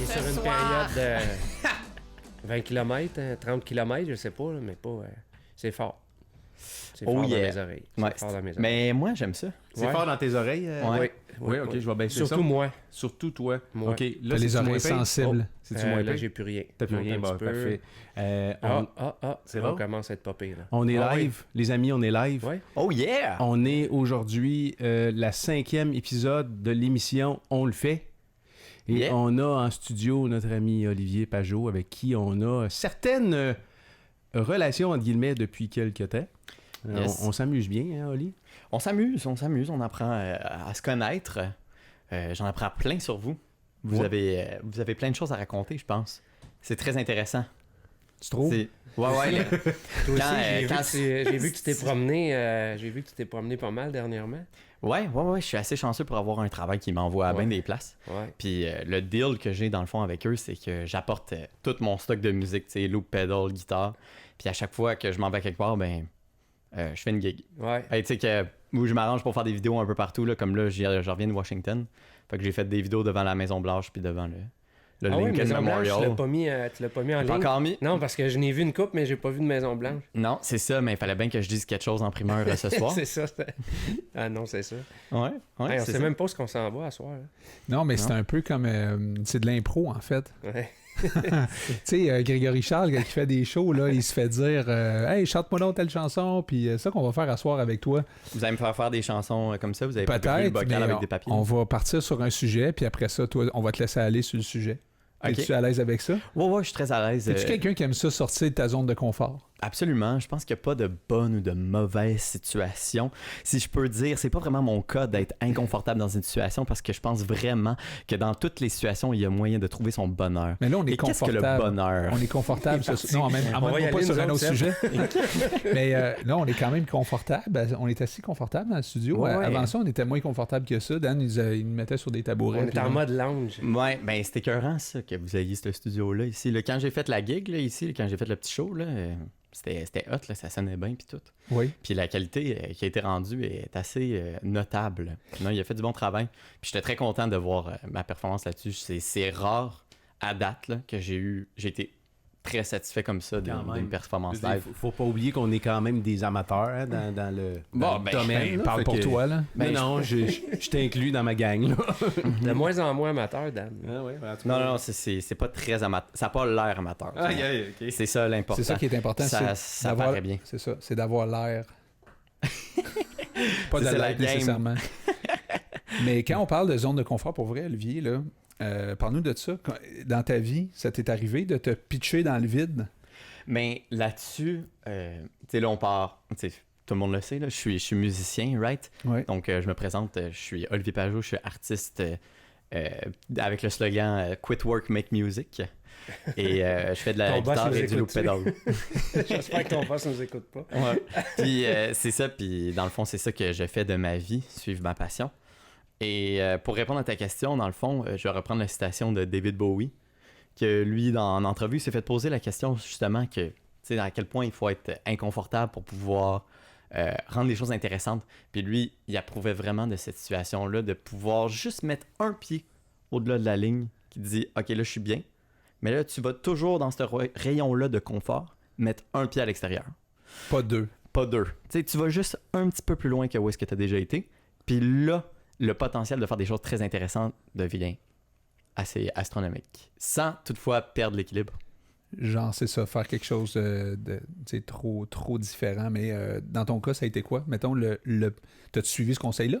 sur une période de 20 km, 30 km, je sais pas, mais pas. C'est fort. C'est fort dans mes oreilles. Ouais, fort dans mes oreilles. mais moi, j'aime ça. C'est fort dans tes oreilles? Oui, ok, je vais baisser ça. Surtout moi. Surtout toi. Moi. Ok, là, T'as les oreilles sensibles. C'est-tu moins là, pire? j'ai plus rien. T'as plus rien, Un bon, petit peu. parfait. C'est bon? On commence à être pas pire, là. On est live, les amis, on est live. Ouais. Oh yeah! On est aujourd'hui la 5e épisode de l'émission On le fait. Et Yeah. on a en studio notre ami Olivier Pajot, avec qui on a certaines relations, entre guillemets, depuis quelques temps. Yes. On s'amuse bien, hein, Oli? On s'amuse, on apprend à se connaître. J'en apprends plein sur vous. Vous avez plein de choses à raconter, je pense. C'est très intéressant. Tu trouves? Ouais. Toi Quand, aussi, j'ai vu que tu t'es promené. J'ai vu que tu t'es promené pas mal dernièrement. Ouais, je suis assez chanceux pour avoir un travail qui m'envoie à bien des places. Ouais. Puis le deal que j'ai dans le fond avec eux, c'est que j'apporte tout mon stock de musique, tu sais, loop, pedal, guitare. Puis à chaque fois que je m'en vais quelque part, ben je fais une gig. Ouais. Hey, tu sais où je m'arrange pour faire des vidéos un peu partout, là, comme là, je reviens de Washington. Fait que j'ai fait des vidéos devant la Maison-Blanche puis devant le Lincoln Maison Blanche, Memorial. tu l'as pas mis en J'ai pas ligne. encore mis? Non, parce que je n'ai vu une coupe, mais j'ai pas vu de Maison Blanche. Non, c'est ça, mais il fallait bien que je dise quelque chose en primeur ce soir. C'est ça. Ah non, c'est ça. Ouais, Hey, on c'est sait ça. même pas où qu'on s'en va à soir. Là. Non, mais c'est un peu comme... c'est de l'impro, en fait. Ouais. Tu sais, Grégory Charles, quand il fait des shows, là, il se fait dire Hey, chante-moi donc telle chanson, puis ça qu'on va faire à soir avec toi. Vous allez me faire des chansons comme ça, vous avez préparé le Peut-être, bocal mais avec des papiers. on va partir sur un sujet, puis après ça, toi, on va te laisser aller sur le sujet. Ok. Es-tu à l'aise avec ça? Ouais, je suis très à l'aise. Es-tu quelqu'un qui aime ça sortir de ta zone de confort? Absolument. Je pense qu'il n'y a pas de bonne ou de mauvaise situation. Si je peux dire, c'est pas vraiment mon cas d'être inconfortable dans une situation parce que je pense vraiment que dans toutes les situations, il y a moyen de trouver son bonheur. Mais là, on est Et qu'est-ce que confortable. le bonheur? On est confortable. Non, même On va y pas aller, sur nous un autre autres, sujet. Mais là, on est quand même confortable. On est assez confortable dans le studio. Ouais. Avant ça, on était moins confortable que ça. Dan, il nous mettait sur des tabourets. On est en mode lounge. Ouais, ben c'était écœurant ça que vous ayez ce studio-là ici. Là, quand j'ai fait la gig là, ici, quand j'ai fait le petit show, là, c'était hot, là, ça sonnait bien puis tout. Oui. Puis la qualité qui a été rendue est assez notable. Non, il a fait du bon travail. Puis j'étais très content de voir ma performance là-dessus. C'est rare à date là, que j'ai été très satisfait comme ça d'une performance live. Faut pas oublier qu'on est quand même des amateurs hein, dans le domaine. là. Parle Fait pour que- toi, là. Non, je t'inclus dans ma gang. Là. De moins en moins amateur, Dan. Ah ouais, en tout cas. Non, c'est pas très amateur. Ça n'a pas l'air amateur. tu vois. ok. C'est ça l'important. C'est ça qui est important. Ça d'avoir- paraît bien. C'est ça. C'est d'avoir l'air. Pas de C'est la l'être game. nécessairement. Mais quand on parle de zone de confort, pour vrai, Olivier, là, parle-nous de ça. Dans ta vie, ça t'est arrivé de te pitcher dans le vide? Mais là-dessus, tu sais, là, on part. Tu sais, tout le monde le sait, là, je suis musicien, right? Oui. Donc, je me présente, je suis Olivier Pajot, je suis artiste avec le slogan Quit Work, Make Music. Et je fais de la Ton boss guitare nous et du loop écoute-tu? pedal. J'espère que ton boss nous écoute pas. Ouais. Puis c'est ça, puis dans le fond, c'est ça que je fais de ma vie, suivre ma passion. Et pour répondre à ta question, dans le fond, je vais reprendre la citation de David Bowie, que lui, en entrevue, s'est fait poser la question justement que, tu sais, à quel point il faut être inconfortable pour pouvoir rendre les choses intéressantes. Puis lui, il approuvait vraiment de cette situation-là, de pouvoir juste mettre un pied au-delà de la ligne, qui dit « Ok, là, je suis bien », mais là, tu vas toujours dans ce rayon-là de confort, mettre un pied à l'extérieur. Pas deux. Pas deux. Tu sais, tu vas juste un petit peu plus loin que où est-ce que tu as déjà été. Puis là, le potentiel de faire des choses très intéressantes devient assez astronomique. Sans toutefois perdre l'équilibre. Genre, c'est ça, faire quelque chose de tu sais, trop différent. Mais dans ton cas, ça a été quoi? Mettons, t'as-tu suivi ce conseil-là?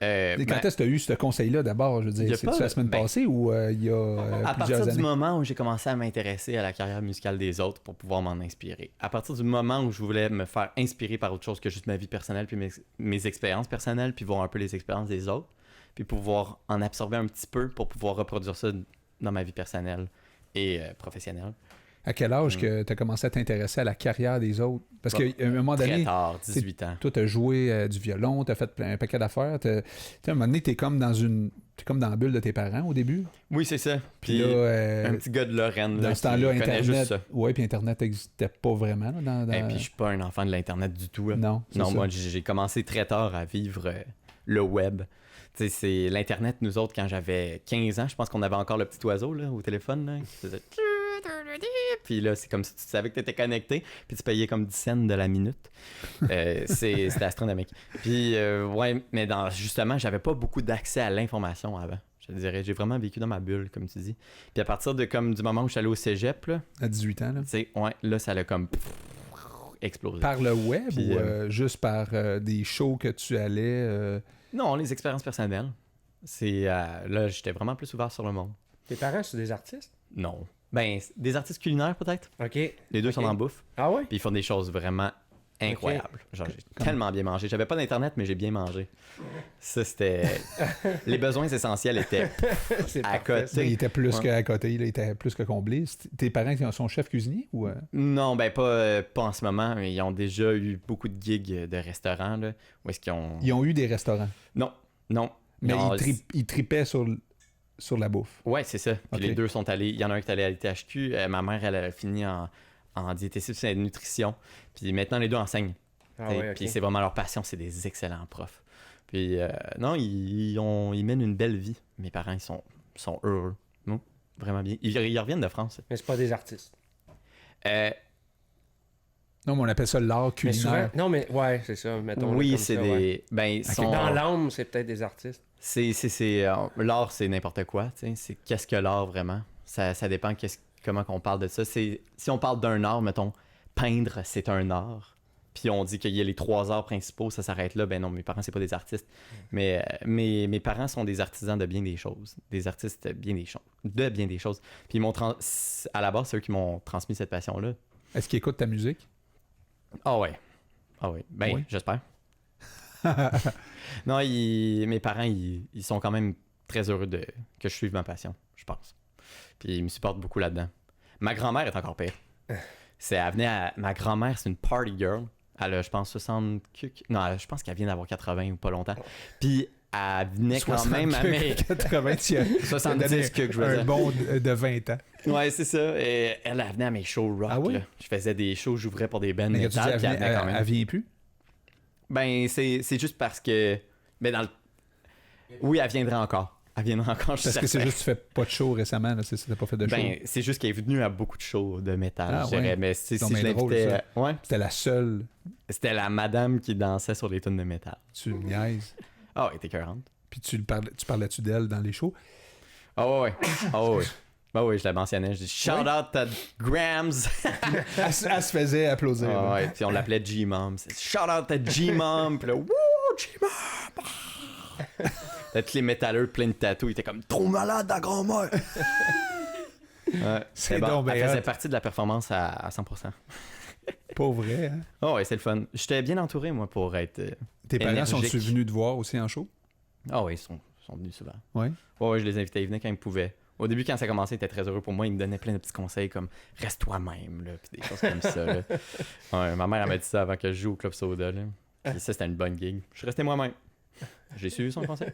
Quand est-ce que tu as eu ce conseil-là d'abord? Je veux dire, c'est-tu la semaine passée ou il y a à plusieurs partir années? du moment où j'ai commencé à m'intéresser à la carrière musicale des autres pour pouvoir m'en inspirer. À partir du moment où je voulais me faire inspirer par autre chose que juste ma vie personnelle puis mes expériences personnelles puis voir un peu les expériences des autres puis pouvoir en absorber un petit peu pour pouvoir reproduire ça dans ma vie personnelle et professionnelle. À quel âge que tu as commencé à t'intéresser à la carrière des autres? Parce qu'à un moment donné... Très tard, 18 ans. Toi, tu as joué du violon, tu as fait un paquet d'affaires. À un moment donné, tu es comme dans la bulle de tes parents au début. Oui, c'est ça. Puis Puis là, un petit gars de Lorraine dans là, ce temps-là, qui connaît juste Internet... ça. Oui, puis Internet n'existait pas vraiment. Là, Et puis je suis pas un enfant de l'Internet du tout. Là. Non, c'est Non, ça. moi j'ai commencé très tard à vivre le web. Tu sais, c'est l'Internet, nous autres, quand j'avais 15 ans, je pense qu'on avait encore le petit oiseau là, au téléphone là, qui faisait... Puis là, c'est comme si tu savais que tu étais connecté, puis tu payais comme 10 cents de la minute. C'était astronomique. Puis, ouais, mais justement, j'avais pas beaucoup d'accès à l'information avant. Je te dirais, j'ai vraiment vécu dans ma bulle, comme tu dis. Puis à partir de comme du moment où je suis allé au cégep, là, à 18 ans, là. Tu sais, ouais, là, ça l'a comme explosé. Par le web puis, ou juste par des shows que tu allais... Non, les expériences personnelles. Là, j'étais vraiment plus ouvert sur le monde. Tes parents, c'est des artistes? Non. Ben, des artistes culinaires, peut-être. OK. Les deux sont en bouffe. Ah ouais? Puis ils font des choses vraiment incroyables. Genre, j'ai tellement bien mangé. J'avais pas d'internet, mais j'ai bien mangé. Ça, c'était... Les besoins essentiels étaient à côté. Il était plus qu'à côté, il était plus que comblé. Tes parents sont chefs cuisiniers ou... Non, ben pas en ce moment. Ils ont déjà eu beaucoup de gigs de restaurants, là. Où est-ce qu'ils ont... Ils ont eu des restaurants? Non. Mais ils tripaient sur la bouffe. Ouais, c'est ça. Puis les deux sont allés. Il y en a un qui est allé à l'ITHQ. Ma mère, elle a fini en diététique et nutrition. Puis maintenant, les deux enseignent. Ah ouais, puis c'est vraiment leur passion. C'est des excellents profs. Puis non, ils mènent une belle vie. Mes parents, ils sont heureux. Non, vraiment bien. Ils reviennent de France. Mais c'est pas des artistes. Non, mais on appelle ça l'art culinaire. Non, mais ouais, c'est ça. Mettons oui, comme c'est ça, des... Ouais. Ben, Dans l'âme, c'est peut-être des artistes. L'art, c'est n'importe quoi. C'est qu'est-ce que l'art vraiment? Ça dépend comment on parle de ça. Si on parle d'un art, mettons, peindre, c'est un art. Puis on dit qu'il y a les 3 arts principaux, ça s'arrête là. Ben non, mes parents, c'est pas des artistes. Mais mes parents sont des artisans de bien des choses. Des artistes de bien des choses. Puis à la base, c'est eux qui m'ont transmis cette passion-là. Est-ce qu'ils écoutent ta musique? Ah ouais. Ben, oui. J'espère. Non, mes parents, ils sont quand même très heureux que je suive ma passion, je pense. Puis ils me supportent beaucoup là-dedans. Ma grand-mère est encore pire. Ma grand-mère, c'est une party girl. Elle a, je pense, 60... Non, je pense qu'elle vient d'avoir 80 ou pas longtemps. Puis elle venait quand même à mes... 80, 70 que je veux dire. Un bond de 20 ans. Ouais, c'est ça. Et elle venait à mes shows rock. Ah oui? Là. Je faisais des shows, j'ouvrais pour des bands métal. Puis elle vient plus? Ben, c'est juste parce que... Ben, oui, elle viendrait encore. Parce que c'est juste que tu fais pas de show récemment, là, t'as pas fait de show. Ben, c'est juste qu'elle est venue à beaucoup de shows de métal, je dirais. Mais si je l'invitais... Ouais. C'était la seule... C'était la madame qui dansait sur les tunes de métal. Tu me niaises. Ah, elle était écœurante. Puis tu parlais-tu d'elle dans les shows? Ah ouais. Bah oui, je la mentionnais. Je dis shout out à Grams. elle se faisait applaudir. Ah ouais, puis on l'appelait G-Mom. Shout out à G-Mom. Puis là, wouh, G-Mom. Tous les métalleux pleins de tatous, ils étaient comme trop malade la grand-mère. Ouais, c'est bon, donc elle faisait partie de la performance à 100%. Pas vrai, hein? Oh ouais, c'est le fun. J'étais bien entouré, moi, pour être Tes parents sont-ils venus te voir aussi en show? Ah oui, ils sont venus souvent. Ouais? Ouais, je les invitais, ils venaient quand ils pouvaient. Au début, quand ça commençait, ils étaient très heureux pour moi. Ils me donnaient plein de petits conseils comme « Reste toi-même », là, puis des choses comme ça. Là. Ouais, ma mère, elle m'a dit ça avant que je joue au Club Soda. Là. Puis ça, c'était une bonne gig. Je suis resté moi-même. J'ai suivi son conseil.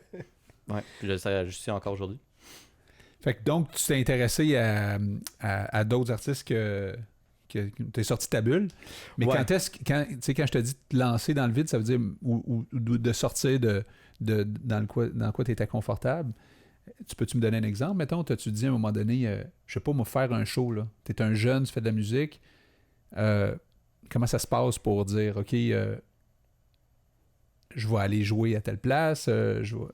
Ouais, puis je suis encore aujourd'hui. Fait que donc, tu t'es intéressé à d'autres artistes que t'es sorti de ta bulle. Mais ouais. quand je te dis de te lancer dans le vide, ça veut dire ou de sortir dans quoi tu étais confortable. Peux-tu me donner un exemple? Mettons, t'as-tu dit à un moment donné, je sais pas, moi, faire un show, là. T'es un jeune, tu fais de la musique. Comment ça se passe pour dire, OK, je vais aller jouer à telle place, je vais...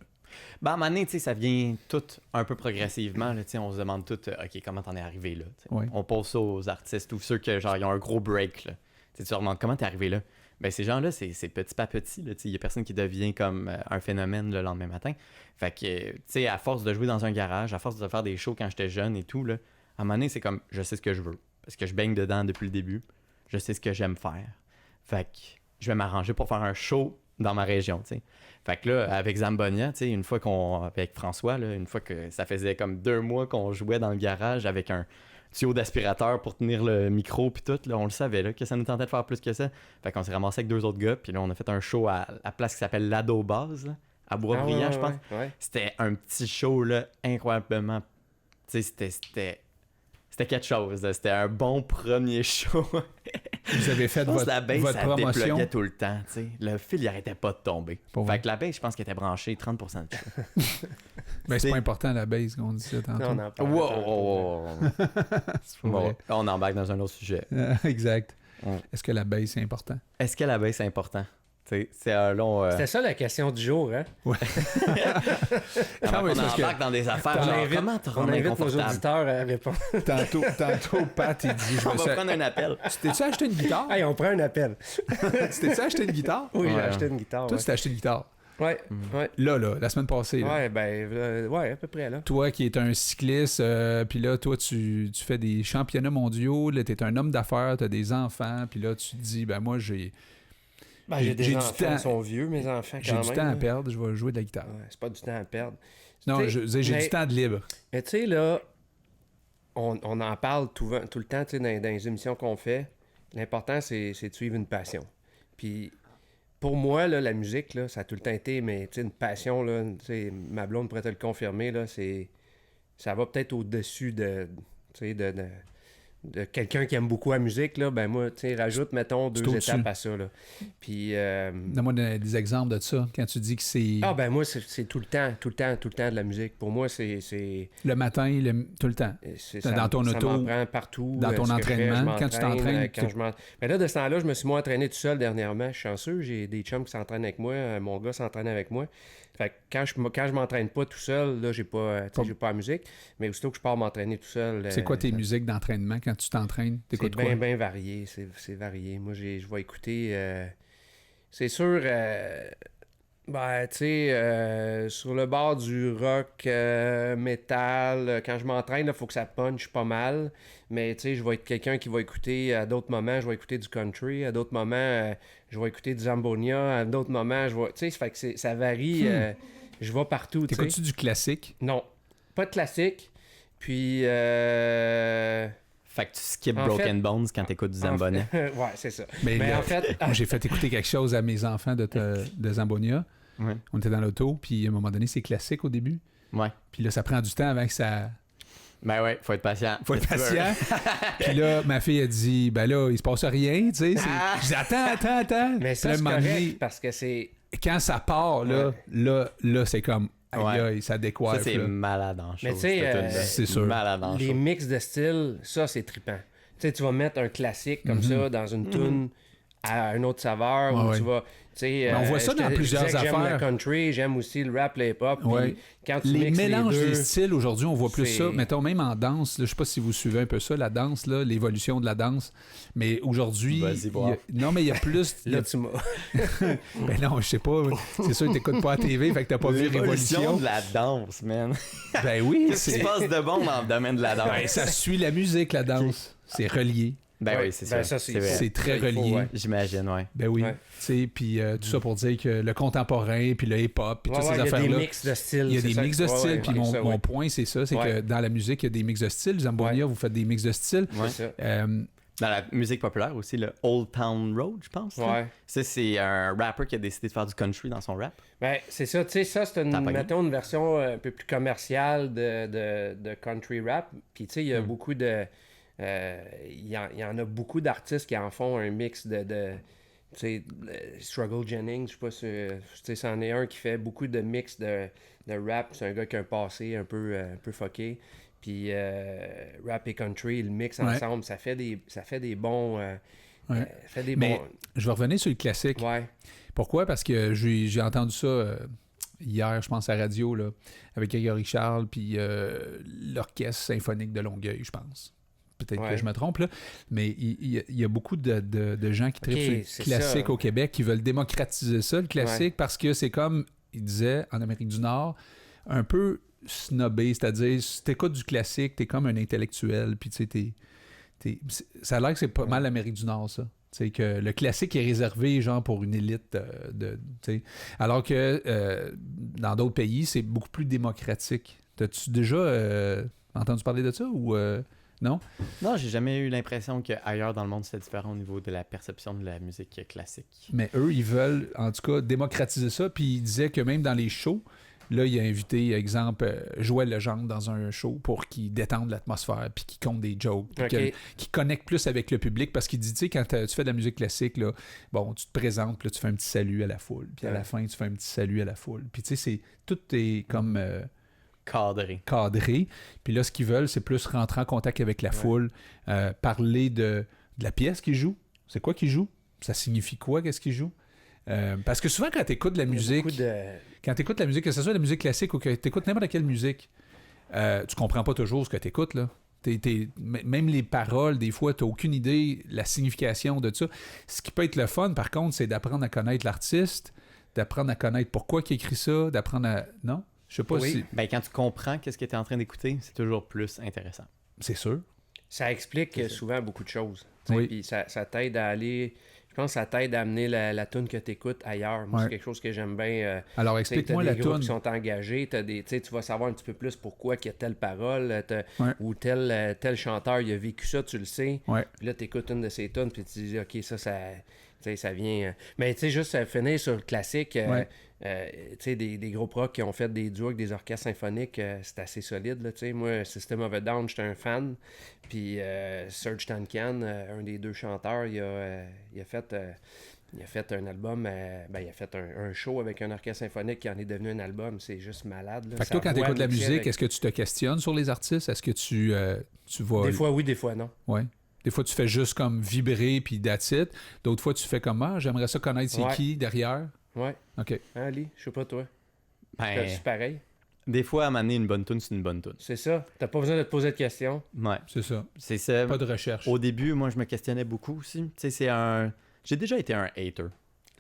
Ben, à un moment donné, ça vient tout un peu progressivement. Là, on se demande tout, OK, comment t'en es arrivé là? Ouais. On pose ça aux artistes ou ceux qui ils ont un gros break. Là. Tu leur demandes comment t'es arrivé là? Ben, ces gens-là, c'est petit pas petit. Il y a personne qui devient comme un phénomène le lendemain matin. Fait que, tu sais, à force de jouer dans un garage, à force de faire des shows quand j'étais jeune et tout, là, à un moment donné, c'est comme, je sais ce que je veux. Parce que je baigne dedans depuis le début. Je sais ce que j'aime faire. Fait que je vais m'arranger pour faire un show dans ma région, tu sais. Fait que là, avec Zambonia, tu sais, une fois avec François, là, une fois que ça faisait comme 2 mois qu'on jouait dans le garage avec un tuyau d'aspirateur pour tenir le micro puis tout, là, on le savait là, que ça nous tentait de faire plus que ça. Fait qu'on s'est ramassé avec 2 autres gars, puis là, on a fait un show à la place qui s'appelle l'Ado Base, là, à Boisbriand, je pense. Ouais. C'était un petit show, là, incroyablement... Tu sais, c'était quelque chose, là. C'était un bon premier show. vous avez fait Je pense votre, que la bass, votre ça promotion. dépluguait tout le temps, tu sais. Le fil, il arrêtait pas de tomber. Pour Fait vrai. que la bass, je pense qu'elle était branchée 30% de temps. Ben, c'est C'est- pas important la base qu'on dit ça tantôt. Non, on en parle. Wow! C'est pas Bon, vrai. on embarque dans un autre sujet. Exact. Ouais. Est-ce que la base c'est important? Est-ce que la bass, c'est important? Tu sais, c'est un long... C'était ça la question du jour, hein? on mais c'est parce que- embarque dans des affaires, On genre, invite- comment te On rendre invite nos inconfortable? auditeurs à répondre. Tantôt, Pat, il dit... On va prendre un appel. Tu t'es-tu acheté une guitare? Hey, on prend un appel. Tu t'es-tu acheté une guitare? Oui, j'ai Ouais. acheté une guitare. Toi, Ouais, tu t'es acheté une guitare. ouais. Ouais, Là, la semaine passée. Là. ouais, ouais, à peu près, là. Toi qui es un cycliste, puis là, toi, tu fais des championnats mondiaux, là, t'es un homme d'affaires, t'as des enfants, puis là, tu te dis, ben moi, j'ai Ben, J'ai j'ai des du enfants, temps. ils sont vieux, mes enfants, quand du même. temps à là. perdre, je vais jouer de la guitare. Ouais, c'est pas du temps à perdre. Non, Tu sais, je veux dire, j'ai mais- du temps de libre. Mais tu sais, là, on en parle tout le temps, tu sais, dans les émissions qu'on fait. L'important, c'est de suivre une passion. Puis, pour moi, là, la musique, là, ça a tout le temps été, mais tu sais, une passion, là, tu sais, ma blonde pourrait te le confirmer, là, ça va peut-être au-dessus de, tu sais, de quelqu'un qui aime beaucoup la musique, là, ben moi, tu sais, rajoute, mettons, C'est 2 au-dessus. étapes à ça, là. Puis... Donne-moi des exemples de ça, quand tu dis que c'est ah, ben moi, c'est tout le temps de la musique. Pour moi, c'est le matin, tout le temps. Dans ton ça auto, m'en prend partout. dans ton ce que je fais, entraînement, je quand tu m'entraîne, t'entraînes, quand je m'en- Mais là, de ce temps-là, je me suis moins entraîné tout seul dernièrement. Je suis chanceux, j'ai des chums qui s'entraînent avec moi. Mon gars s'entraîne avec moi. Fait que quand je m'entraîne pas tout seul, là, j'ai pas la musique. Mais aussitôt que je pars m'entraîner tout seul... c'est quoi tes musiques d'entraînement quand tu t'entraînes? C'est T'écoutes quoi? bien varié. C'est varié. Moi, je vais écouter... c'est sûr... ben, tu sais, sur le bord du rock, métal, quand je m'entraîne, il faut que ça punch pas mal. Mais, tu sais, je vais être quelqu'un qui va écouter, à d'autres moments, je vais écouter du country. À d'autres moments, je vais écouter du Zambonia. À d'autres moments, je vais... Tu sais, ça fait que ça varie. Je vais partout, tu sais. T'écoutes-tu du classique? Non, pas de classique. Puis... Fait que tu skips En Broken fait- Bones quand t'écoutes du Zambonia. ouais, c'est ça. Mais Mais là, en fait... moi, j'ai fait écouter quelque chose à mes enfants de Zambonia. Ouais. On était dans l'auto, puis à un moment donné, c'est classique au début. Ouais. Puis là, ça prend du temps avant que ça... Ben ouais, faut être patient. Faut être Qu'est-ce que tu veux? patient. Puis là, ma fille a dit, ben là, il se passe rien, tu sais. Je dis, attends. Mais Puis ça, là, c'est un moment correct, donné, parce que c'est... quand ça part, là, là, c'est comme, aïe, Ouais. aïe, ça Ça, décoiffe. c'est là. malade en chose. Mais tu sais, cette tune-là. c'est sûr. Malade en Les chose. mix de style, ça, c'est trippant. Tu sais, tu vas mettre un classique comme ça dans une tune à une autre saveur, Ouais, où ouais. tu vas... tu sais, Mais on voit ça je dans te- plusieurs je disais que J'aime affaires. le country, j'aime aussi le rap, le hip-hop. puis Ouais. Quand tu Les mixes mélanges les deux, des styles, aujourd'hui, on voit plus c'est- ça. Mettons, même en danse, là, je sais pas si vous suivez un peu ça, la danse, là, l'évolution de la danse. Mais aujourd'hui, Vas-y, il y a- voir. non, mais il y a plus... il y a- Là, tu m'as... Ben non, je sais pas. C'est sûr que t'écoutes pas à TV, fait que t'as pas vu L'évolution Révolution. de la danse, man. Ben oui, Qu'est-ce qui se passe de bon dans le domaine de la danse? Ben, ça suit la musique, la danse. C'est relié. Ben Ouais. oui, c'est Ben, ça. ça, c'est- C'est vrai. C'est très il faut, relié. ouais. J'imagine, ouais. Ben oui. Ouais. Tu sais, puis tout ça pour dire que le contemporain, puis le hip-hop, puis toutes Ouais, ces il y a des affaires-là. mix de style. Il y a c'est des ça mix que- de ouais, style, ouais, puis ouais, mon, ça, mon ouais. point, c'est ça, c'est que Ouais. dans la musique, il y a des mix de style. Zambonia, vous faites des mix de style. Ouais. C'est ça. Dans la musique populaire aussi, le Old Town Road, je pense. là. Ouais. Ça, c'est un rapper qui a décidé de faire du country dans son rap. Ben, c'est ça, tu sais, ça, c'est T'as une, pas mettons, une version un peu plus commerciale de country rap. Puis, tu sais, il y a beaucoup de... Il y en a beaucoup d'artistes qui en font un mix de tu sais, Struggle Jennings, je sais pas si... tu sais, c'en est un qui fait beaucoup de mix de rap. C'est un gars qui a un passé un peu fucké. Puis, rap et country, ils le mixent Ouais. ensemble. Ça fait des bons... Ouais. fait des Mais bons... je vais revenir sur le classique. Ouais. Pourquoi? Parce que j'ai entendu ça hier, je pense, à la radio, là, avec Grégory Charles, puis l'Orchestre symphonique de Longueuil, je pense. Peut-être Ouais. que je me trompe, là. Mais il y a beaucoup de gens qui trippent sur le c'est classique ça. au Québec, qui veulent démocratiser ça, le classique, parce que c'est comme, il disait, en Amérique du Nord, un peu snobé, c'est-à-dire, si t'écoutes du classique, t'es comme un intellectuel, puis tu sais, ça a l'air que c'est pas mal l'Amérique du Nord, ça. Tu sais, que le classique est réservé, genre, pour une élite, tu sais. Alors que dans d'autres pays, c'est beaucoup plus démocratique. T'as-tu déjà entendu parler de ça, ou non? Non, j'ai jamais eu l'impression qu'ailleurs dans le monde, c'était différent au niveau de la perception de la musique classique. Mais eux, ils veulent, en tout cas, démocratiser ça, puis ils disaient que même dans les shows, Là, il a invité, exemple, Joël Legendre dans un show pour qu'il détende l'atmosphère, puis qu'il compte des jokes, puis qu'il connecte plus avec le public, parce qu'il dit, tu sais, quand tu fais de la musique classique, là, bon, tu te présentes, puis là, tu fais un petit salut à la foule, puis à la fin, tu fais un petit salut à la foule. Puis tu sais, tout est comme... cadré. Puis là, ce qu'ils veulent, c'est plus rentrer en contact avec la foule, parler de la pièce qu'ils jouent. C'est quoi qu'ils jouent? Ça signifie quoi, qu'est-ce qu'ils jouent? Parce que souvent, quand tu écoutes de la musique, quand tu écoutes la musique, que ce soit la musique classique ou que tu écoutes n'importe quelle musique, tu comprends pas toujours ce que tu écoutes, là. Même les paroles, des fois, tu n'as aucune idée la signification de ça. Ce qui peut être le fun, par contre, c'est d'apprendre à connaître l'artiste, d'apprendre à connaître pourquoi il écrit ça, d'apprendre à... Non? Je sais pas si... Ben, quand tu comprends qu'est-ce que tu es en train d'écouter, c'est toujours plus intéressant. C'est sûr. Ça explique souvent beaucoup de choses. Oui. Puis ça t'aide à aller... Je pense que ça t'aide à amener la toune que tu écoutes ailleurs. Moi, c'est quelque chose que j'aime bien. Alors, explique-moi la toune. Qui sont engagés. Tu vas savoir un petit peu plus pourquoi il y a telle parole ou tel chanteur il a vécu ça, tu le sais. Puis là, tu écoutes une de ces tounes puis tu te dis, OK, ça vient... Mais tu sais, juste finir sur le classique... tu sais, des groupes rock qui ont fait des duos avec des orchestres symphoniques, c'est assez solide, là, tu sais. Moi, System of a Down, j'étais un fan. Puis Serj Tankian, un des deux chanteurs, il a fait un album, il a fait un show avec un orchestre symphonique qui en est devenu un album. C'est juste malade, là. Fait que toi, quand tu écoutes de la musique, est-ce que tu te questionnes sur les artistes? Est-ce que tu vas... Des fois oui, des fois non. Ouais. Des fois, tu fais juste comme vibrer puis that's it. D'autres fois, tu fais comme j'aimerais ça connaître c'est qui derrière. Ouais. OK. Ali, je sais pas toi. Ben, c'est pareil. Des fois, à m'amener une bonne tune, c'est une bonne tune. C'est ça. T'as pas besoin de te poser de questions. Ouais. C'est ça. C'est ça. Pas de recherche. Au début, moi, je me questionnais beaucoup aussi. Tu sais, j'ai déjà été un hater.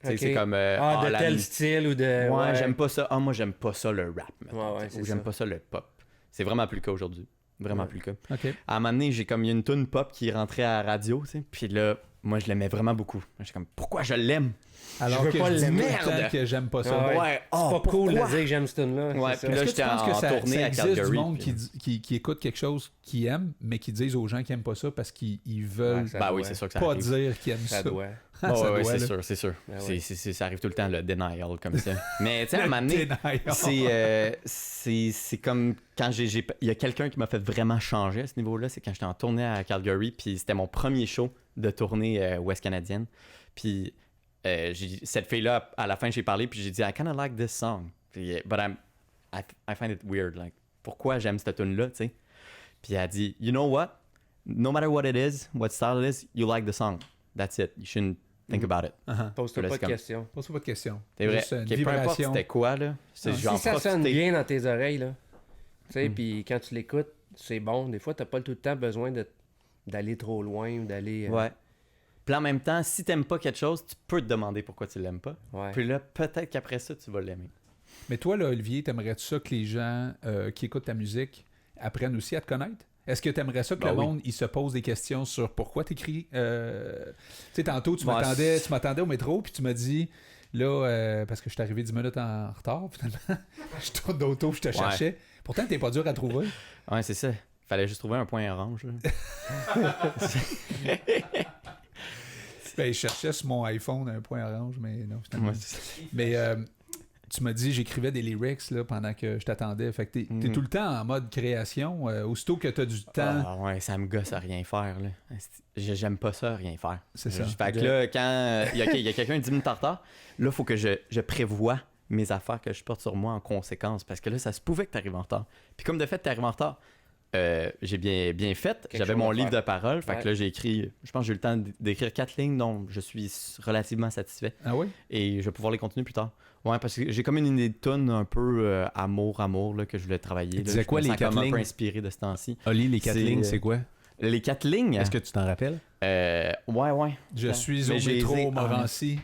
Okay. C'est comme... de tel style ou de... Ouais, j'aime pas ça. Moi, j'aime pas ça le rap. Ou j'aime pas ça le pop. C'est vraiment plus le cas aujourd'hui. Vraiment plus le cas. OK. À un moment donné, j'ai comme une tune pop qui rentrait à la radio, tu sais. Puis là, moi, je l'aimais vraiment beaucoup. J'étais comme, pourquoi je l'aime? Alors je veux que pas je dis merde que j'aime pas ça. Ouais. C'est pas cool de dire que j'aime ce tune-là. Ouais, puis là, j'étais en tournée à Calgary. Est-ce que tu penses que ça existe du monde qui écoute quelque chose qu'ils aiment, mais qui disent aux gens qui aiment pas ça parce qu'ils veulent oui, c'est sûr que ça pas arrive. dire qu'ils aiment ça? Ouais, c'est sûr. Ça arrive tout le temps, le denial, comme ça. Mais tu sais, à un moment donné, c'est comme quand il y a quelqu'un qui m'a fait vraiment changer à ce niveau-là, c'est quand j'étais en tournée à Calgary, puis c'était mon premier show de tournée ouest canadienne. Puis cette fille-là, à la fin, j'ai parlé, puis j'ai dit, I kind of like this song. Puis, but I find it weird. Like, pourquoi j'aime cette tune-là, tu sais? Puis elle a dit, you know what? No matter what it is, what style it is, you like the song. That's it. You shouldn't think about it. Pose-toi pas de questions. Pose-toi pas de questions. C'est vrai. Peu importe c'était quoi, là. Si ça sonne bien dans tes oreilles, là. Tu sais, puis quand tu l'écoutes, c'est bon. Des fois, t'as pas tout le temps besoin d'aller trop loin ou d'aller... Ouais. Puis en même temps, si t'aimes pas quelque chose, tu peux te demander pourquoi tu l'aimes pas. Ouais. Puis là, peut-être qu'après ça, tu vas l'aimer. Mais toi, là, Olivier, t'aimerais-tu ça que les gens qui écoutent ta musique apprennent aussi à te connaître? Est-ce que t'aimerais ça que le monde il se pose des questions sur pourquoi t'écris? Tu sais, tantôt, tu m'attendais au métro, puis tu m'as dit, là, parce que je suis arrivé 10 minutes en retard, finalement, je tourne d'auto, je te cherchais. Pourtant, t'es pas dur à trouver. Ouais, c'est ça. Fallait juste trouver un point orange. Ben, je cherchais sur mon iPhone un point orange, mais non. Mais tu m'as dit j'écrivais des lyrics là, pendant que je t'attendais. Fait que t'es tout le temps en mode création. Aussitôt que t'as du temps... Ah ouais, ça me gosse à rien faire. Là. J'aime pas ça, rien faire. C'est ça. Fait que là, quand il y a quelqu'un 10 minutes en retard, là, il faut que je prévoie mes affaires que je porte sur moi en conséquence. Parce que là, ça se pouvait que t'arrives en retard. Puis comme de fait, t'arrives en retard, j'ai bien fait. J'avais mon livre de paroles. Fait que là, j'ai écrit... Je pense que j'ai eu le temps d'écrire 4 lignes dont je suis relativement satisfait. Ah oui? Et je vais pouvoir les continuer plus tard. Ouais, parce que j'ai comme une idée de tune un peu amour, là, que je voulais travailler. Tu disais quoi, les 4 lignes? Un peu inspiré de ce temps-ci. Oli, les 4 lignes, c'est quoi? Les 4 lignes? Est-ce que tu t'en rappelles? Ouais. Je suis au métro Montmorency.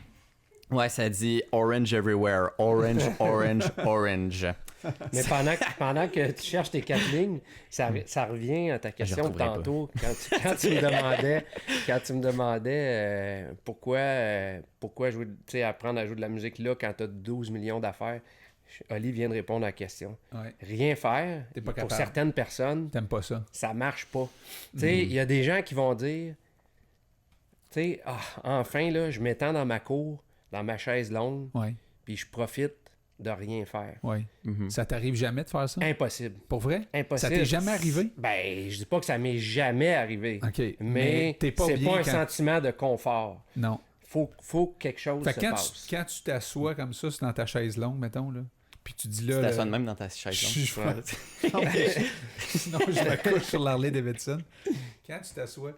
Ouais, ça dit Orange everywhere. Orange, orange, orange. Mais pendant que tu cherches tes 4 lignes, ça revient à ta question de tantôt, quand tu me demandais pourquoi jouer, apprendre à jouer de la musique là quand tu as 12 millions d'affaires. Oli vient de répondre à la question. Ouais. Rien faire, pour certaines personnes, t'aimes pas ça. Ça marche pas. Il y a des gens qui vont dire, enfin, là, je m'étends dans ma cour, dans ma chaise longue, puis je profite de rien faire. Oui. Ça t'arrive jamais de faire ça? Impossible. Pour vrai? Impossible. Ça t'est jamais arrivé? Ben, je dis pas que ça m'est jamais arrivé. OK. Mais t'es pas c'est bien pas un quand... sentiment de confort. Non. Faut que quelque chose fait se quand passe. quand tu t'assois comme ça, c'est dans ta chaise longue, mettons, là, puis tu dis là... Tu t'assois de même dans ta chaise. Non, sinon, je me couche sur l'Harley Davidson. Quand tu t'assois,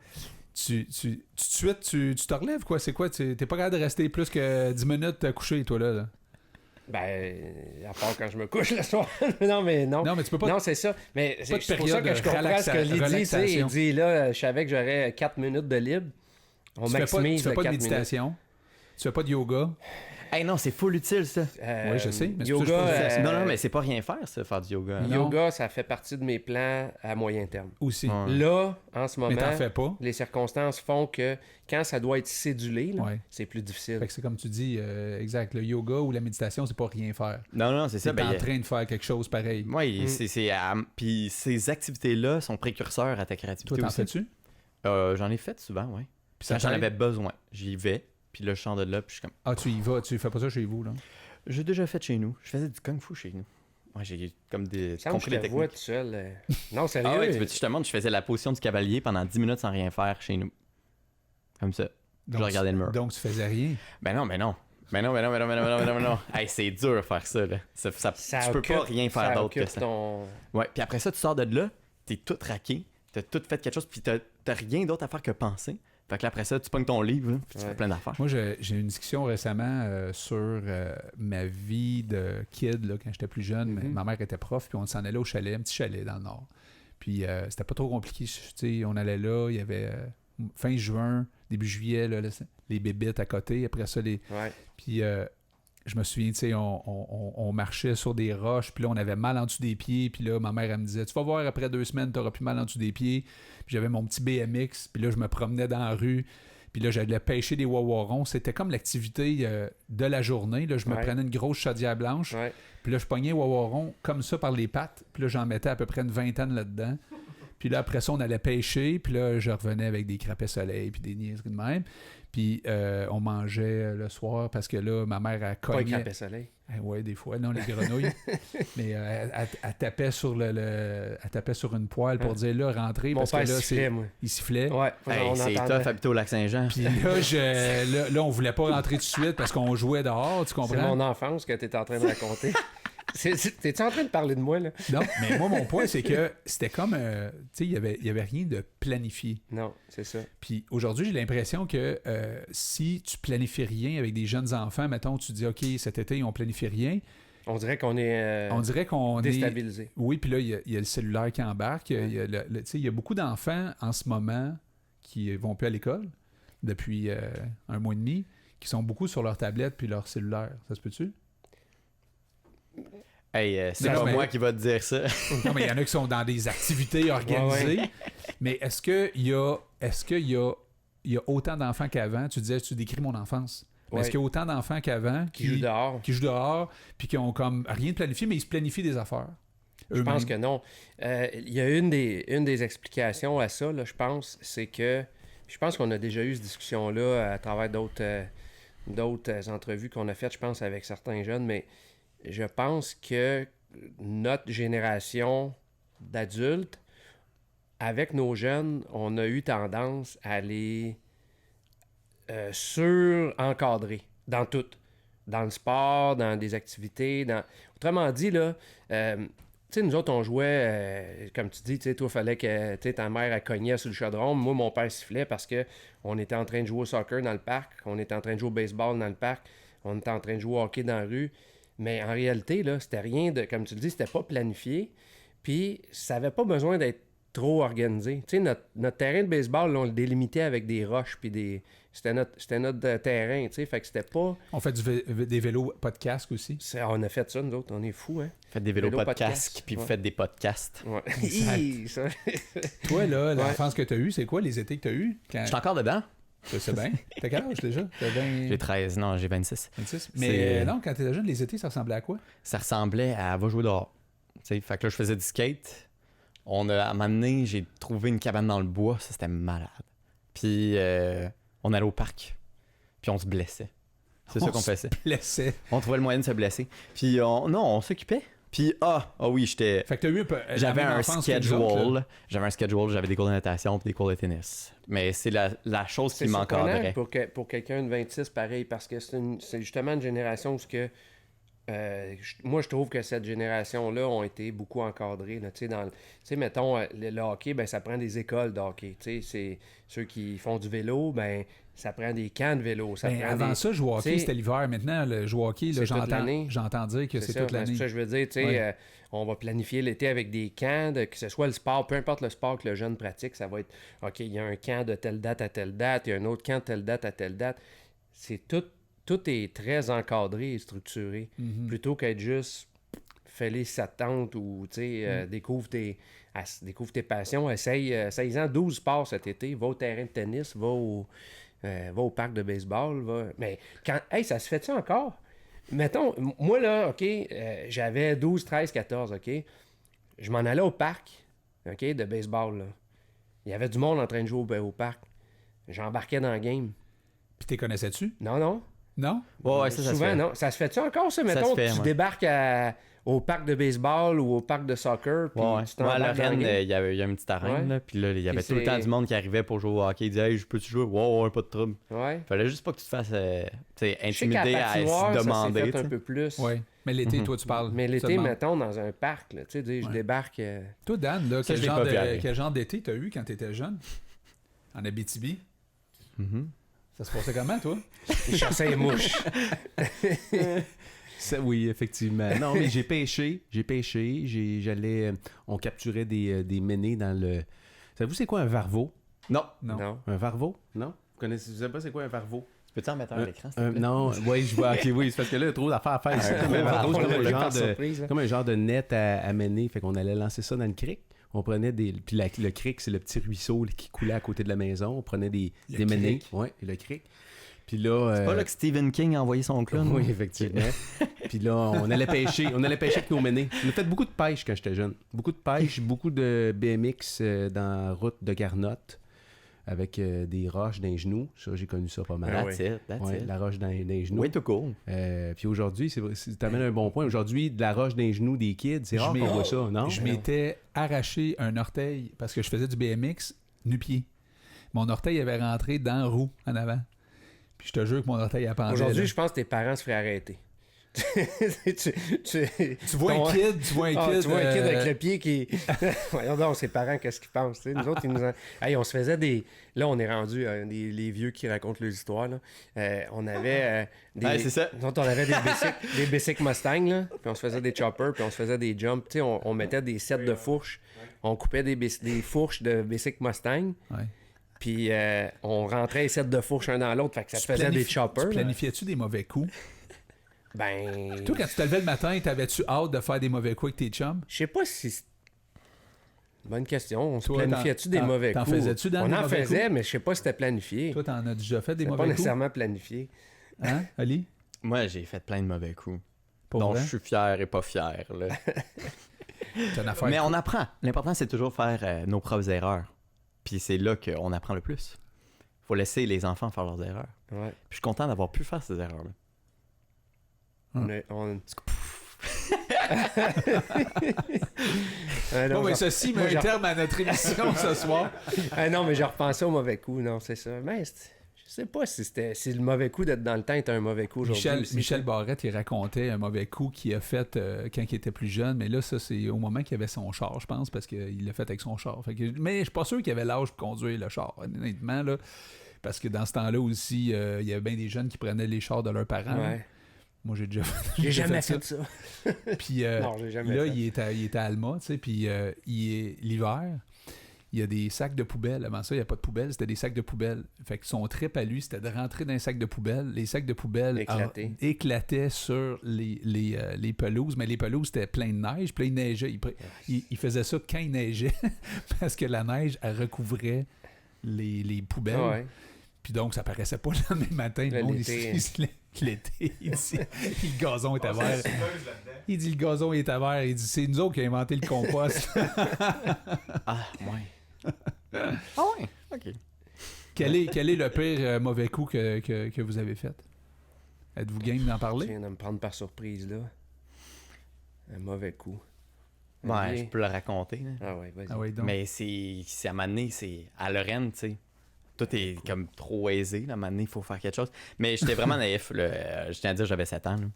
tout de suite, tu te relèves, quoi? C'est quoi? T'es pas capable de rester plus que 10 minutes couché, toi, là? Ben, à part quand je me couche le soir. non, mais non. Non, mais tu peux pas... Non, c'est ça. Mais Pas de c'est pour période ça que je de comprends ce que Lydie dit. Il dit, là, je savais que j'aurais 4 minutes de libre. On tu maximise fais pas de 4 minutes. méditation. Tu fais pas de yoga. Hey, non, c'est full utile, ça. Oui, je sais. Mais Yoga, Non, mais c'est pas rien faire, ça, faire du yoga. Non. Yoga, ça fait partie de mes plans à moyen terme. aussi. Ouais. Là, en ce Mais t'en moment, fais pas. les circonstances font que quand ça doit être cédulé, là, Ouais. c'est plus difficile. Fait que c'est comme tu dis, exact. Le yoga ou la méditation, c'est pas rien faire. Non, c'est ça. T'es en train de faire quelque chose pareil. Oui, puis ces activités-là sont précurseurs à ta créativité Toi, t'en aussi. fais-tu? J'en ai fait souvent, oui. Puis ça Quand j'en t'aide? avais besoin, j'y vais. Puis là, je sors de là, puis je suis comme... Ah, tu y vas. Tu fais pas ça chez vous, là? J'ai déjà fait chez nous. Je faisais du kung-fu chez nous. Ouais, j'ai comme des... Ça me compris je les te vois techniques. tout seul. Non, sérieux. Ah ouais, tu veux-tu, je te montre, je faisais la position du cavalier pendant 10 minutes sans rien faire chez nous. Comme ça. Donc, regardais le mur. Donc, tu faisais rien. Ben non. Hey, c'est dur de faire ça, là. Tu peux pas rien faire d'autre que ça. Ouais, puis après ça, tu sors de là, t'es tout raqué, t'as tout fait quelque chose, puis t'as rien d'autre à faire que penser. Fait que là, après ça, tu pognes ton livre, là, puis tu fais plein d'affaires. Moi, j'ai eu une discussion récemment sur ma vie de kid, là, quand j'étais plus jeune. Mm-hmm. Ma mère était prof, puis on s'en allait au chalet, un petit chalet dans le nord. Puis c'était pas trop compliqué. Tu sais, on allait là, il y avait fin juin, début juillet, là, les bébites à côté. Après ça, Ouais. Puis je me souviens, tu sais, on marchait sur des roches, puis là, on avait mal en dessous des pieds, puis là, ma mère, elle me disait, tu vas voir, après 2 semaines, t'auras plus mal en dessous des pieds. Puis j'avais mon petit BMX, puis là, je me promenais dans la rue, puis là, j'allais pêcher des wawarons. C'était comme l'activité de la journée. Là, je me prenais une grosse chaudière blanche, puis là, je pognais un wawaron comme ça par les pattes, puis là, j'en mettais à peu près une vingtaine là-dedans. Puis là, après ça, on allait pêcher, puis là, je revenais avec des crapets soleil, puis des niaiseries de même. Puis on mangeait le soir parce que là, ma mère, elle cognait... Pas les crapets soleil. Oui, des fois, non, les grenouilles. Mais elle tapait sur elle tapait sur une poêle pour dire là, rentrez. Mon parce que père là, sifflait, moi. il sifflait. Ouais, Hey, c'est tough habiter au Lac-Saint-Jean. Puis là, là, on voulait pas rentrer tout de suite parce qu'on jouait dehors, tu comprends? C'est mon enfance que tu es en train de raconter. T'es-tu en train de parler de moi, là? Non, mais moi, mon point, c'est que c'était comme... tu sais, il y avait rien de planifié. Non, c'est ça. Puis aujourd'hui, j'ai l'impression que si tu planifies rien avec des jeunes enfants, mettons, tu dis, OK, cet été, on planifie rien. On dirait qu'on est déstabilisé. Oui, puis là, il y a le cellulaire qui embarque. Il y a beaucoup d'enfants en ce moment qui vont plus à l'école depuis 1 mois et demi, qui sont beaucoup sur leur tablette puis leur cellulaire. Ça se peut-tu? Hey, c'est pas moi qui va te dire ça. Non, mais il y en a qui sont dans des activités organisées. Ouais. Mais est-ce qu'il y a autant d'enfants qu'avant? Tu disais, tu décris mon enfance. Ouais. Est-ce qu'il y a autant d'enfants qu'avant qui jouent dehors, puis qui ont comme rien de planifié, mais ils se planifient des affaires? Je pense que non. Il y a une des explications à ça, là, je pense, c'est que je pense qu'on a déjà eu cette discussion-là à travers d'autres entrevues qu'on a faites, je pense, avec certains jeunes, mais je pense que notre génération d'adultes, avec nos jeunes, on a eu tendance à les sur-encadrer dans tout. Dans le sport, dans des activités. Autrement dit, là, tu sais, nous autres, on jouait, comme tu dis, tu sais, toi, il fallait que ta mère elle cognait sur le chaudron. Moi, mon père sifflait parce qu'on était en train de jouer au soccer dans le parc, on était en train de jouer au baseball dans le parc, on était en train de jouer au hockey dans la rue. Mais en réalité, là, c'était rien de, comme tu le dis, c'était pas planifié. Puis, ça avait pas besoin d'être trop organisé. Tu sais, notre terrain de baseball, là, on le délimitait avec des roches, puis c'était notre terrain, tu sais, fait que c'était pas... On fait des vélos pas de casque aussi. On a fait ça, nous autres, on est fous, hein. Faites des vélos pas de casque, puis vous faites des podcasts. Ouais. Toi, là, l'enfance que t'as eue, c'est quoi les étés que t'as eus? Je suis encore dedans. Je sais bien. T'as quel âge déjà? J'ai 13, non, j'ai 26. 26? Mais non, quand t'étais jeune, les étés, ça ressemblait à quoi? Ça ressemblait à va jouer dehors. T'sais, fait que là, je faisais du skate. À un moment donné, j'ai trouvé une cabane dans le bois. Ça, c'était malade. Puis, on allait au parc. Puis, on se blessait. C'est ça qu'on faisait. Blessait. On trouvait le moyen de se blesser. Puis on s'occupait. Puis oui, j'étais... Fait que t'as eu J'avais un schedule. J'avais des cours de natation et des cours de tennis. Mais c'est la chose qui m'encadrait. Pour quelqu'un de 26, pareil, parce que c'est justement une génération où moi, je trouve que cette génération-là ont été beaucoup encadrés. Mettons, le hockey, ben, ça prend des écoles de hockey. C'est ceux qui font du vélo, ben, ça prend des camps de vélo. Avant ça, jouer au hockey, c'était l'hiver. Maintenant, le jouer au hockey, j'entends dire que c'est toute l'année. C'est ça que je veux dire. On va planifier l'été avec des camps, que ce soit le sport, peu importe le sport que le jeune pratique, ça va être, OK, il y a un camp de telle date à telle date, il y a un autre camp de telle date à telle date. C'est tout est très encadré et structuré, plutôt qu'être juste fais-les sa tente ou découvre tes passions. Essaye-en 12 sports cet été. Va au terrain de tennis, va au parc de baseball. Mais ça se fait-tu encore? Mettons, moi là, OK, j'avais 12, 13, 14, OK? Je m'en allais au parc, OK, de baseball, là. Il y avait du monde en train de jouer au parc. J'embarquais dans le game. Puis t'es connaissais-tu? Non. Non? Ouais, ça souvent, se fait. non. Ça se fait-tu encore, ça? Mettons, tu débarques au parc de baseball ou au parc de soccer, puis tu t'en à vas dans Lorraine, il y avait une petite arène, là, puis là, il y avait tout le temps du monde qui arrivait pour jouer au hockey. Il disait « Hey, je peux-tu jouer? » Ouais, pas de trouble. Ouais. Fallait juste pas que tu te fasses intimider à se demander. Ça s'est fait un peu plus. Oui. Mais l'été, toi, tu parles. Mais l'été, mettons, dans un parc, là, tu sais, je débarque... Toi, Dan, là, quel genre d'été t'as eu quand t'étais jeune? En Abitibi? Ça se passait comment, toi? Je chassais les mouches. Oui, effectivement. Non, mais j'ai pêché. On capturait des ménés dans le... Savez-vous c'est quoi un varveau? Non. Un varveau? Non? Vous savez pas c'est quoi un varveau? Peux-tu en mettre un à l'écran? Non, oui, je vois. OK, oui, c'est parce que là, il y a trop d'affaires à faire ici. Comme un genre de net à mener. Fait qu'on allait lancer ça dans le crique. On prenait des... Puis le crique, c'est le petit ruisseau qui coulait à côté de la maison. On prenait des ménés. Oui, le crique. Puis là... C'est pas là que Stephen King a envoyé son clown? Oui, effectivement. Puis là, on allait pêcher avec nos ménés. On a fait beaucoup de pêche quand j'étais jeune. Beaucoup de pêche, beaucoup de BMX dans la route de Garnotte avec des roches dans les genoux. Ça, j'ai connu ça pas mal. That's it. La roche dans les genoux. Oui, tout cool. Puis aujourd'hui, t'amènes un bon point. Aujourd'hui, de la roche dans les genoux des kids, c'est rare qu'on voit ça, non? Je m'étais arraché un orteil parce que je faisais du BMX nu-pied. Mon orteil avait rentré dans la roue en avant. Puis je te jure que mon orteil a pendu. Aujourd'hui, je pense que tes parents se feraient arrêter. tu vois un kid, tu vois un kid avec le pied qui... Voyons donc, ses parents, qu'est-ce qu'ils pensent? Nous autres, ils nous en... Hey, on se faisait des... Là, on est rendu les vieux qui racontent leurs histoires. Là. On avait des... c'est ça. Nous autres, on avait des Basic Mustang, là, puis on se faisait des choppers, puis on se faisait des jumps. Tu sais, on mettait des sets de fourches. On coupait des fourches de Basic Mustang. Ouais. Puis on rentrait les sets de fourches un dans l'autre, fait que ça se faisait des choppers. Tu planifiais-tu des mauvais coups? Ben... Toi, quand tu te levais le matin, t'avais-tu hâte de faire des mauvais coups avec tes chums? Je sais pas si... Bonne question. On se planifiait-tu des mauvais coups? T'en faisais-tu dans On des en mauvais faisait, coups? mais je sais pas si c'était planifié. Toi, t'en as déjà fait des C'était mauvais pas coups? nécessairement planifié. Hein, Ali? Moi, j'ai fait plein de mauvais coups. Pour dont vrai? je suis fier et pas fier. Là. C'est une affaire. Mais on apprend. L'important, c'est toujours faire nos propres erreurs. Puis c'est là qu'on apprend le plus. Faut laisser les enfants faire leurs erreurs. Ouais. Puis je suis content d'avoir pu faire ces erreurs-là. On... Bon, mais ceci met un terme à notre émission ce soir. Non, mais j'ai repensé au mauvais coup. Non, c'est ça. Mais je sais pas si le mauvais coup d'être dans le temps était un mauvais coup aujourd'hui. Michel Barrette, il racontait un mauvais coup qu'il a fait quand il était plus jeune. Mais là, ça, c'est au moment qu'il avait son char, je pense, parce qu'il l'a fait avec son char. Mais je suis pas sûr qu'il avait l'âge pour conduire le char, honnêtement, là. Parce que dans ce temps-là aussi, il y avait bien des jeunes qui prenaient les chars de leurs parents. Ouais. Moi, j'ai déjà J'ai jamais fait ça. Puis non, j'ai jamais là, fait. il était à Alma, tu sais, puis l'hiver, il y a des sacs de poubelle. Avant ça, il n'y a pas de poubelle, c'était des sacs de poubelle. Fait que son trip à lui, c'était de rentrer dans un sac de poubelle. Les sacs de poubelle éclataient sur les pelouses, mais les pelouses, c'était plein de neige, puis là, il neigeait. Il faisait ça quand il neigeait, parce que la neige, elle recouvrait les poubelles. Ouais. Puis donc, ça paraissait pas le lendemain matin. Le monde, l'été, il dit le gazon est à vert. Il dit le gazon est à vert. Il dit c'est nous autres qui avons inventé le compost. Ah, ouais. Ah, ouais. OK. Quel est le pire mauvais coup que vous avez fait? Êtes-vous game d'en Tu parler? viens de me prendre par surprise, là. Un mauvais coup. Ouais, je peux le raconter. Là. Ah ouais, vas-y. Ah oui, donc. Mais c'est à un moment donné, c'est à Lorraine, tu sais. Tout est comme trop aisé. Là. À un moment donné, il faut faire quelque chose. Mais j'étais vraiment naïf. Là. Je tiens à dire, j'avais 7 ans. Là.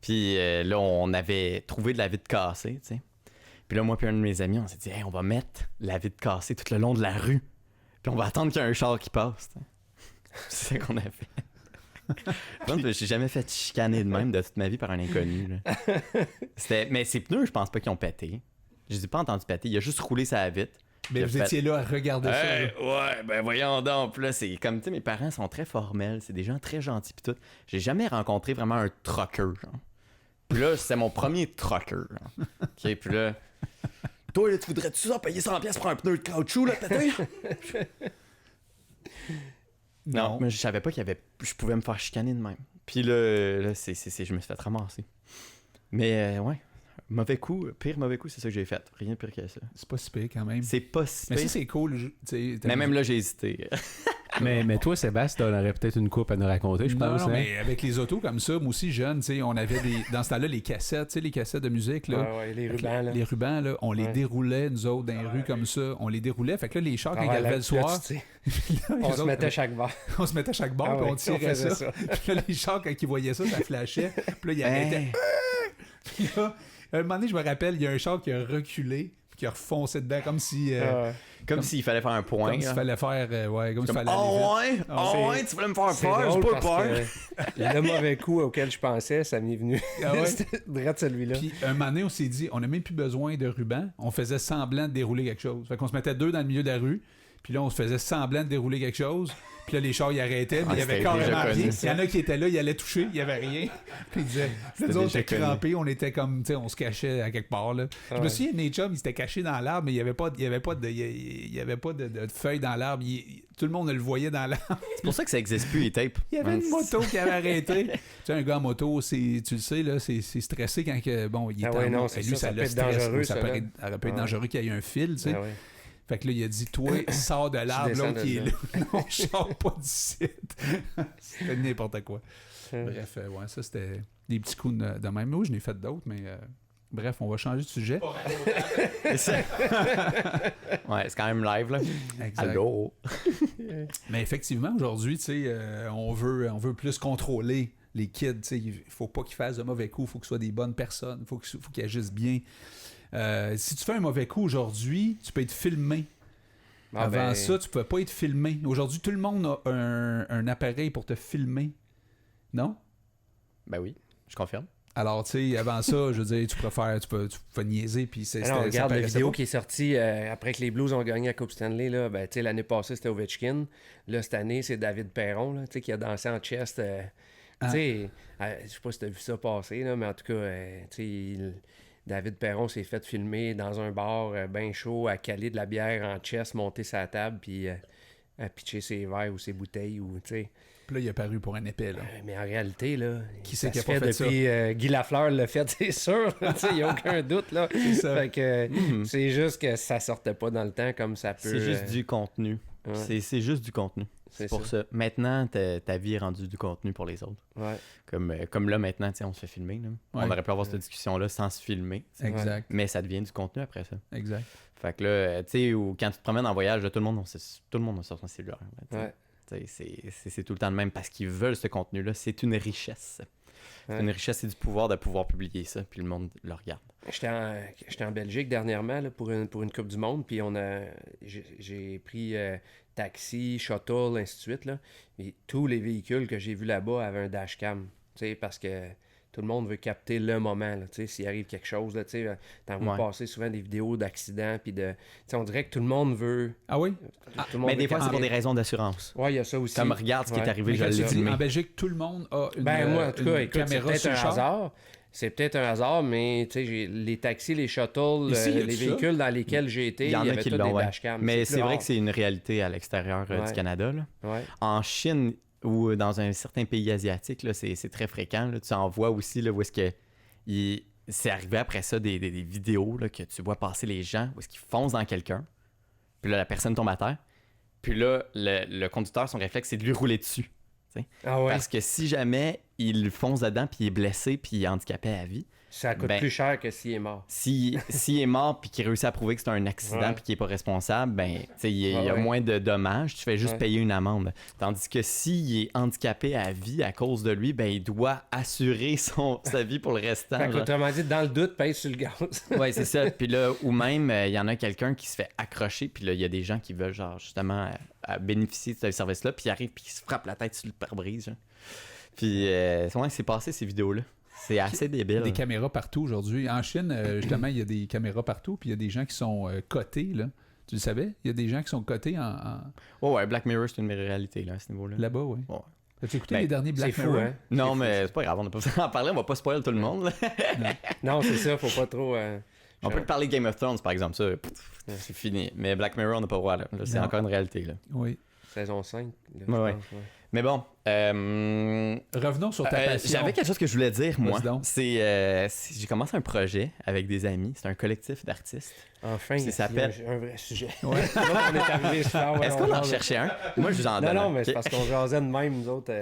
Puis là, on avait trouvé de la vitre cassée, tu sais. Puis là, moi et un de mes amis, on s'est dit, hey, on va mettre la vitre cassée tout le long de la rue. Puis on va attendre qu'il y ait un char qui passe. T'sais. C'est ça qu'on a fait. Je pense que j'ai jamais fait chicaner de même de toute ma vie par un inconnu. Là. Mais ses pneus, je pense pas qu'ils ont pété. Je les ai pas entendus péter. Il a juste roulé sa vitre. Mais vous étiez là à regarder ça. Là. Ouais, ben voyons donc. Puis là, c'est comme, tu sais, mes parents sont très formels. C'est des gens très gentils pis tout. J'ai jamais rencontré vraiment un trucker, genre. Puis là, c'était mon premier trucker. Genre. OK, puis là... Toi, là, tu voudrais-tu ça payer 100$ pour un pneu de caoutchouc, là, pété? Non, mais je savais pas je pouvais me faire chicaner de même. Puis là je me suis fait ramasser. Mais ouais, pire mauvais coup, c'est ça que j'ai fait. Rien de pire que ça. C'est pas si pire quand même. C'est pas si pire. Mais ça, c'est cool. Mais même là, j'ai hésité. mais toi, Sébastien, on aurait peut-être une coupe à nous raconter, je pense. Non, mais avec les autos comme ça, moi aussi, jeune, on avait dans ce temps-là les cassettes, les cassettes de musique. Là, les rubans. Là. Les rubans, là, on les déroulait, nous autres, dans les rues comme ça. On les déroulait. Fait que là, les chars, quand ils arrivaient le soir, on se mettait chaque bord. On se mettait chaque bord, puis on tirait ça. Puis là, les chars, quand ils voyaient ça, ça flashait. Puis là, ils arrêtaient. Puis là, à un moment donné, je me rappelle, il y a un char qui a reculé, puis qui a refoncé dedans, comme si... comme s'il fallait faire un point. Comme s'il fallait faire... comme s'il fallait ouais, tu voulais me faire peur, j'ai pas peur. Le mauvais coup auquel je pensais, ça m'est venu. C'était direct celui-là. Puis un moment donné, on s'est dit, on n'a même plus besoin de ruban. On faisait semblant de dérouler quelque chose. Fait qu'on se mettait deux dans le milieu de la rue, puis là, on se faisait semblant de dérouler quelque chose. Puis là, les chars, ils arrêtaient, mais il y avait carrément rien. Il y en a qui étaient là, ils allaient toucher, il y avait rien. Puis ils disaient, nous autres, étaient crampés, on était comme, tu sais, on se cachait à quelque part, là. Je me souviens, mes chums, ils s'étaient cachés dans l'arbre, mais il y avait pas de feuilles dans l'arbre. Tout le monde le voyait dans l'arbre. C'est pour ça que ça existe plus, les tapes. Il y avait une moto qui avait arrêté. Tu sais, un gars en moto, tu le sais, là, c'est stressé quand il est en lui, ça le stresse. Ça peut être dangereux qu'il y ait un fil, tu sais. Fait que là, il a dit, toi, sors de l'arbre, l'autre qui est là. Non, je sors pas d'ici. C'était n'importe quoi. Bref, ouais, ça, c'était des petits coups de même. Moi, je n'ai fait d'autres, mais bref, on va changer de sujet. Ouais, c'est quand même live, là. Exact. Allô? Mais effectivement, aujourd'hui, tu sais, on veut plus contrôler les kids. Tu sais, il faut pas qu'ils fassent de mauvais coups. Il faut que ce soit des bonnes personnes. Il faut qu'ils agissent bien. Si tu fais un mauvais coup aujourd'hui, tu peux être filmé. Avant ça, tu ne pouvais pas être filmé. Aujourd'hui, tout le monde a un appareil pour te filmer. Non? Ben oui, je confirme. Alors, tu sais, avant ça, je veux dire, tu peux niaiser. Puis regarde la vidéo qui est sortie après que les Blues ont gagné la Coupe Stanley. Là, ben, tu sais, l'année passée, c'était Ovechkin. Là, cette année, c'est David Perron là, qui a dansé en chest. Tu sais, je sais pas si tu as vu ça passer, là, mais en tout cas, tu sais, David Perron s'est fait filmer dans un bar bien chaud, à caler de la bière en chest, monter sa table, puis à pitcher ses verres ou ses bouteilles. Ou, puis là, il a paru pour un épée. Là. Mais en réalité, là, qui c'est qui a pas fait ça? Depuis Guy Lafleur l'a fait, c'est sûr. Il n'y a aucun doute. Là. C'est ça. Fait que, c'est juste que ça sortait pas dans le temps comme ça peut... C'est juste du contenu. Ouais. C'est juste du contenu. C'est pour ça. Maintenant, ta vie est rendue du contenu pour les autres. Ouais. Comme là, maintenant, on se fait filmer. Là. Ouais. On aurait pu avoir cette discussion-là sans se filmer. Exact. Mais ça devient du contenu après ça. Exact. Fait que là, tu sais, quand tu te promènes en voyage, là, tout le monde a sorti son cellulaire. Ouais. C'est tout le temps le même parce qu'ils veulent ce contenu-là. C'est une richesse. C'est une richesse et du pouvoir de pouvoir publier ça, puis le monde le regarde. J'étais en Belgique dernièrement là, pour une Coupe du Monde, puis j'ai pris taxi, shuttle, ainsi de suite. Là. Et tous les véhicules que j'ai vus là-bas avaient un dashcam, parce que tout le monde veut capter le moment. S'il arrive quelque chose, t'en vois passer souvent des vidéos d'accidents, puis on dirait que tout le monde veut... Ah oui? Mais des fois, c'est pour des raisons d'assurance. Oui, il y a ça aussi. Comme regarde ce qui est arrivé, je l'ai filmé. En Belgique, tout le monde a une, moi, en tout cas, écoute, caméra sur le char. C'est peut-être un hasard, mais les taxis, les shuttles, les véhicules dans lesquels j'ai été, il y avait tous des dashcams. Mais c'est vrai que c'est une réalité à l'extérieur du Canada. Là. Ouais. En Chine ou dans un certain pays asiatique, là, c'est très fréquent. Là. Tu en vois aussi là, où est-ce que c'est arrivé après ça des vidéos là, que tu vois passer les gens, où est-ce qu'ils foncent dans quelqu'un, puis là, la personne tombe à terre, puis là, le conducteur, son réflexe, c'est de lui rouler dessus. Ah ouais. Parce que si jamais il fonce dedans, puis il est blessé, puis il est handicapé à vie, ça coûte plus cher que s'il est mort. S'il est mort, puis qu'il réussit à prouver que c'est un accident, puis qu'il n'est pas responsable, ben, il y a moins de dommages, tu fais juste payer une amende. Tandis que s'il est handicapé à vie à cause de lui, ben, il doit assurer sa vie pour le restant. Fait qu'autrement dit, dans le doute, paye sur le gaz. Oui, c'est ça. Puis là, ou même, il y en a quelqu'un qui se fait accrocher, puis là, il y a des gens qui veulent, genre, justement, à bénéficier de ce service-là, puis ils arrivent, puis ils se frappent la tête sur le pare-brise. Genre. Puis, c'est passé, ces vidéos-là. C'est assez débile. Il y a des caméras partout aujourd'hui. En Chine, justement, il y a des caméras partout, puis il y a des gens qui sont cotés, là. Tu le savais? Il y a des gens qui sont cotés en... Oh ouais, Black Mirror, c'est une réalité, là, à ce niveau-là. Là-bas, oui. Ouais. As-tu écouté les derniers Black Mirror? Hein? Non, mais c'est pas grave, on n'a pas besoin d'en parler, on va pas spoiler tout le monde. Non, c'est ça, faut pas trop... On peut te parler de Game of Thrones, par exemple, ça, c'est fini. Mais Black Mirror, on n'a pas le droit, là. C'est encore une réalité, là. Oui. Saison 5. Là, ouais. Mais bon. Revenons sur ta passion. J'avais quelque chose que je voulais dire, moi. J'ai commencé un projet avec des amis. C'est un collectif d'artistes. Enfin, il s'appelle un vrai sujet. Ouais. on est arrivé. Est-ce qu'on en cherchait un? Moi, je vous en donne. Non, mais c'est parce qu'on jasait de même, nous autres.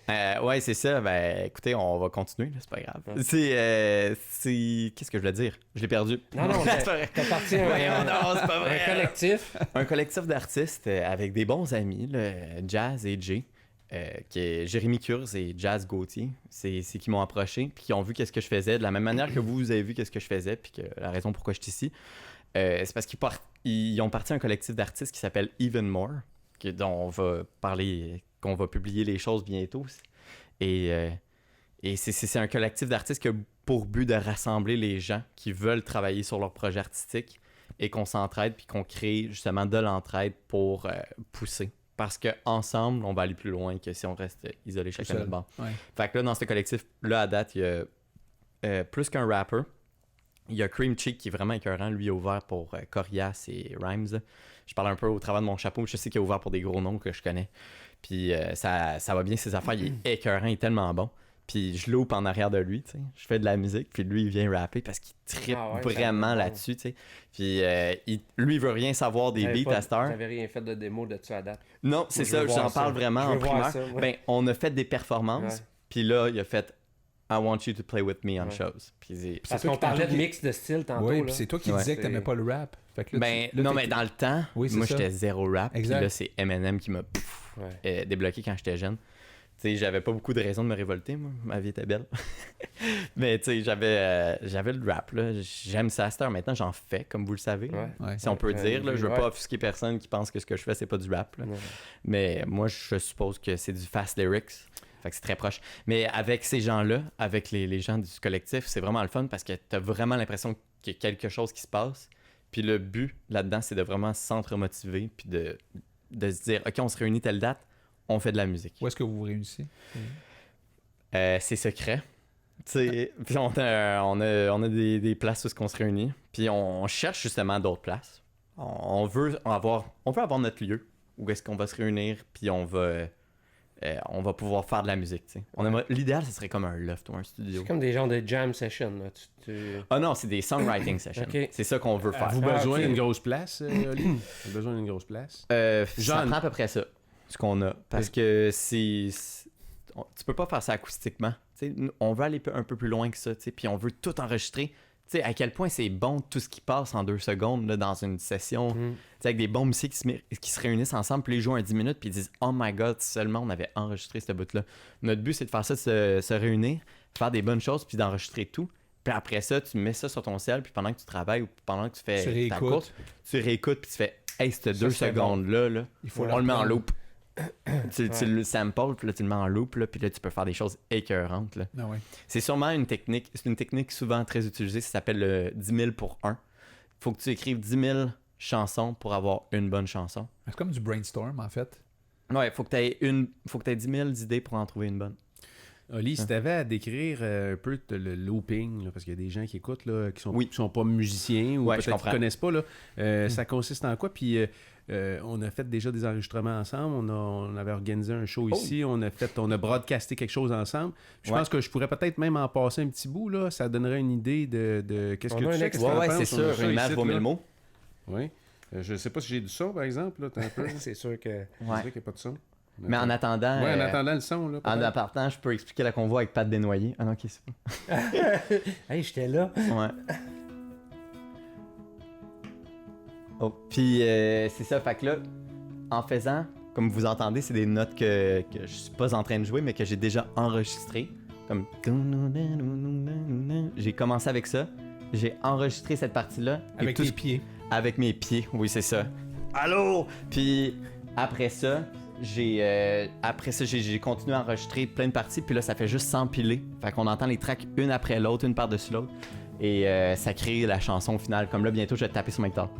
Ouais, c'est ça. Ben, écoutez, on va continuer, là, c'est pas grave. Ouais. Qu'est-ce que je voulais dire? Je l'ai perdu. Non, t'as parti non, c'est pas vrai. Un collectif. Un collectif d'artistes avec des bons amis, Jazz et Jay. Qui est Jérémy Kurz et Jazz Gauthier, c'est qui m'ont approché, puis qui ont vu qu'est-ce que je faisais, de la même manière que vous avez vu qu'est-ce que je faisais, puis que la raison pourquoi je suis ici, c'est parce qu'ils ont parti un collectif d'artistes qui s'appelle Even More, dont on va parler, qu'on va publier les choses bientôt. Et c'est un collectif d'artistes qui a pour but de rassembler les gens qui veulent travailler sur leur projet artistique et qu'on s'entraide, puis qu'on crée justement de l'entraide pour pousser. Parce qu'ensemble, on va aller plus loin que si on reste isolé chacun de notre bord. Ouais. Fait que là, dans ce collectif-là, à date, il y a plus qu'un rapper. Il y a Cream Cheek qui est vraiment écœurant. Lui, il est ouvert pour Corias et Rhymes. Je parle un peu au travers de mon chapeau. Je sais qu'il est ouvert pour des gros noms que je connais. Puis ça va bien, ses affaires. Il est écœurant, il est tellement bon. Puis je loupe en arrière de lui, tu sais. Je fais de la musique, puis lui, il vient rapper parce qu'il trippe vraiment là-dessus, tu sais. Puis lui, il veut rien savoir des beats à cette heure. J'avais rien fait de démo de ça à date. Non, c'est ça, j'en parle vraiment en primeur. Ben, on a fait des performances, puis là, il a fait I want you to play with me on shows. Puis parce qu'on parlait de mix de style tantôt. Oui, puis c'est toi qui disais que t'aimais pas le rap. Fait que là, non, mais dans le temps, moi, j'étais zéro rap. Puis là, c'est Eminem qui m'a débloqué quand j'étais jeune. T'sais, j'avais pas beaucoup de raisons de me révolter, moi. Ma vie était belle. Mais tu sais, j'avais le rap, là. J'aime ça à cette heure. Maintenant, j'en fais, comme vous le savez. Si on peut dire, là. Je veux pas offusquer personne qui pense que ce que je fais, c'est pas du rap. Mais moi, je suppose que c'est du fast lyrics. Fait que c'est très proche. Mais avec ces gens-là, avec les gens du collectif, c'est vraiment le fun parce que t'as vraiment l'impression qu'il y a quelque chose qui se passe. Puis le but là-dedans, c'est de vraiment s'entre-motiver puis de se dire, OK, on se réunit telle date, on fait de la musique. Où est-ce que vous vous réunissez? C'est secret. Puis on a des places où on se réunit. Puis on cherche justement d'autres places. On veut avoir notre lieu où est-ce qu'on va se réunir. Puis on va pouvoir faire de la musique. L'idéal, ce serait comme un loft ou un studio. C'est comme des genres de jam sessions. Ah non, c'est des songwriting sessions. Okay. C'est ça qu'on veut faire. Avez-vous besoin d'une grosse place, Oli? Avez-vous besoin d'une grosse place? Ça prend à peu près ça. Ce qu'on a. Parce que tu peux pas faire ça acoustiquement. T'sais, on veut aller un peu plus loin que ça. Puis on veut tout enregistrer. T'sais, à quel point c'est bon tout ce qui passe en 2 secondes là, dans une session. Avec des bons musiciens qui se réunissent ensemble, puis ils jouent en 10 minutes, puis ils disent « Oh my God, seulement on avait enregistré ce bout-là. » Notre but, c'est de faire ça, de se réunir, faire des bonnes choses, puis d'enregistrer tout. Puis après ça, tu mets ça sur ton ciel, puis pendant que tu travailles ou pendant que tu fais ta course, tu réécoutes, puis tu fais « Hey, cette 2 secondes-là, là, on le met en loop. » Tu le samples, puis là, tu le mets en loop, là, puis là, tu peux faire des choses écœurantes. Là. Ah ouais. C'est sûrement une technique. C'est une technique souvent très utilisée. Ça s'appelle le 10 000 pour 1. Faut que tu écrives 10 000 chansons pour avoir une bonne chanson. C'est comme du brainstorm, en fait. Ouais, faut que tu aies 10 000 idées pour en trouver une bonne. Oli, si tu avais à décrire un peu le looping, là, parce qu'il y a des gens qui écoutent, là, qui sont pas musiciens ou peut-être qui ne connaissent pas, là, ça consiste en quoi? Puis on a fait déjà des enregistrements ensemble, on avait organisé un show ici, on a broadcasté quelque chose ensemble. Je pense que je pourrais peut-être même en passer un petit bout, là, ça donnerait une idée de qu'est-ce que tu sais que tu penses. C'est sûr, une image vaut 1000 mots. Oui. Je sais pas si j'ai du son, par exemple, là, un peu. C'est sûr que... Je dirais qu'il n'y a pas de son. Mais en attendant... Ouais, en attendant le son, là. En appartant, je peux expliquer la convo avec Pat Desnoyers. Ah non, ok, c'est pas. Hey, j'étais là. Ouais. Oh, puis c'est ça, fait que là, en faisant, comme vous entendez, c'est des notes que je suis pas en train de jouer, mais que j'ai déjà enregistrées. Comme... J'ai commencé avec ça. J'ai enregistré cette partie-là. Avec tes pieds. Avec mes pieds, oui, c'est ça. Allô? Puis après ça, j'ai continué à enregistrer plein de parties, puis là, ça fait juste s'empiler. Fait qu'on entend les tracks une après l'autre, une par-dessus l'autre. Et ça crée la chanson finale. Comme là, bientôt, je vais taper sur ma guitare.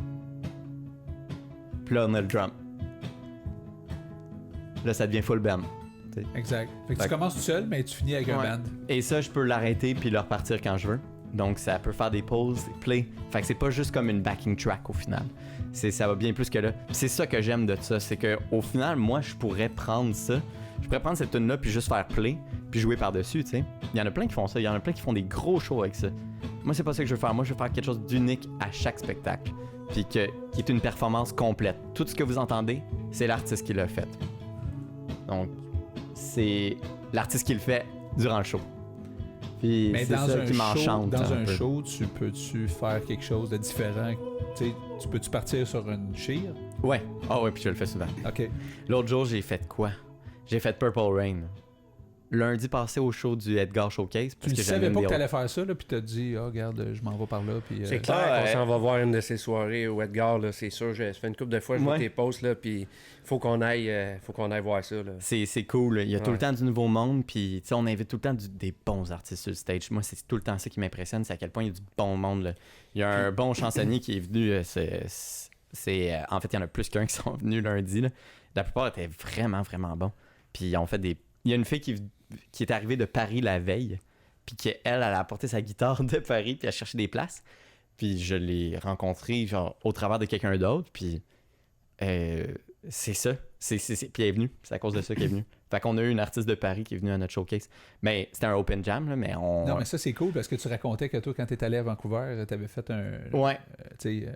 Puis là, on a le drum. Là, ça devient full band. T'sais. Exact. Fait que tu commences tout seul, mais tu finis avec un band. Et ça, je peux l'arrêter puis le repartir quand je veux. Donc, ça peut faire des pauses, des plays. Fait que c'est pas juste comme une backing track au final. Ça va bien plus que là. Puis c'est ça que j'aime de ça. C'est que au final, moi, je pourrais prendre ça. Je pourrais prendre cette tune-là puis juste faire play puis jouer par-dessus, tu sais. Il y en a plein qui font ça. Il y en a plein qui font des gros shows avec ça. Moi, c'est pas ça que je veux faire. Moi, je veux faire quelque chose d'unique à chaque spectacle. Puis qui est une performance complète. Tout ce que vous entendez, c'est l'artiste qui l'a fait. Donc, c'est l'artiste qui le fait durant le show. Puis mais c'est ça qui m'enchante. Dans un show, tu peux-tu faire quelque chose de différent? Tu peux-tu partir sur une cheer? Ouais. Ah ouais, puis je le fais souvent. OK. L'autre jour, j'ai fait quoi? J'ai fait Purple Rain. Lundi passé au show du Edgar Showcase. Parce tu ne savais pas que tu allais faire ça, là, puis tu as dit, oh, regarde, je m'en vais par là. Puis, c'est clair qu'on s'en va voir une de ces soirées au Edgar, là, c'est sûr. Ça fait une couple de fois que je vois tes posts, là, puis faut qu'on aille voir ça. Là. C'est cool. Il y a tout le temps du nouveau monde, puis on invite tout le temps des bons artistes sur le stage. Moi, c'est tout le temps ça qui m'impressionne, c'est à quel point il y a du bon monde. Là. Il y a un bon chansonnier qui est venu. En fait, il y en a plus qu'un qui sont venus lundi. Là. La plupart étaient vraiment, vraiment bons. Puis ils ont fait des... Il y a une fille qui est arrivée de Paris la veille, puis elle a apporté sa guitare de Paris, puis elle cherchait des places. Puis je l'ai rencontrée genre au travers de quelqu'un d'autre, puis c'est ça. Puis elle est venue. C'est à cause de ça qu'elle est venue. Fait qu'on a eu une artiste de Paris qui est venue à notre showcase. Mais c'était un open jam, là, mais on... Non, mais ça, c'est cool, parce que tu racontais que toi, quand t'es allé à Vancouver, t'avais fait un... Ouais.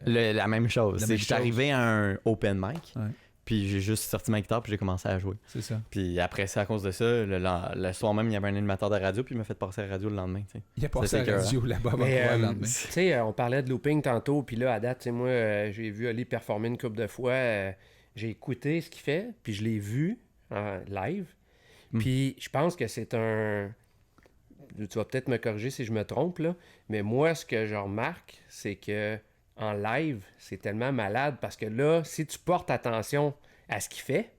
La même chose. J'étais arrivé à un open mic. Ouais. Puis j'ai juste sorti ma guitare puis j'ai commencé à jouer. C'est ça. Puis après ça, à cause de ça, le soir même, il y avait un animateur de radio puis il m'a fait passer à la radio le lendemain. T'sais. Il a passé à la radio là-bas le lendemain. Tu sais, on parlait de looping tantôt, puis là, à date, moi, j'ai vu Ali performer une couple de fois. J'ai écouté ce qu'il fait, puis je l'ai vu en live. Puis je pense que c'est un... Tu vas peut-être me corriger si je me trompe, là. Mais moi, ce que je remarque, c'est que en live, c'est tellement malade parce que là, si tu portes attention à ce qu'il fait,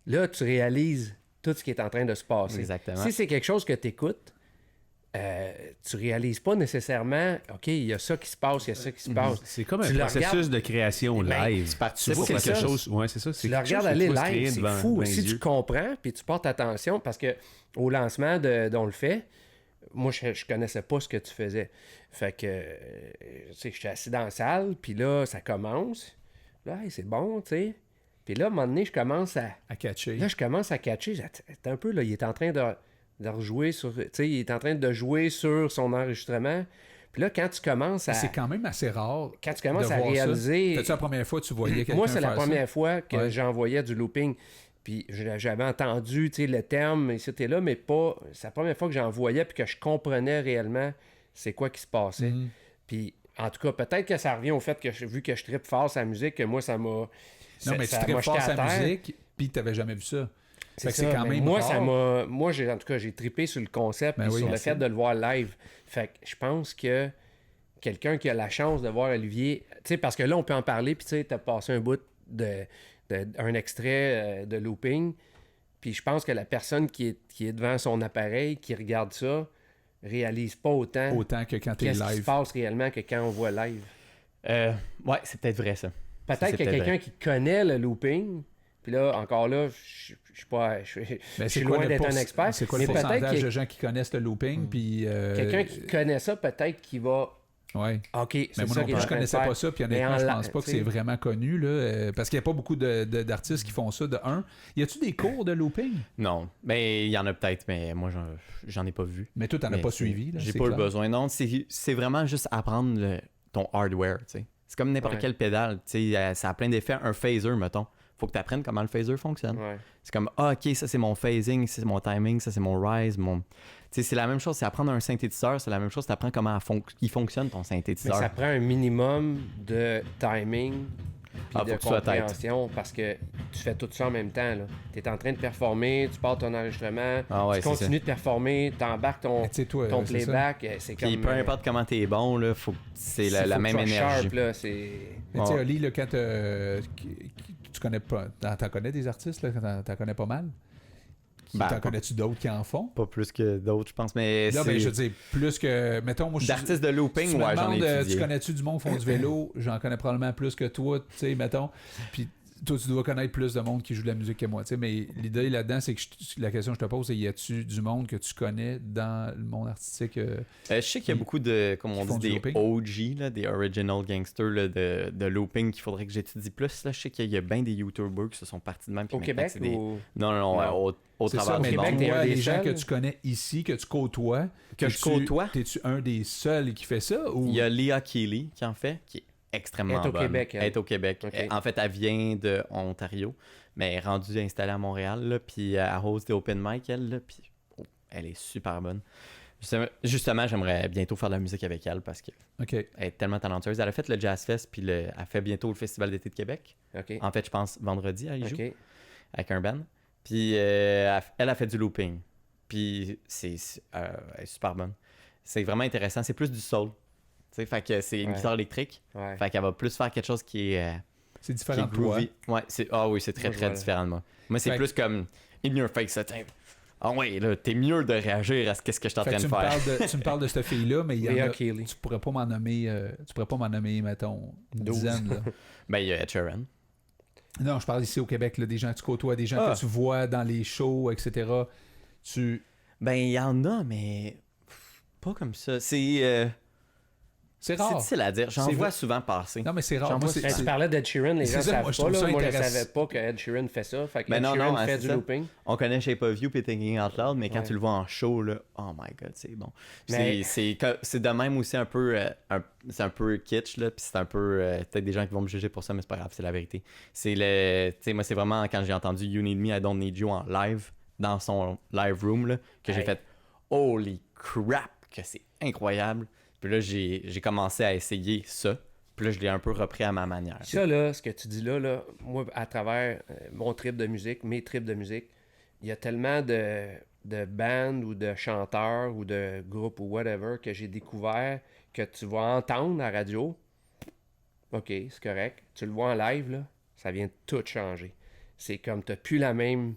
là, tu réalises tout ce qui est en train de se passer. Exactement. Si c'est quelque chose que tu écoutes, tu réalises pas nécessairement, OK, il y a ça qui se passe, il y a ça qui se passe. C'est comme un processus de création live. Tu vois quelque chose. Ouais, c'est ça. Tu le regardes aller live, c'est fou. Si tu comprends, puis tu portes attention, parce que au lancement dont on le fait, moi, je connaissais pas ce que tu faisais. Fait que, tu sais, j'étais assis dans la salle, puis là, ça commence. Là, hey, c'est bon, tu sais. Puis là, à un moment donné, je commence à catcher. Là, je commence à catcher. Un peu, là, il est en train de rejouer sur... Tu sais, il est en train de jouer sur son enregistrement. Puis là, quand tu commences à... C'est quand même assez rare. Quand tu commences à réaliser... C'était-tu la première fois que tu voyais quelqu'un Moi, c'est la faire première ça? fois que j'envoyais du looping. Puis j'avais entendu, tu sais, le terme, et c'était là, mais pas... C'est la première fois que j'en voyais puis que je comprenais réellement c'est quoi qui se passait. Puis, en tout cas, peut-être que ça revient au fait que, vu que je trippe fort sa musique, que moi, ça m'a... Non, mais tu trippes fort sa musique, puis t'avais jamais vu ça. C'est quand même moi, rare. Ça m'a... Moi, en tout cas, j'ai trippé sur le concept et sur le fait de le voir live. Fait que je pense que quelqu'un qui a la chance de voir Olivier... Tu sais, parce que là, on peut en parler, puis tu sais, t'as passé un bout un extrait de looping, puis je pense que la personne qui est devant son appareil, qui regarde ça, réalise pas autant que quand t'es live. Qu'est-ce qui se passe réellement que quand on voit live. Ouais, c'est peut-être vrai, ça. Peut-être qu'il y a quelqu'un qui connaît le looping, puis là, encore là, je suis pas... Je suis loin d'être un expert. C'est quoi le pourcentage de gens qui connaissent le looping, puis... Quelqu'un qui connaît ça, peut-être qu'il va... Oui. OK, mais moi non plus, je connaissais pas ça, puis honnêtement, je pense pas que c'est vraiment connu, là, parce qu'il n'y a pas beaucoup d'artistes qui font ça, de un. Y a-tu des cours de looping? Non, mais il y en a peut-être, mais moi, j'en ai pas vu. Mais toi, t'en as pas suivi, là? J'ai pas le besoin. Non, c'est vraiment juste apprendre ton hardware, tu sais. C'est comme n'importe quelle pédale, tu sais, ça a plein d'effets. Un phaser, mettons. faut que tu apprennes comment le phaser fonctionne. Ouais. C'est comme, OK, ça c'est mon phasing, ça c'est mon timing, ça c'est mon rise, Tu sais, c'est la même chose, c'est apprendre un synthétiseur, c'est la même chose, tu apprends comment il fonctionne ton synthétiseur. Mais ça prend un minimum de timing puis de compréhension parce que tu fais tout ça en même temps. Tu es en train de performer, tu pars ton enregistrement, tu continues de performer, tu embarques ton playback. C'est puis comme, peu importe comment tu es bon, là, c'est la même énergie. Sharp, là, mais tu sais, Oli, là, quand tu connais pas, t'en connais des artistes, là, t'en connais pas mal? T'en connais-tu d'autres qui en font? Pas plus que d'autres, je pense, mais là, je veux dire, plus que... Mettons, moi, d'artistes de looping, ouais, j'en ai étudié. Tu connais-tu du monde qui font du vélo? J'en connais probablement plus que toi, tu sais, mettons. Puis toi, tu dois connaître plus de monde qui joue de la musique que moi, tu sais. Mais l'idée là-dedans, c'est que la question que je te pose, c'est y a-tu du monde que tu connais dans le monde artistique? Je sais qu'il y a beaucoup de, comme on dit, des OG, là, des original gangsters là, de looping qu'il faudrait que j'étudie plus. Là. Je sais qu'il y a bien des YouTubers qui se sont partis de même. Au Québec ou... Non. Au travers du monde. Québec, les gens que tu connais ici, que tu côtoies. T'es-tu un des seuls qui fait ça? Ou... Il y a Leah Keeley qui en fait, qui est extrêmement bonne. Elle est au Québec. Okay. En fait, elle vient de Ontario, mais elle est rendue installée à Montréal, là, puis elle host des open mic, elle, là, puis elle est super bonne. Justement, j'aimerais bientôt faire de la musique avec elle parce qu'elle est tellement talentueuse. Elle a fait le Jazz Fest, puis elle fait bientôt le Festival d'été de Québec. En fait, je pense vendredi, elle y joue avec un band. Puis elle a fait du looping. Puis elle est super bonne. C'est vraiment intéressant. C'est plus du soul. T'sais, fait que c'est une guitare électrique. Fait qu'elle va plus faire quelque chose qui est... c'est différent de toi. Ouais, c'est très, très différent de moi. Moi, c'est plus comme in your face. Ah ouais, là, t'es mieux de réagir à ce que je suis en train de faire. Tu me parles de cette fille-là, mais tu pourrais pas m'en nommer, mettons, une dizaine. Là. Ben, il y a Ed Sheeran. Non, je parle ici au Québec, là, des gens que tu côtoies, des gens que tu vois dans les shows, etc. Ben, il y en a, mais pas comme ça. C'est rare. C'est difficile à dire. J'en vois souvent passer. Non, mais c'est rare. Moi, tu parlais d'Ed Sheeran, les gens savent pas. Là. Moi, je savais pas que Ed Sheeran fait ça. Fait que Ed Sheeran fait du looping. On connaît Shape of You et Thinking Out Loud, mais quand tu le vois en show, là, oh my god, c'est bon. C'est de même aussi un peu... c'est un peu kitsch, là, puis c'est un peu... peut-être des gens qui vont me juger pour ça, mais c'est pas grave, c'est la vérité. Moi, c'est vraiment quand j'ai entendu You Need Me, I Don't Need You en live, dans son live room, là, que j'ai fait « Holy crap! » que c'est incroyable. Puis là, j'ai commencé à essayer ça. Puis là, je l'ai un peu repris à ma manière. Ça, là, ce que tu dis là moi, à travers mon trip de musique, mes trips de musique, il y a tellement de bands ou de chanteurs ou de groupes ou whatever que j'ai découvert que tu vas entendre à la radio. OK, c'est correct. Tu le vois en live, là, ça vient de tout changer. C'est comme, t'as plus la même...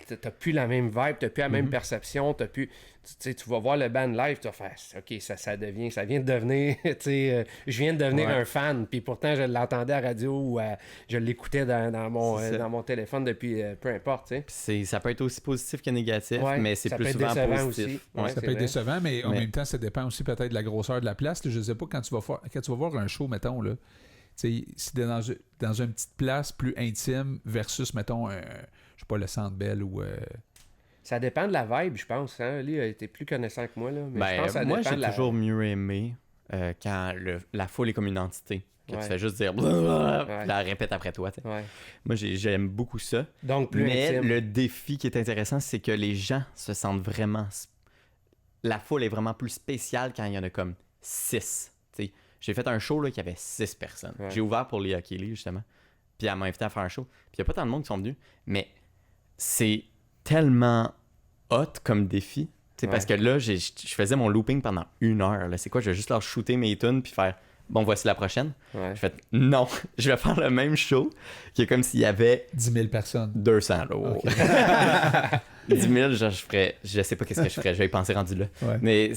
T'as plus la même vibe, t'as plus la même perception, t'as plus... Tu vas voir le band live, tu vas faire OK, ça vient de devenir, je viens de devenir un fan, puis pourtant je l'entendais à la radio ou je l'écoutais dans mon téléphone depuis peu importe, tu sais. Ça peut être aussi positif que négatif, mais c'est plus souvent positif. Ça peut être décevant, mais en même temps, ça dépend aussi peut-être de la grosseur de la place. Je sais pas, quand tu vas voir un show, mettons, là, si t'es dans une petite place plus intime versus, mettons, je sais pas, le Centre Bell ou... Ça dépend de la vibe, je pense. Hein? Lui a été plus connaissant que moi. Là. Mais je pense que ça moi, dépend j'ai toujours mieux aimé quand la foule est comme une entité. Que tu fais juste dire la répète après toi. Moi, j'aime beaucoup ça. Donc, plus intime. Le défi qui est intéressant, c'est que les gens se sentent vraiment... La foule est vraiment plus spéciale quand il y en a comme 6. T'sais. J'ai fait un show là, qui avait 6 personnes. J'ai ouvert pour Leah Keeley, justement. Puis elle m'a invité à faire un show. Puis il n'y a pas tant de monde qui sont venus. Mais c'est tellement hot comme défi. Parce que là, je faisais mon looping pendant 1 heure. Là. C'est quoi? Je vais juste leur shooter mes tunes puis faire bon, voici la prochaine. J'ai fait non, je vais faire le même show qui est comme s'il y avait 10 000 personnes. 200 là. Okay. 10 000, je sais pas qu'est-ce que je ferais. Je vais y penser rendu là. Mais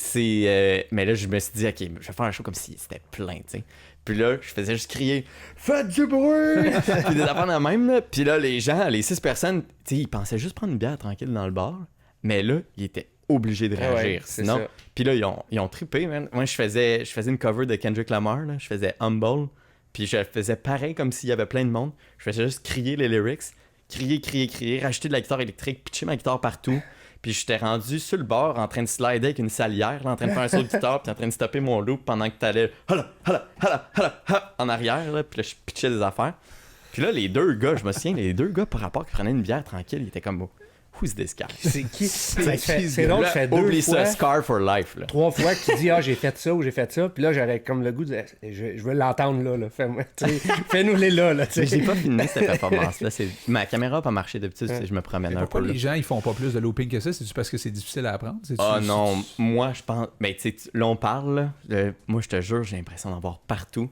mais là, je me suis dit, OK, je vais faire un show comme si c'était plein, tu sais. Puis là, je faisais juste crier « Faites du bruit! » Puis des affaires de même, là. Puis là, les gens, les 6 personnes, tu sais, ils pensaient juste prendre une bière tranquille dans le bar. Mais là, ils étaient obligés de réagir. Sinon, puis là, ils ont trippé, man. Moi, je faisais une cover de Kendrick Lamar, là. Je faisais Humble. Puis je faisais pareil comme s'il y avait plein de monde. Je faisais juste crier les lyrics. Crier, rajouter de la guitare électrique, pitcher ma guitare partout. Puis j'étais rendu sur le bord en train de slider avec une salière, là, en train de faire un saut de guitare, puis en train de stopper mon loop pendant que t'allais en arrière, là, puis là je pitchais des affaires. Puis là, les deux gars, je me souviens, les deux gars par rapport qui prenaient une bière tranquille, ils étaient comme who's this guy? C'est qui? C'est drôle, fait 2 oublie fois. ça, Scar for life. Là. 3 fois que tu dis, j'ai fait ça ou j'ai fait ça. Puis là, j'aurais comme le goût de. Je veux l'entendre là. Fais-nous-les là. Mais j'ai pas filmé cette performance-là. Ma caméra n'a pas marché d'habitude, je me promène un peu. Pourquoi les gens, ils font pas plus de looping que ça? C'est-tu parce que c'est difficile à apprendre? Non, moi, je pense. Ben, tu sais, là, on parle. Moi, je te jure, j'ai l'impression d'en voir partout.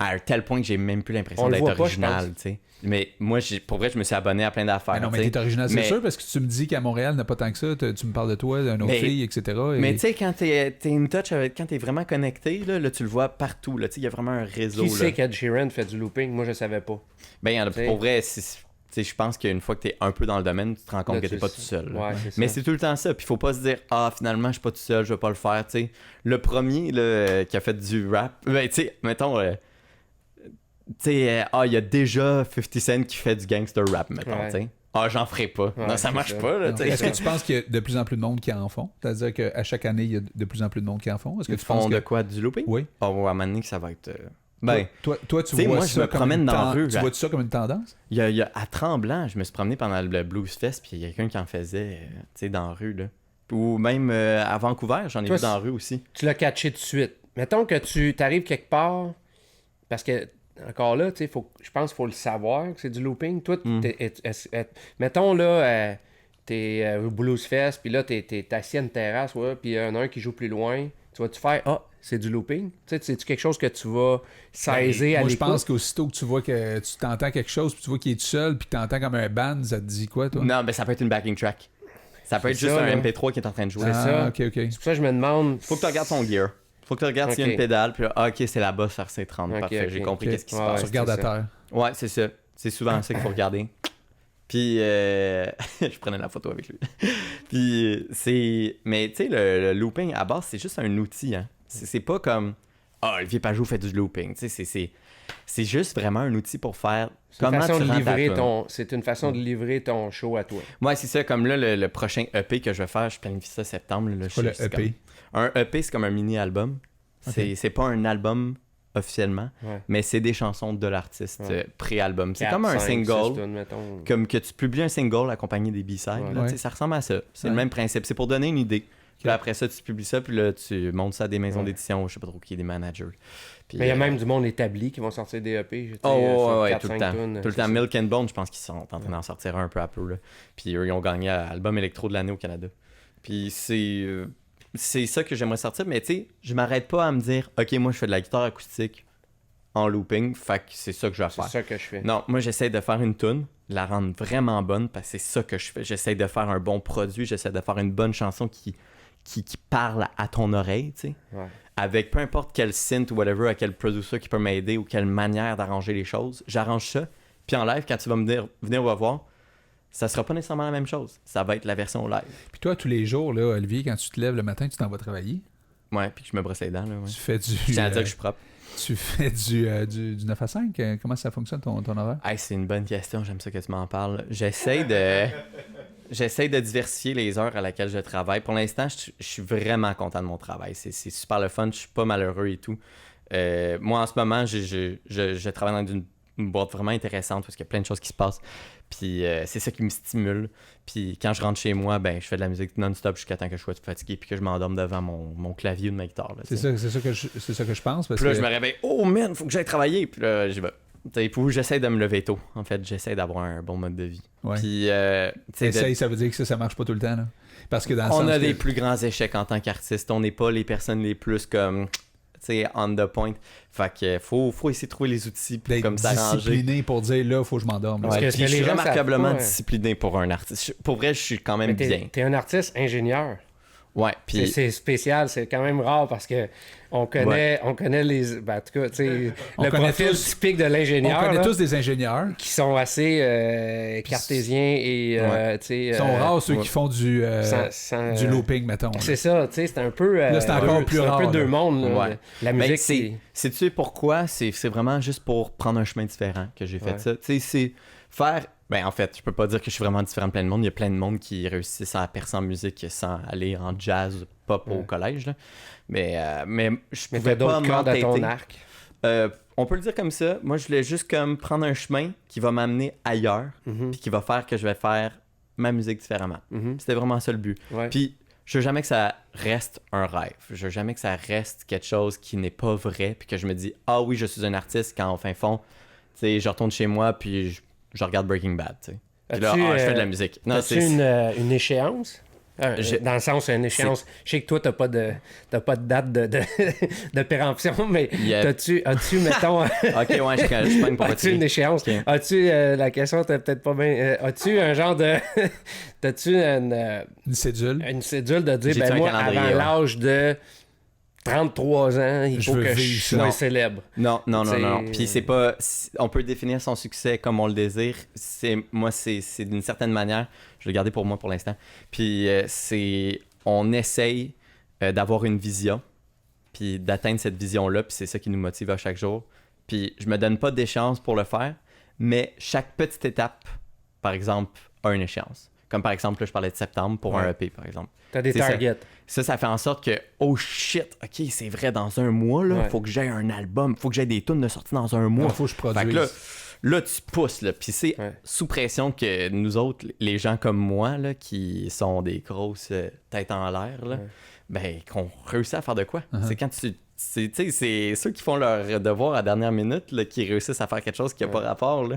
À un tel point que j'ai même plus l'impression d'être original, tu sais. Mais moi, pour vrai, je me suis abonné à plein d'affaires. Non, mais t'es original, c'est sûr, parce que tu me dis qu'à Montréal, n'a pas tant que ça. Tu me parles de toi, d'une autre fille, etc. Mais tu sais, quand t'es in touch avec, quand t'es vraiment connecté, là, tu le vois partout. Tu sais, il y a vraiment un réseau. Qui sait qu'Ed Sheeran fait du looping? Moi, je savais pas. Ben, pour vrai, je pense qu'une fois que t'es un peu dans le domaine, tu te rends compte là, que t'es pas tout seul. Ouais, mais c'est tout le temps ça. Puis faut pas se dire, finalement, je suis pas tout seul, je vais pas le faire. T'sais. Le premier là, qui a fait du rap, ben, tu sais, mettons. Tu sais, il y a déjà 50 Cent qui fait du gangster rap, mettons, tu sais. J'en ferai pas. Non, ça marche pas, là, Est-ce que tu penses qu'il y a de plus en plus de monde qui en font? C'est-à-dire qu'à chaque année, il y a de plus en plus de monde qui en font? Est-ce que tu penses de quoi? Du looping? Oui. À un moment donné que ça va être... Ben, toi, tu vois moi, ça je me promène dans la rue. Tu vois ça comme une tendance? Il y a à Tremblant, je me suis promené pendant le Blues Fest, puis il y a quelqu'un qui en faisait, tu sais, dans la rue, là. Ou même à Vancouver, j'en ai vu dans la rue aussi. Tu l'as catché tout de suite. Mettons que tu t'arrives quelque part, parce que encore là, tu sais, je pense qu'il faut le savoir que c'est du looping. Toi, mettons là, t'es au Blues Fest, puis là, t'es assis à une terrasse, puis il y en a un qui joue plus loin. Tu vas-tu faire c'est du looping? Tu sais, c'est-tu quelque chose que tu vas saisir à l'écoute? Moi, je pense qu'aussitôt que tu vois que tu t'entends quelque chose, puis tu vois qu'il est tout seul, puis tu t'entends comme un band, ça te dit quoi, toi? Non, mais ça peut être une backing track. Ça peut être juste un MP3 qui est en train de jouer. C'est ça. OK. C'est pour ça que je me demande... Faut que tu regardes son gear. Faut que tu regardes s'il y a une pédale, puis là, OK, c'est la bosse RC30. Parfait, j'ai compris qu'est-ce qui se passe. Tu regardes à terre. Ouais, c'est ça. C'est souvent ça qu'il faut regarder. Puis, je prenais la photo avec lui. Puis, mais tu sais, le looping, à base, c'est juste un outil. Hein. C'est pas comme, Olivier Pajot fait du looping. Tu sais, c'est juste vraiment un outil pour faire... C'est une façon de livrer ton show à toi. Ouais, c'est ça. Comme là, le prochain EP que je vais faire, je planifie ça septembre. Là, c'est quoi le EP? Un EP, c'est comme un mini-album. Okay. C'est pas un album officiellement, mais c'est des chansons de l'artiste pré-album. C'est comme un single, comme que tu publies un single accompagné des B-sides. Ça ressemble à ça. C'est le même principe. C'est pour donner une idée. Puis après ça, tu publies ça, puis là, tu montes ça à des maisons d'édition, je sais pas trop qui, des managers. Puis, mais il y a même du monde établi qui vont sortir des EP. Tout le temps. Tout le temps. Milk and Bone, je pense qu'ils sont en train d'en sortir un peu à peu. Là. Puis eux, ils ont gagné l'album électro de l'année au Canada. Puis c'est ça que j'aimerais sortir, mais tu sais, je m'arrête pas à me dire, OK, moi, je fais de la guitare acoustique en looping, fait que c'est ça que je vais faire. C'est ça que je fais. Non, moi, j'essaie de faire une tune, la rendre vraiment bonne, parce que c'est ça que je fais. J'essaie de faire un bon produit, j'essaie de faire une bonne chanson qui parle à ton oreille, tu sais. Avec peu importe quel synth ou whatever, à quel producer qui peut m'aider ou quelle manière d'arranger les choses, j'arrange ça. Puis en live, quand tu vas venir me voir, ça sera pas nécessairement la même chose. Ça va être la version live. Puis toi, tous les jours, là, Olivier, quand tu te lèves le matin, tu t'en vas travailler? Ouais, puis que je me brosse les dents. Là, ouais. Tu fais du... Je tiens à dire que je suis propre. Tu fais du 9 à 5? Comment ça fonctionne, ton horaire? Hey, c'est une bonne question. J'aime ça que tu m'en parles. J'essaie de diversifier les heures à laquelle je travaille. Pour l'instant, je suis vraiment content de mon travail. C'est super le fun. Je suis pas malheureux et tout. Moi, en ce moment, je travaille dans une boîte vraiment intéressante parce qu'il y a plein de choses qui se passent. Puis c'est ça qui me stimule. Puis quand je rentre chez moi, ben je fais de la musique non-stop jusqu'à temps que je sois fatigué puis que je m'endorme devant mon clavier ou de ma guitare. Là, c'est ça que je pense. Parce puis là, que... je me réveille. Oh man, faut que j'aille travailler. Puis là, j'y vais. Puis j'essaie de me lever tôt. En fait, j'essaie d'avoir un bon mode de vie. Ouais. Puis, ça veut dire que ça marche pas tout le temps. Là. Parce que dans le on a des plus grands échecs en tant qu'artiste. On n'est pas les personnes les plus comme... on the point. Fait que faut essayer de trouver les outils pour comme s'arranger. Discipliné pour dire là, faut que je m'endorme. Ouais, parce que je suis remarquablement discipliné pour un artiste. Pour vrai, je suis quand même bien. T'es un artiste ingénieur. Ouais, puis c'est spécial, c'est quand même rare parce que on connaît les en tout cas, tu sais, le profil typique de l'ingénieur. On connaît tous des ingénieurs qui sont assez cartésiens et tu sais ils sont rares ceux qui font du looping mettons. C'est ça, tu sais, c'est un peu là, c'est encore plus rare. C'est un peu deux mondes là. La musique tu sais pourquoi c'est vraiment juste pour prendre un chemin différent que j'ai fait ça. Tu sais, c'est faire ben en fait, je peux pas dire que je suis vraiment différent de plein de monde. Il y a plein de monde qui réussissent à percer en musique sans aller en jazz, pop au collège. Là. Mais je pouvais pas m'entêter. À ton arc. On peut le dire comme ça. Moi, je voulais juste comme prendre un chemin qui va m'amener ailleurs, puis qui va faire que je vais faire ma musique différemment. C'était vraiment ça le but. Ouais. Puis, je veux jamais que ça reste un rêve. Je veux jamais que ça reste quelque chose qui n'est pas vrai, puis que je me dis « Ah oui, je suis un artiste » quand, au fin fond, tu sais, je retourne chez moi, puis je regarde Breaking Bad, tu sais. Puis là, je fais de la musique. Non, as-tu une échéance? Dans le sens, une échéance. Je sais que toi, t'as pas de date de péremption, mais as-tu, mettons... Ok, ouais, je pogne pour as-tu une échéance? Okay. As-tu, la question, t'as peut-être pas bien... as-tu un genre de... T'as-tu une cédule? Une cédule de dire, ben moi, avant l'âge de 33 ans, il faut que je sois célèbre. Non. Puis c'est pas... On peut définir son succès comme on le désire. Moi, c'est d'une certaine manière... Je vais le garder pour moi pour l'instant. Puis on essaye d'avoir une vision, puis d'atteindre cette vision-là, puis c'est ça qui nous motive à chaque jour. Puis je me donne pas d'échéance pour le faire, mais chaque petite étape, par exemple, a une échéance. Comme par exemple, là, je parlais de septembre pour un EP, par exemple. T'as des targets. Ça fait en sorte que, oh shit, ok, c'est vrai, dans un mois, là, faut que j'aie un album, faut que j'aie des tunes de sortie dans un mois. Faut que je produise. Fait que là, tu pousses, là, puis c'est sous pression que nous autres, les gens comme moi, là, qui sont des grosses têtes en l'air, là, ben, qu'on réussit à faire de quoi? C'est quand c'est ceux qui font leur devoir à la dernière minute là, qui réussissent à faire quelque chose qui n'a pas rapport. Là.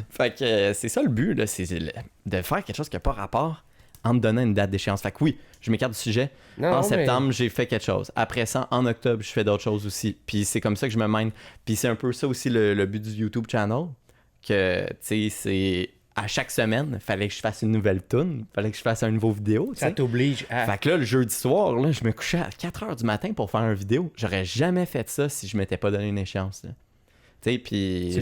Fait que c'est ça le but, là, c'est de faire quelque chose qui n'a pas rapport en me donnant une date d'échéance. Fait que oui, je m'écarte du sujet. En septembre, j'ai fait quelque chose. Après ça, en octobre, je fais d'autres choses aussi. Puis c'est comme ça que je me mène. Puis c'est un peu ça aussi le but du YouTube channel. Que, tu sais, c'est... À chaque semaine, il fallait que je fasse une nouvelle tune, il fallait que je fasse une nouvelle vidéo. Ça t'oblige à... Fait que là, le jeudi soir, là, je me couchais à 4h du matin pour faire une vidéo. J'aurais jamais fait ça si je m'étais pas donné une échéance. Tu sais, puis...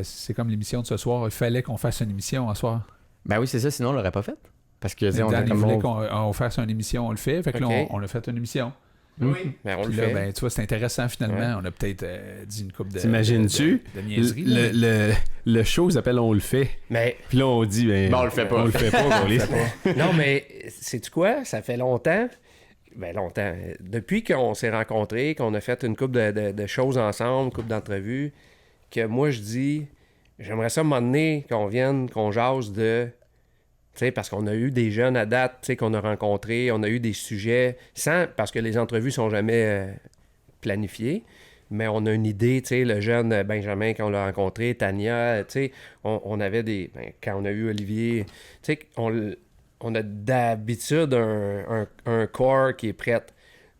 C'est comme l'émission de ce soir. Il fallait qu'on fasse une émission ce soir. Ben oui, c'est ça, sinon on l'aurait pas fait. Parce que, il voulait qu'on fasse une émission, on le fait. Fait que là, on a fait une émission. Oui, ben on puis le là, fait. Ben, tu vois, c'est intéressant finalement. On a peut-être dit une couple de. T'imagines-tu? De niaiseries. Le show s'appelle On le fait. Mais. Puis là, on dit, ben. on le fait pas. On le fait pas, on le fait pas. Non, mais sais-tu quoi? Ça fait longtemps. Ben, longtemps. Depuis qu'on s'est rencontrés, qu'on a fait une couple de choses ensemble, une couple d'entrevues, que moi, je dis, j'aimerais ça m'emmener qu'on jase de. T'sais, parce qu'on a eu des jeunes à date qu'on a rencontrés, on a eu des sujets, parce que les entrevues sont jamais planifiées, mais on a une idée, le jeune Benjamin, quand on l'a rencontré, Tania, on avait des... quand on a eu Olivier, on a d'habitude un corps qui est prêt.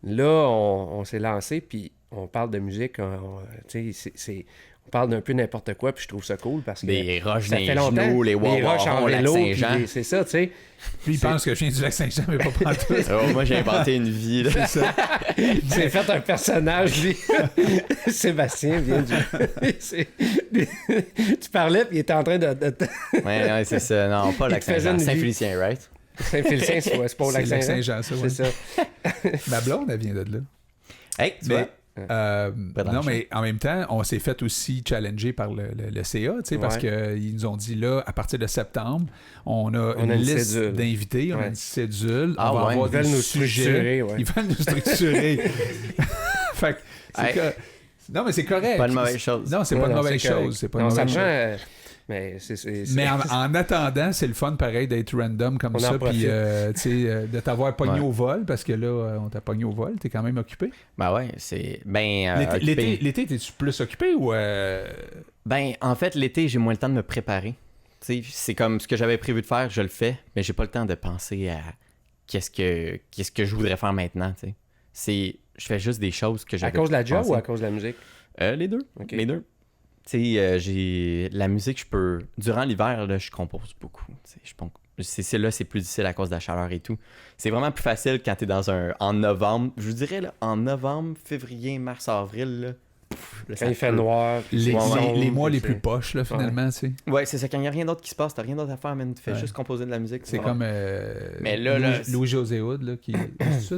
Là, on s'est lancé, puis on parle de musique, on parle d'un peu n'importe quoi, puis je trouve ça cool parce que des roches ça fait longtemps. Genoux, les Wawarons, le lac Saint-Jean. C'est ça, tu sais. Lui, il pense que je viens du lac Saint-Jean, mais pas pantoute. Moi, j'ai inventé une vie. Là. C'est ça. J'ai fait un personnage, lui. Sébastien vient du... Tu parlais, puis il était en train de... Ouais, c'est ça. Non, pas lac Saint-Jean. Saint-Félicien, right? Saint-Félicien, c'est pas au lac Saint-Jean. C'est ça. Ma blonde, elle vient de là. Hey, tu vois... non, mais en même temps, on s'est fait aussi challenger par le CA, parce qu'ils nous ont dit là, à partir de septembre, on a une liste d'invités, on a une cédule, on va avoir des sujets. Ils veulent nous structurer. Fait que non, mais c'est correct. Pas une mauvaise chose. Non, c'est pas une mauvaise chose. C'est pas une mauvaise chose. Mais en attendant, c'est le fun pareil d'être random comme ça, puis de t'avoir pogné au vol, parce que là, on t'a pogné au vol, t'es quand même occupé. Ben ouais, c'est... L'été, t'es-tu plus occupé ou... Ben, en fait, l'été, j'ai moins le temps de me préparer. T'sais, c'est comme ce que j'avais prévu de faire, je le fais, mais j'ai pas le temps de penser à qu'est-ce que je voudrais faire maintenant, je fais juste des choses que j'avais À cause de la job pensé. ou à cause de la musique? Les deux. Okay. Les deux. J'ai la musique, durant l'hiver, là, je compose beaucoup. C'est plus difficile à cause de la chaleur et tout. C'est vraiment plus facile quand t'es en novembre. Je vous dirais, là, en novembre, février, mars, avril, là, quand il fait noir. Les mois les plus poches, là, finalement, tu sais. Ouais, c'est ça. Quand il n'y a rien d'autre qui se passe, t'as rien d'autre à faire, mais tu fais juste composer de la musique. C'est comme mais là, Louis-José Hood, là, qui...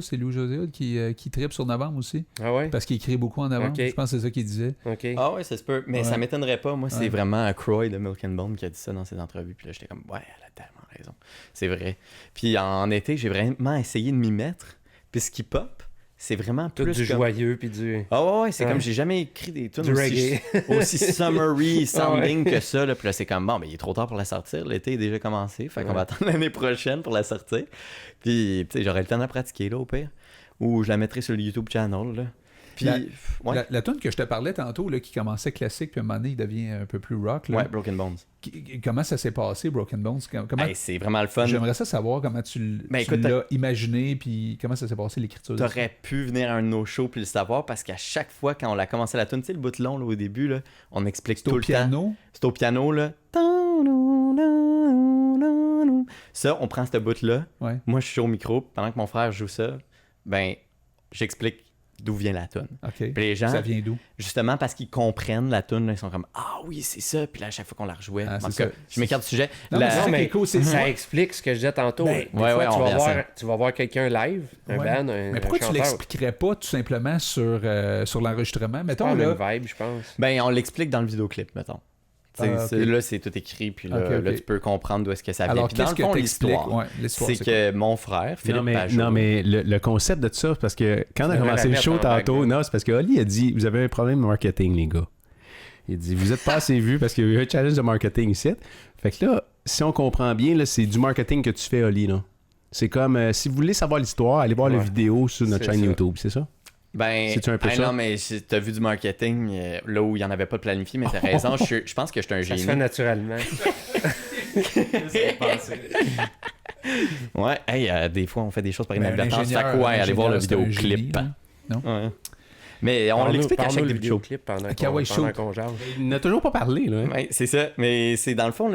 c'est Louis-José Hood qui tripe sur novembre aussi. Ah ouais? Parce qu'il écrit beaucoup en novembre. Je pense que c'est ça qu'il disait. Ah ouais, ça se peut. Mais ça m'étonnerait pas. Moi, c'est vraiment Croy de Milk and Bone qui a dit ça dans ses entrevues. Puis là, j'étais comme, ouais, elle a tellement raison. C'est vrai. Puis en été, j'ai vraiment essayé de m'y mettre. Puis ce qui pop, c'est vraiment tout plus du comme... joyeux puis du... Ah ouais, c'est comme j'ai jamais écrit des tunes aussi summery sounding que ça. Là. Puis là, c'est comme, bon, mais il est trop tard pour la sortir. L'été est déjà commencé. Fait qu'on va attendre l'année prochaine pour la sortir. Puis, tu sais, j'aurai le temps de la pratiquer, là, au pire. Ou je la mettrai sur le YouTube channel, là. Puis, la tune que je te parlais tantôt, là, qui commençait classique, puis à un moment donné, il devient un peu plus rock. Là. Ouais, Broken Bones. Comment ça s'est passé, Broken Bones? C'est vraiment le fun. J'aimerais savoir comment tu l'as imaginé, puis comment ça s'est passé, l'écriture. T'aurais pu venir à un de nos shows puis le savoir, parce qu'à chaque fois, quand on a commencé la tune, tu sais, le bout long, là, au début, là, on explique tout le temps. C'est au piano, là. Ça, on prend ce bout-là. Ouais. Moi, je suis au micro. Pendant que mon frère joue ça, ben, j'explique d'où vient la toune. Okay. Puis les gens, ça vient d'où? Justement parce qu'ils comprennent la toune, ils sont comme ah oui, c'est ça. Puis là, à chaque fois qu'on la rejouait, en tout cas, je m'écarte du sujet. Ça explique ce que je disais tantôt. Tu vas voir quelqu'un live, un band, un mais pourquoi chanteur. Tu l'expliquerais pas tout simplement sur l'enregistrement? Mettons, pas là, la même vibe, je pense. Ben, on l'explique dans le vidéoclip, mettons. Là, c'est tout écrit, puis là, tu peux comprendre d'où est-ce que ça vient. Alors, puis dans le fond, l'histoire, c'est que mon frère, Philippe Pajot... Non, mais le concept de ça, parce que quand on a commencé le show tantôt, c'est parce que Oli a dit, vous avez un problème de marketing, les gars. Il dit, vous êtes pas assez vus parce qu'il y a eu un challenge de marketing ici. Fait que là, si on comprend bien, là, c'est du marketing que tu fais, Oli, là. C'est comme, si vous voulez savoir l'histoire, allez voir la vidéo sur notre chaîne YouTube, c'est ça? Ben, c'est-tu un peu ça? Non, mais t'as vu du marketing là où il n'y en avait pas de planifié, mais t'as raison, je pense que je suis un génie. Ça se fait naturellement. Ouais, des fois on fait des choses par inadvertance. Fait que allez voir le vidéoclip. Non? Ouais. Mais on l'explique à chaque début de show. Pendant qu'on jase. Il n'a toujours pas parlé, là. Ouais, c'est ça. Mais c'est dans le fond,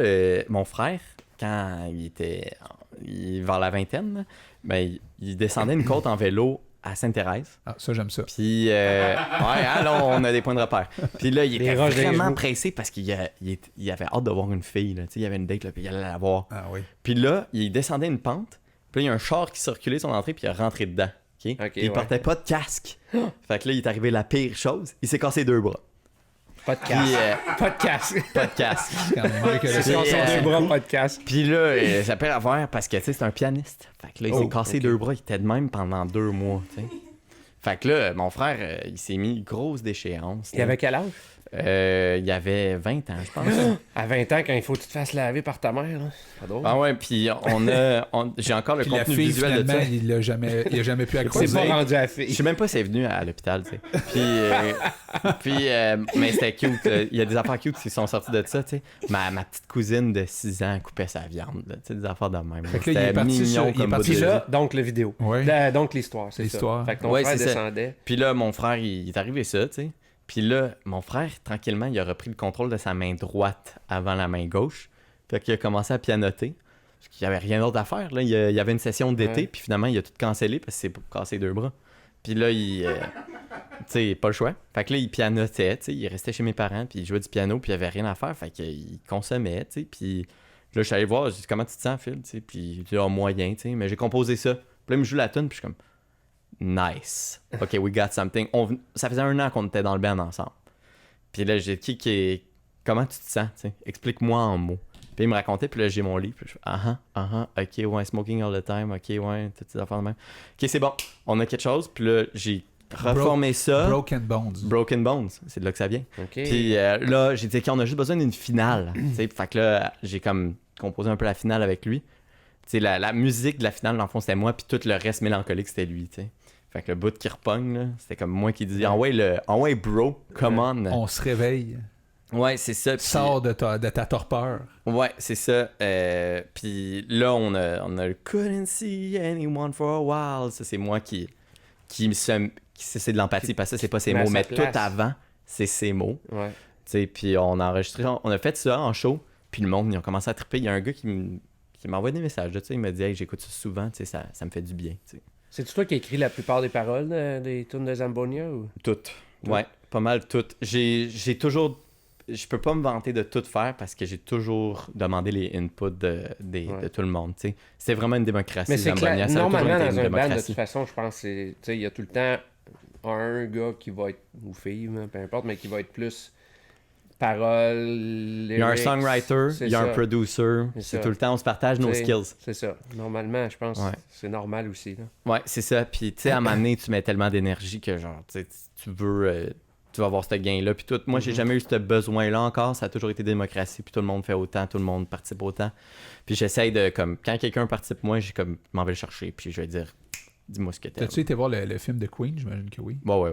mon frère, quand il était vers la vingtaine, ben, il descendait une côte en vélo à Sainte-Thérèse. Ah, ça, j'aime ça. Puis, alors, on a des points de repère. Puis là, il était vraiment pressé parce qu'il avait hâte de voir une fille. Là. Il y avait une date, là, puis il allait la voir. Ah oui. Puis là, il descendait une pente. Puis là, il y a un char qui circulait son entrée, puis il est rentré dedans. Okay, il portait pas de casque. Fait que là, il est arrivé la pire chose. Il s'est cassé 2 bras. Pas de casque. Pas de casque. Pas de casque. C'est 2 bras, pas de casque. Puis là, ça peut avoir parce que c'est un pianiste. Fait que là, il s'est cassé 2 bras. Il était de même pendant 2 mois. T'sais. Fait que là, mon frère, il s'est mis une grosse déchéance. Il avait quel âge? Il avait 20 ans, je pense. À 20 ans, quand il faut que tu te fasses laver par ta mère, là. C'est drôle. Ah ouais, puis j'ai encore le puis contenu fille, visuel de ça. Il a jamais pu accrocher. C'est pas rendu à la fille. Je sais même pas si elle est venue à l'hôpital, tu sais. Mais c'était cute. Il y a des affaires cute qui sont sorties de ça, tu sais. Ma petite cousine de 6 ans coupait sa viande, tu sais, des affaires de même. C'était mignon comme bout de Puis là, donc le vidéo. Ouais. Donc l'histoire, c'est l'histoire. Ça. Fait que ton frère descendait. Puis là, mon frère, il est arrivé ça, tu sais. Puis là, mon frère, tranquillement, il a repris le contrôle de sa main droite avant la main gauche. Fait qu'il a commencé à pianoter. Parce qu'il n'y avait rien d'autre à faire. Là. Il y avait une session d'été, puis finalement, il a tout cancellé parce que c'est pour casser 2 bras. Puis là, tu sais, pas le choix. Fait que là, il pianotait, tu sais. Il restait chez mes parents, puis il jouait du piano, puis il avait rien à faire. Fait qu'il consommait, tu sais. Puis là, je suis allé voir, j'ai dit, comment tu te sens, Phil? Tu sais, puis il dit, moyen, tu sais. Mais j'ai composé ça. Puis là, il me joue la tune, puis je suis comme... Nice. OK, we got something. Ça faisait 1 an qu'on était dans le band ensemble. Puis là, j'ai dit, comment tu te sens? T'sais? Explique-moi en mots. Puis il me racontait, puis là, j'ai mon livre. Puis je fais, OK, ouais, smoking all the time. OK, ouais, toutes ces affaires de même. OK, c'est bon. On a quelque chose. Puis là, j'ai reformé ça. Broken Bones. C'est de là que ça vient. Okay. Puis là, j'ai dit, OK, on a juste besoin d'une finale. Fait que là, j'ai comme composé un peu la finale avec lui. T'sais, la musique de la finale, dans le fond, c'était moi, puis tout le reste mélancolique, c'était lui, tu sais. Fait que le bout qui repogne, là, c'était comme moi qui dis « En ouais, bro, come on! » On se réveille. Ouais, c'est ça. Pis... Sors de ta torpeur. Ouais, c'est ça. Puis là, on a le « Couldn't see anyone for a while ». Ça, c'est moi qui c'est de l'empathie, parce que ça, c'est pas ses mots. Mais tout avant, c'est ses mots. Ouais. Tu sais, puis on a enregistré, on a fait ça en show, puis le monde, ils ont commencé à triper. Il y a un gars qui m'a envoyé des messages, tu sais, il m'a dit « Hey, j'écoute ça souvent, tu sais, ça me fait du bien, tu sais. » C'est-tu toi qui as écrit la plupart des paroles des tunes de Zambonia ou? Toutes. Ouais, pas mal toutes. J'ai toujours... Je peux pas me vanter de tout faire parce que j'ai toujours demandé les inputs de tout le monde, tu sais. C'est vraiment une démocratie, mais c'est Zambonia. Normalement, dans un band, de toute façon, je pense que il y a tout le temps un gars qui va être, ou fille, peu importe, mais qui va être plus paroles, il y a un songwriter, il y a un producer. C'est tout le temps, on se partage nos skills. C'est ça. Normalement, je pense que c'est normal aussi. Là. Ouais, c'est ça. Puis, tu sais, à un moment donné, tu mets tellement d'énergie que, genre, tu veux... tu vas avoir ce gain-là. Puis tout, moi, j'ai jamais eu ce besoin-là encore. Ça a toujours été démocratie. Puis tout le monde fait autant, tout le monde participe autant. Puis j'essaye de, comme, quand quelqu'un participe, moi, j'ai comme, je m'en vais le chercher. Puis je vais dire, dis-moi ce que t'aimes. T'as-tu été voir le film de Queen? J'imagine que oui. Ouais.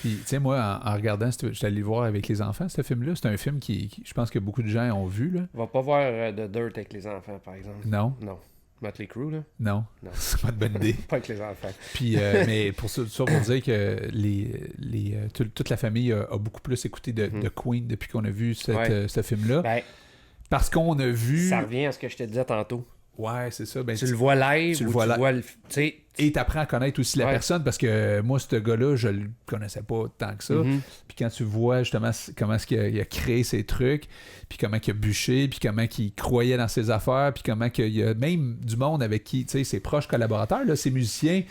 Puis, tu sais, moi, en regardant, j'étais allé le voir avec les enfants, ce film-là. C'est un film qui, je pense que beaucoup de gens ont vu, là. On va pas voir The Dirt avec les enfants, par exemple. Non. Motley Crue, là? Non. C'est pas de bonne idée. Pas avec les enfants. Puis, mais pour ça, pour dire que toute la famille a beaucoup plus écouté de Queen depuis qu'on a vu ce film-là. Ben, parce qu'on a vu... Ça revient à ce que je te disais tantôt. Ouais, c'est ça. Ben, tu le vois live, tu vois le... Et t'apprends à connaître aussi la personne, parce que moi, ce gars-là, je le connaissais pas tant que ça. Puis quand tu vois justement comment est-ce qu'il a créé ses trucs, puis comment il a bûché, puis comment il croyait dans ses affaires, puis comment il y a même du monde avec qui, tu sais, ses proches collaborateurs, là, ses musiciens,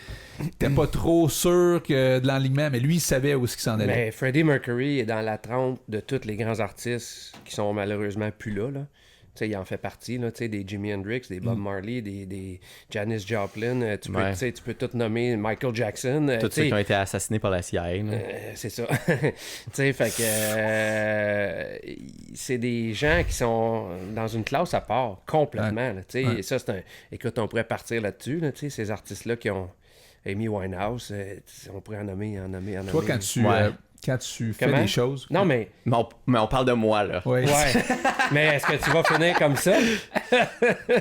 t'es pas trop sûr que de l'enlignement, mais lui, il savait où est-ce qu'il s'en allait. Mais Freddie Mercury est dans la trempe de tous les grands artistes qui sont malheureusement plus là. T'sais, il en fait partie, là, des Jimi Hendrix, des Bob Marley, des Janis Joplin. Tu peux tout nommer Michael Jackson. Tous ceux qui ont été assassinés par la CIA. C'est ça. Fait que c'est des gens qui sont dans une classe à part, complètement. Et ça, c'est un... Écoute, on pourrait partir là-dessus, ces artistes-là qui ont Amy Winehouse, on pourrait en nommer. Toi, quand tu fais des choses... Non, mais on parle de moi, là. Ouais. Mais est-ce que tu vas finir comme ça?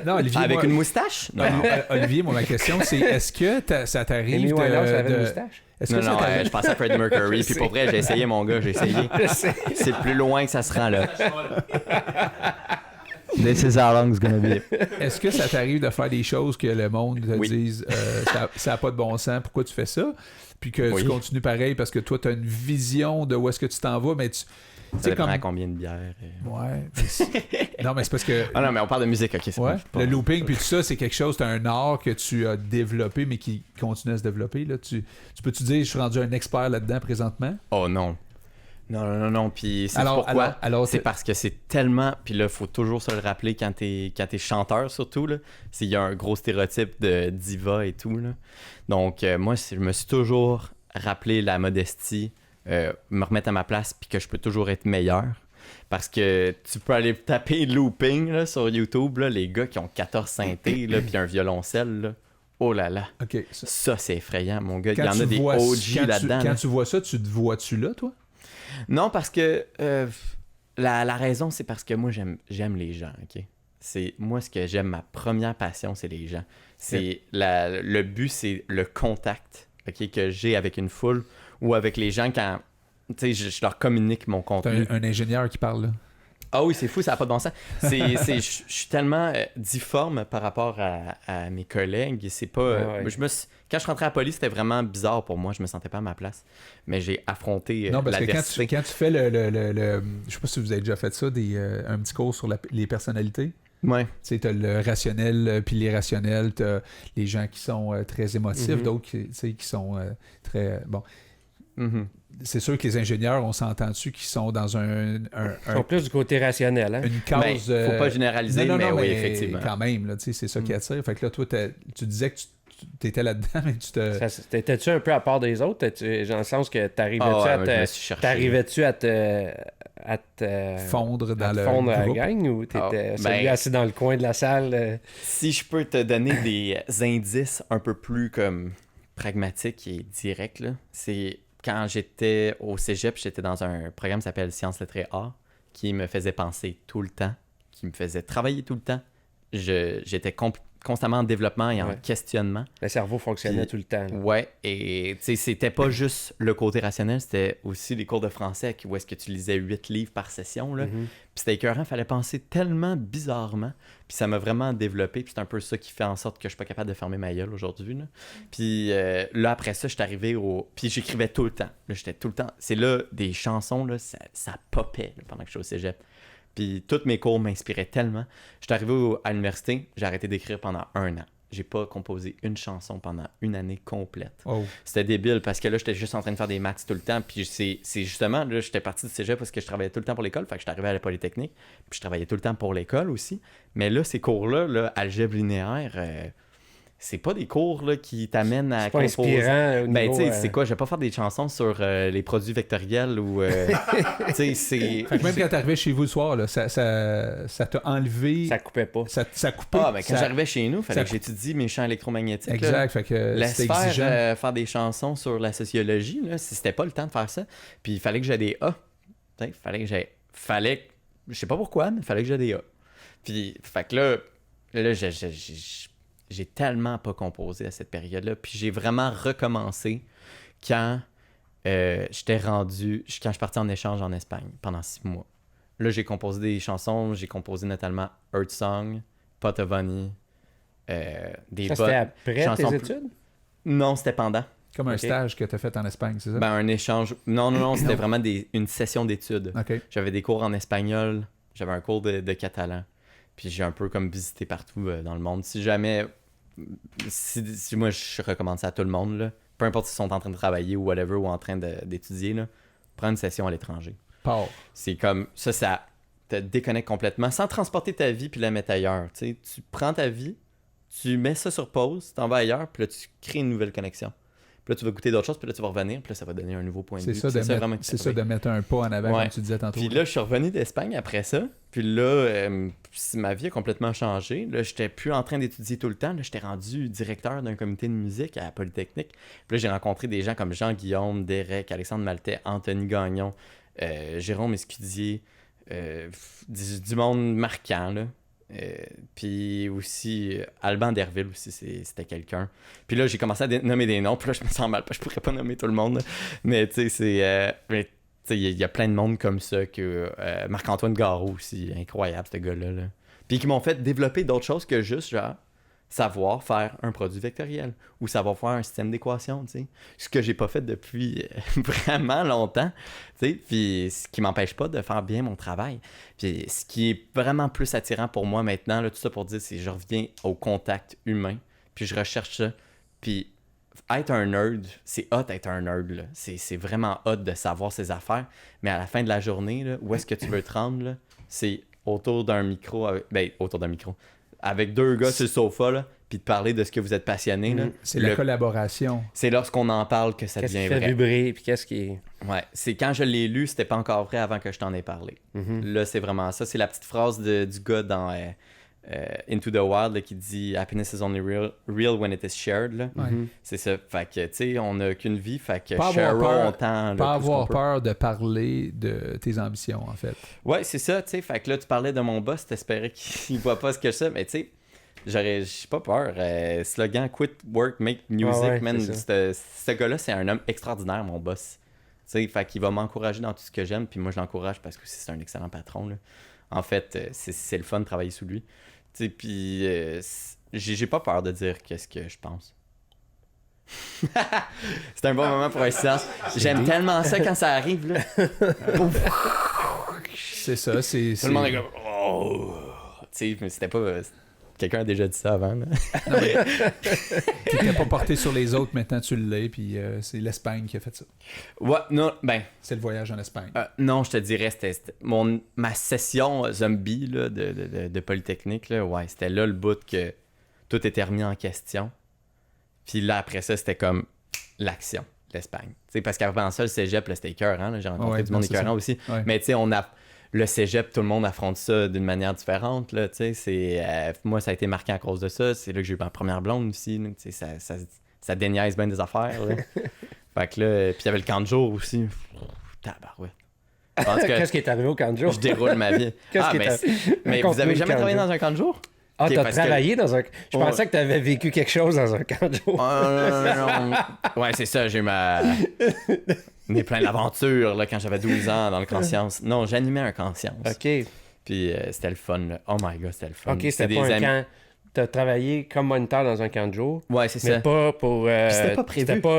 Non, Olivier, avec une moustache? Non. Olivier, ma question, c'est est-ce que ça t'arrive Amy Winehouse avait une moustache? Non, je pensais à Freddie Mercury, puis pour vrai, j'ai essayé, mon gars, j'ai essayé. C'est plus loin que ça se rend, là. This is how long it's gonna be. Est-ce que ça t'arrive de faire des choses que le monde te dise ça n'a pas de bon sens, pourquoi tu fais ça? Puis que tu continues pareil parce que toi, tu as une vision de où est-ce que tu t'en vas, mais tu... Ça dépend à combien de bières. Ouais. Non, mais c'est parce que... Ah non, mais on parle de musique, ok. C'est le looping, puis tout ça, c'est quelque chose, c'est un art que tu as développé, mais qui continue à se développer. Là. Tu peux-tu dire, je suis rendu un expert là-dedans présentement? Oh non. Non. Puis c'est pourquoi? Alors, c'est parce que c'est tellement... Puis là, il faut toujours se le rappeler quand t'es chanteur, surtout. Il y a un gros stéréotype de diva et tout. Là. Donc, moi, je me suis toujours rappelé la modestie, me remettre à ma place, puis que je peux toujours être meilleur. Parce que tu peux aller taper looping là, sur YouTube, là, les gars qui ont 14 synthés, puis un violoncelle, là. Oh là là. Okay. Ça, c'est effrayant, mon gars. Il y en a des OG là-dedans. Quand tu vois ça, tu te vois-tu là, toi? Non, parce que la raison, c'est parce que moi, j'aime les gens, OK? Moi, ce que j'aime, ma première passion, c'est les gens. Le but, c'est le contact, OK, que j'ai avec une foule ou avec les gens quand, tu sais, je leur communique mon contenu. T'as un ingénieur qui parle, là. Ah oui, c'est fou, ça n'a pas de bon sens. Je suis tellement difforme par rapport à mes collègues. C'est pas. Quand je rentrais à la police, c'était vraiment bizarre pour moi. Je me sentais pas à ma place. Mais j'ai affronté l'adversité. Quand tu fais je sais pas si vous avez déjà fait ça, un petit cours sur les personnalités. Ouais. Tu sais, t'as le rationnel puis l'irrationnel. T'as les gens qui sont très émotifs, d'autres qui sont très. Bon. C'est sûr que les ingénieurs, on s'entend dessus, qui sont dans Ils sont plus du côté rationnel. Hein? Une cause... faut pas généraliser, mais oui, effectivement. Quand même, là, c'est ça qui attire. Fait que là, toi, tu disais que tu étais là-dedans, mais tu te... T'étais-tu un peu à part des autres? Dans le sens que t'arrivais-tu à te fondre dans fondre à la gang, ou t'étais celui assis dans le coin de la salle? Si je peux te donner des indices un peu plus comme pragmatiques et directs, là, c'est... Quand j'étais au cégep, j'étais dans un programme qui s'appelle Sciences lettrées A, qui me faisait penser tout le temps, qui me faisait travailler tout le temps. J'étais constamment en développement et en questionnement. Le cerveau fonctionnait tout le temps. Là. Ouais, et tu sais, c'était pas juste le côté rationnel, c'était aussi les cours de français où est-ce que tu lisais 8 livres par session. Là. Puis c'était écœurant, il fallait penser tellement bizarrement. Puis ça m'a vraiment développé, puis c'est un peu ça qui fait en sorte que je suis pas capable de fermer ma gueule aujourd'hui. Là. Puis là, après ça, je suis arrivé Puis j'écrivais tout le temps. Là, j'étais tout le temps... C'est là, des chansons, là, ça popait là, pendant que j'étais au cégep. Puis tous mes cours m'inspiraient tellement. Je suis arrivé à l'université, j'ai arrêté d'écrire pendant 1 an. j'ai pas composé une chanson pendant une année complète. Oh. C'était débile parce que là, j'étais juste en train de faire des maths tout le temps. Puis c'est justement, là, j'étais parti du cégep parce que je travaillais tout le temps pour l'école. Fait que j'étais arrivé à la Polytechnique. Puis je travaillais tout le temps pour l'école aussi. Mais là, ces cours-là, là, algèbre linéaire, c'est pas des cours là, qui t'amènent à composer. C'est pas inspirant au niveau... tu sais, c'est quoi? Je vais pas faire des chansons sur les produits vectoriels ou... tu sais, c'est... Fait que même quand t'arrivais chez vous le soir, là, ça t'a enlevé... Ça coupait pas. Ça coupait. Ah, ben quand j'arrivais chez nous, il fallait que j'étudie mes champs électromagnétiques. Exact, là. fait que Laisse c'était exigeant. faire des chansons sur la sociologie, là, si c'était pas le temps de faire ça. Puis il fallait que j'aie des A. Tu sais, je sais pas pourquoi, mais il fallait que j'aie des A. Puis, fait que là j'ai tellement pas composé à cette période-là. Puis j'ai vraiment recommencé quand quand je suis parti en échange en Espagne pendant 6 mois. Là, j'ai composé des chansons. J'ai composé notamment Earth Song, Pot of Honey, des Ça, c'était après chansons tes études? Non, c'était pendant. Comme un stage que t'as fait en Espagne, c'est ça? Ben, un échange. Non, c'était vraiment une session d'études. OK. J'avais des cours en espagnol, j'avais un cours de catalan. Puis j'ai un peu comme visité partout dans le monde. Si jamais. Si moi je recommande ça à tout le monde, là, peu importe s'ils sont en train de travailler ou whatever, ou en train d'étudier, là, prends une session à l'étranger. C'est comme. Ça te déconnecte complètement sans transporter ta vie puis la mettre ailleurs. Tu prends ta vie, tu mets ça sur pause, t'en vas ailleurs, puis là tu crées une nouvelle connexion. Puis là, tu vas goûter d'autres choses, puis là, tu vas revenir, puis là, ça va donner un nouveau point de vue. C'est ça de mettre un pas en avant, ouais. comme tu disais tantôt. Puis là, je suis revenu d'Espagne après ça. Puis là, ma vie a complètement changé. Là, j'étais plus en train d'étudier tout le temps. Là, j'étais rendu directeur d'un comité de musique à la Polytechnique. Puis là, j'ai rencontré des gens comme Jean-Guillaume, Derek, Alexandre Maltais, Anthony Gagnon, Jérôme Escudier, du monde marquant, là. Puis aussi Alban Derville aussi, c'était quelqu'un. Puis là j'ai commencé à nommer des noms, puis là je me sens mal, je pourrais pas nommer tout le monde, mais tu sais il y a plein de monde comme ça, que Marc-Antoine Garot aussi, incroyable ce gars-là là. Puis qui m'ont fait développer d'autres choses que juste genre savoir faire un produit vectoriel ou savoir faire un système d'équation, tu sais, ce que j'ai pas fait depuis vraiment longtemps, tu sais, puis ce qui m'empêche pas de faire bien mon travail. Puis ce qui est vraiment plus attirant pour moi maintenant, là, tout ça pour dire, c'est que je reviens au contact humain, puis je recherche ça, puis être un nerd, c'est hot être un nerd, là. C'est vraiment hot de savoir ses affaires, mais à la fin de la journée, là, où est-ce que tu veux te rendre, là, c'est autour d'un micro, avec 2 gars sur le sofa, là, puis de parler de ce que vous êtes passionné. Là. C'est la collaboration. C'est lorsqu'on en parle que ça devient vrai. Qu'est-ce qui fait vibrer, puis qu'est-ce qui... Ouais, c'est quand je l'ai lu, c'était pas encore vrai avant que je t'en ai parlé. Là, c'est vraiment ça. C'est la petite phrase du gars dans Into the Wild là, qui dit « Happiness is only real when it is shared ». Là. C'est ça. Fait que, tu sais, on n'a qu'une vie, fait que share-on temps. Pas avoir peur de parler de tes ambitions, en fait. Ouais, c'est ça, tu sais. Fait que là, tu parlais de mon boss, t'espérais qu'il voit pas ce que je sais, mais tu sais, j'ai pas peur. Slogan Quit Work, Make Music, man. Ce gars-là, c'est un homme extraordinaire, mon boss. Tu sais, fait qu'il va m'encourager dans tout ce que j'aime, puis moi, je l'encourage parce que c'est un excellent patron, là. En fait, c'est le fun de travailler sous lui. Tu sais, puis j'ai pas peur de dire qu'est-ce que je pense. C'est un bon moment pour un silence. J'aime tellement ça quand ça arrive, là. C'est ça, c'est... Tout le monde est comme... Oh! Tu sais, c'était pas... Quelqu'un a déjà dit ça avant, là. Non, mais t'étais pas porté sur les autres, maintenant tu l'es, puis c'est l'Espagne qui a fait ça. Ouais, non, ben... C'est le voyage en Espagne. Non, je te dirais, c'était ma session zombie là, de Polytechnique, là, ouais, c'était là le bout que tout était remis en question. Puis là, après ça, c'était comme l'action, l'Espagne. T'sais, parce qu'avant ça, le cégep, là, c'était écœurant, là, j'ai rencontré du monde écœurant aussi. Ouais. Mais tu sais, le cégep, tout le monde affronte ça d'une manière différente. Là, moi, ça a été marqué à cause de ça. C'est là que j'ai eu ma première blonde aussi. Là, ça déniaise bien des affaires. Là. Fait que là, puis il y avait le camp de jour aussi. Tabarouette. Qu'est-ce qui est arrivé au camp de jour? Je déroule ma vie. Mais vous avez jamais travaillé dans un camp de jour? Ah, t'as travaillé dans un... Je pensais que t'avais vécu quelque chose dans un camp de jour. Non. Ouais, c'est ça, j'ai eu né plein d'aventures là, quand j'avais 12 ans dans le camp science. Non, j'animais un camp science. OK. Puis c'était le fun. Là. Oh my God, c'était le fun. OK, c'était pas un camp... T'as travaillé comme moniteur dans un camp de jour. Ouais, c'est ça. Mais pas pour... c'était pas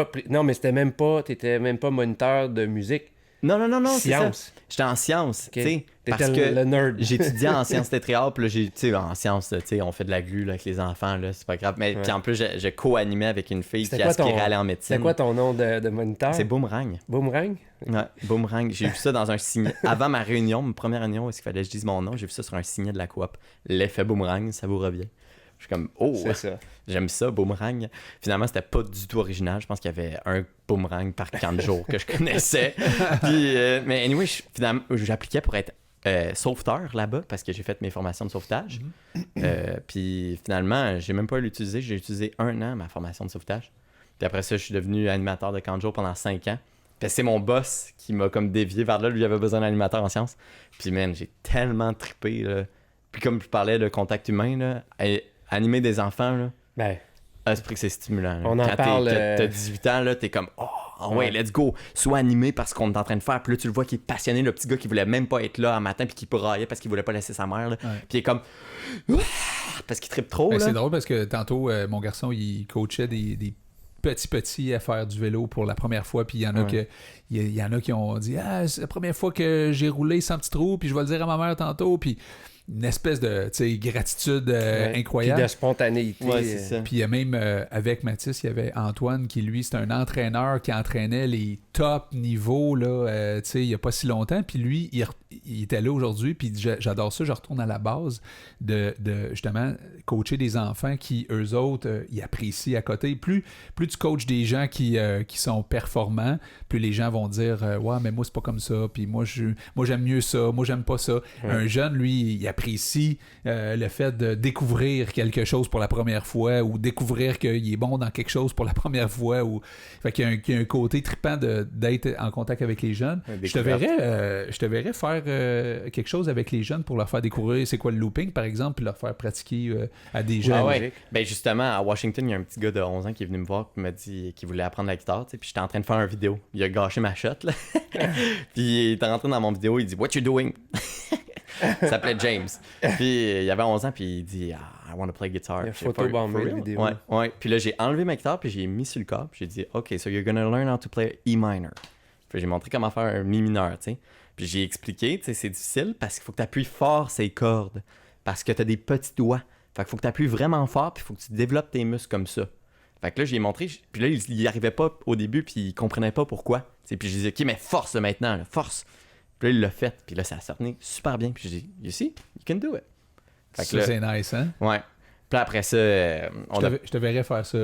prévu. Non, mais c'était même pas... T'étais même pas moniteur de musique. Non, c'est ça. Sciences. J'étais en sciences, Ok. tu sais. Parce T'étais que le nerd. j'étudiais en sciences tétréales, puis là, tu sais, en sciences, tu sais, on fait de la glu là, avec les enfants, là, c'est pas grave. Mais puis en plus, je co-animais avec une fille C'était qui quoi aspirait à aller en médecine. C'est quoi ton nom de moniteur? C'est Boomerang. Boomerang? Ouais, Boomerang. J'ai vu ça dans un signet. Avant ma réunion, ma première réunion, où est-ce qu'il fallait que je dise mon nom, j'ai vu ça sur un signet de la coop. L'effet Boomerang, ça vous revient. Je suis comme, oh, C'est ça. j'aime ça, Boomerang. Finalement, c'était pas du tout original. Je pense qu'il y avait un Boomerang par 40 jours que je connaissais. Puis, mais anyway, finalement, j'appliquais pour être sauveteur là-bas parce que j'ai fait mes formations de sauvetage. Puis finalement, j'ai même pas l'utilisé. J'ai utilisé 1 an ma formation de sauvetage. Puis après ça, je suis devenu animateur de camp de jour pendant 5 ans. Puis c'est mon boss qui m'a comme dévié vers là. Lui, il avait besoin d'animateur en sciences. Puis man, j'ai tellement trippé, là. Puis comme je parlais de contact humain, là, animer des enfants, là, Ben, c'est que c'est stimulant. Là. On en Quand parle, t'as 18 ans, là, t'es comme « Oh, ouais, let's go! » Sois animé parce qu'on est en train de faire. Puis là, tu le vois qui est passionné, le petit gars qui voulait même pas être là un matin puis qui braillait parce qu'il voulait pas laisser sa mère. Là. Puis il est comme « Parce qu'il trippe trop. » Ben, là. c'est drôle parce que tantôt, mon garçon, il coachait des petits à faire du vélo pour la première fois, puis il y en a il y en a qui ont dit « c'est la première fois que j'ai roulé sans petit trou, puis je vais le dire à ma mère tantôt. » Puis une espèce de gratitude incroyable. Puis de spontanéité. Ouais, c'est ça. Puis il y a même, avec Mathis, il y avait Antoine qui, lui, c'est un entraîneur qui entraînait les top niveaux, là, il n'y a pas si longtemps. Puis lui, il était là aujourd'hui, puis j'adore ça, je retourne à la base de justement, coacher des enfants qui, eux autres, ils apprécient à côté. Plus tu coaches des gens qui sont performants, plus les gens vont dire « Ouais, mais moi, c'est pas comme ça, puis moi j'aime mieux ça, moi, j'aime pas ça. » Un jeune, lui, il apprécie le fait de découvrir quelque chose pour la première fois ou découvrir qu'il est bon dans quelque chose pour la première fois. Fait qu'il y a un côté trippant d'être en contact avec les jeunes. Je te verrais faire quelque chose avec les jeunes pour leur faire découvrir c'est quoi le looping, par exemple, puis leur faire pratiquer à des jeunes. Ah ouais. Ben justement, à Washington, il y a un petit gars de 11 ans qui est venu me voir et m'a dit qu'il voulait apprendre la guitare, puis j'étais en train de faire une vidéo. Il a gâché ma shot, là. Puis il est rentré dans mon vidéo, il dit « What you doing? » Il s'appelait James. Puis il avait 11 ans, puis il dit I want to play guitar. Il a photobombé la vidéo. Ouais. Puis là, j'ai enlevé ma guitare, puis j'ai mis sur le corps, puis j'ai dit OK, so you're gonna learn how to play E minor. Puis j'ai montré comment faire un Mi mineur, tu sais. Puis j'ai expliqué, tu sais, c'est difficile parce qu'il faut que tu appuies fort ces cordes, parce que tu as des petits doigts. Fait qu'il faut que tu appuies vraiment fort, puis il faut que tu développes tes muscles comme ça. Fait que là, j'ai montré, puis là, il y arrivait pas au début, puis il comprenait pas pourquoi. T'sais, puis j'ai dit OK, mais force maintenant, là, force. Puis là, il l'a fait. Puis là, ça sortait super bien. Puis j'ai dit, you see, you can do it. Fait que ça, là, c'est nice, hein? Ouais. Puis après ça, je te verrais faire ça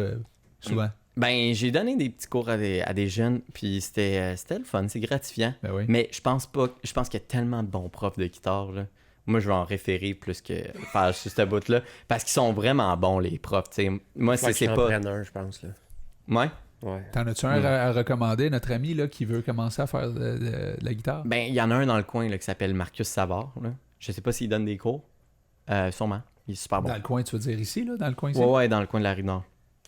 souvent. Ben, j'ai donné des petits cours à des jeunes. Puis c'était le fun, c'est gratifiant. Ben oui. Mais je pense qu'il y a tellement de bons profs de guitare, là. Moi, je vais en référer plus que faire sur cette bout-là. Parce qu'ils sont vraiment bons, les profs. T'sais. Moi, c'est pas. Je pense, là. Ouais. Ouais. T'en as-tu un à recommander, notre ami là, qui veut commencer à faire de la guitare? Ben, il y en a un dans le coin là, qui s'appelle Marcus Savard. Là. Je sais pas s'il donne des cours. Sûrement. Il est super bon. Dans le coin, tu veux dire ici, là? Dans le coin ici? Ouais, dans le coin de la Rive-Nord.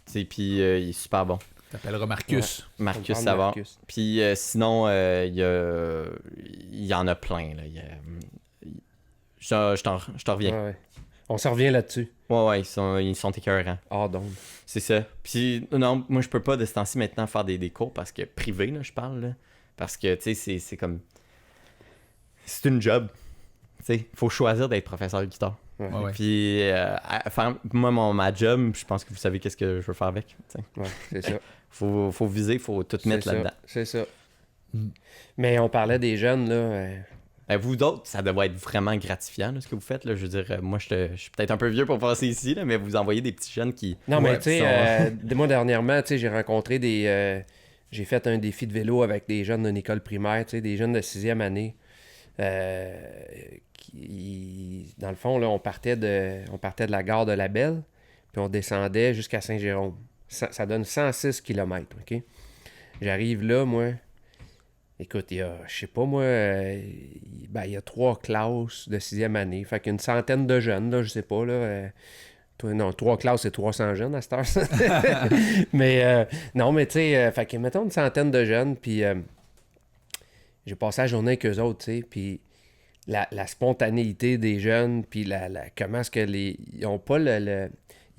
Puis il est super bon. T'appelleras Marcus. Ouais. Marcus Savard. Puis sinon, il y en a plein. Là. Je t'en reviens. Ouais. On s'en revient là-dessus. Ouais, ils sont écœurants. Ah, donc. C'est ça. Puis non, moi je peux pas de ce temps-ci maintenant faire des cours parce que privé, là, je parle. Là, parce que, tu sais, c'est comme... C'est une job. Tu sais, il faut choisir d'être professeur de guitare. Ouais. Puis, faire, moi, ma job, je pense que vous savez qu'est-ce que je veux faire avec. T'sais. Ouais, c'est ça. faut viser, faut tout mettre là-dedans. C'est ça. Mais on parlait des jeunes, là. Vous d'autres, ça devrait être vraiment gratifiant, là, ce que vous faites. Là. Je veux dire, moi, je suis peut-être un peu vieux pour passer ici, là, mais vous envoyez des petits jeunes qui... Non, mais tu sais, moi, dernièrement, tu sais, j'ai rencontré des... j'ai fait un défi de vélo avec des jeunes d'une école primaire, tu sais, des jeunes de 6e année. Dans le fond, là, on partait de la gare de La Belle, puis on descendait jusqu'à Saint-Jérôme. Ça donne 106 km, OK? J'arrive là, moi... Écoute, il y a, je sais pas moi, il y a 3 classes de 6e année. Fait qu'une centaine de jeunes, là, je sais pas, là. 3 classes, c'est 300 jeunes à cette heure. Mais, non, mais tu sais, fait que mettons une centaine de jeunes, puis j'ai passé la journée avec eux autres, tu sais, puis la spontanéité des jeunes, puis comment est-ce que ils ont pas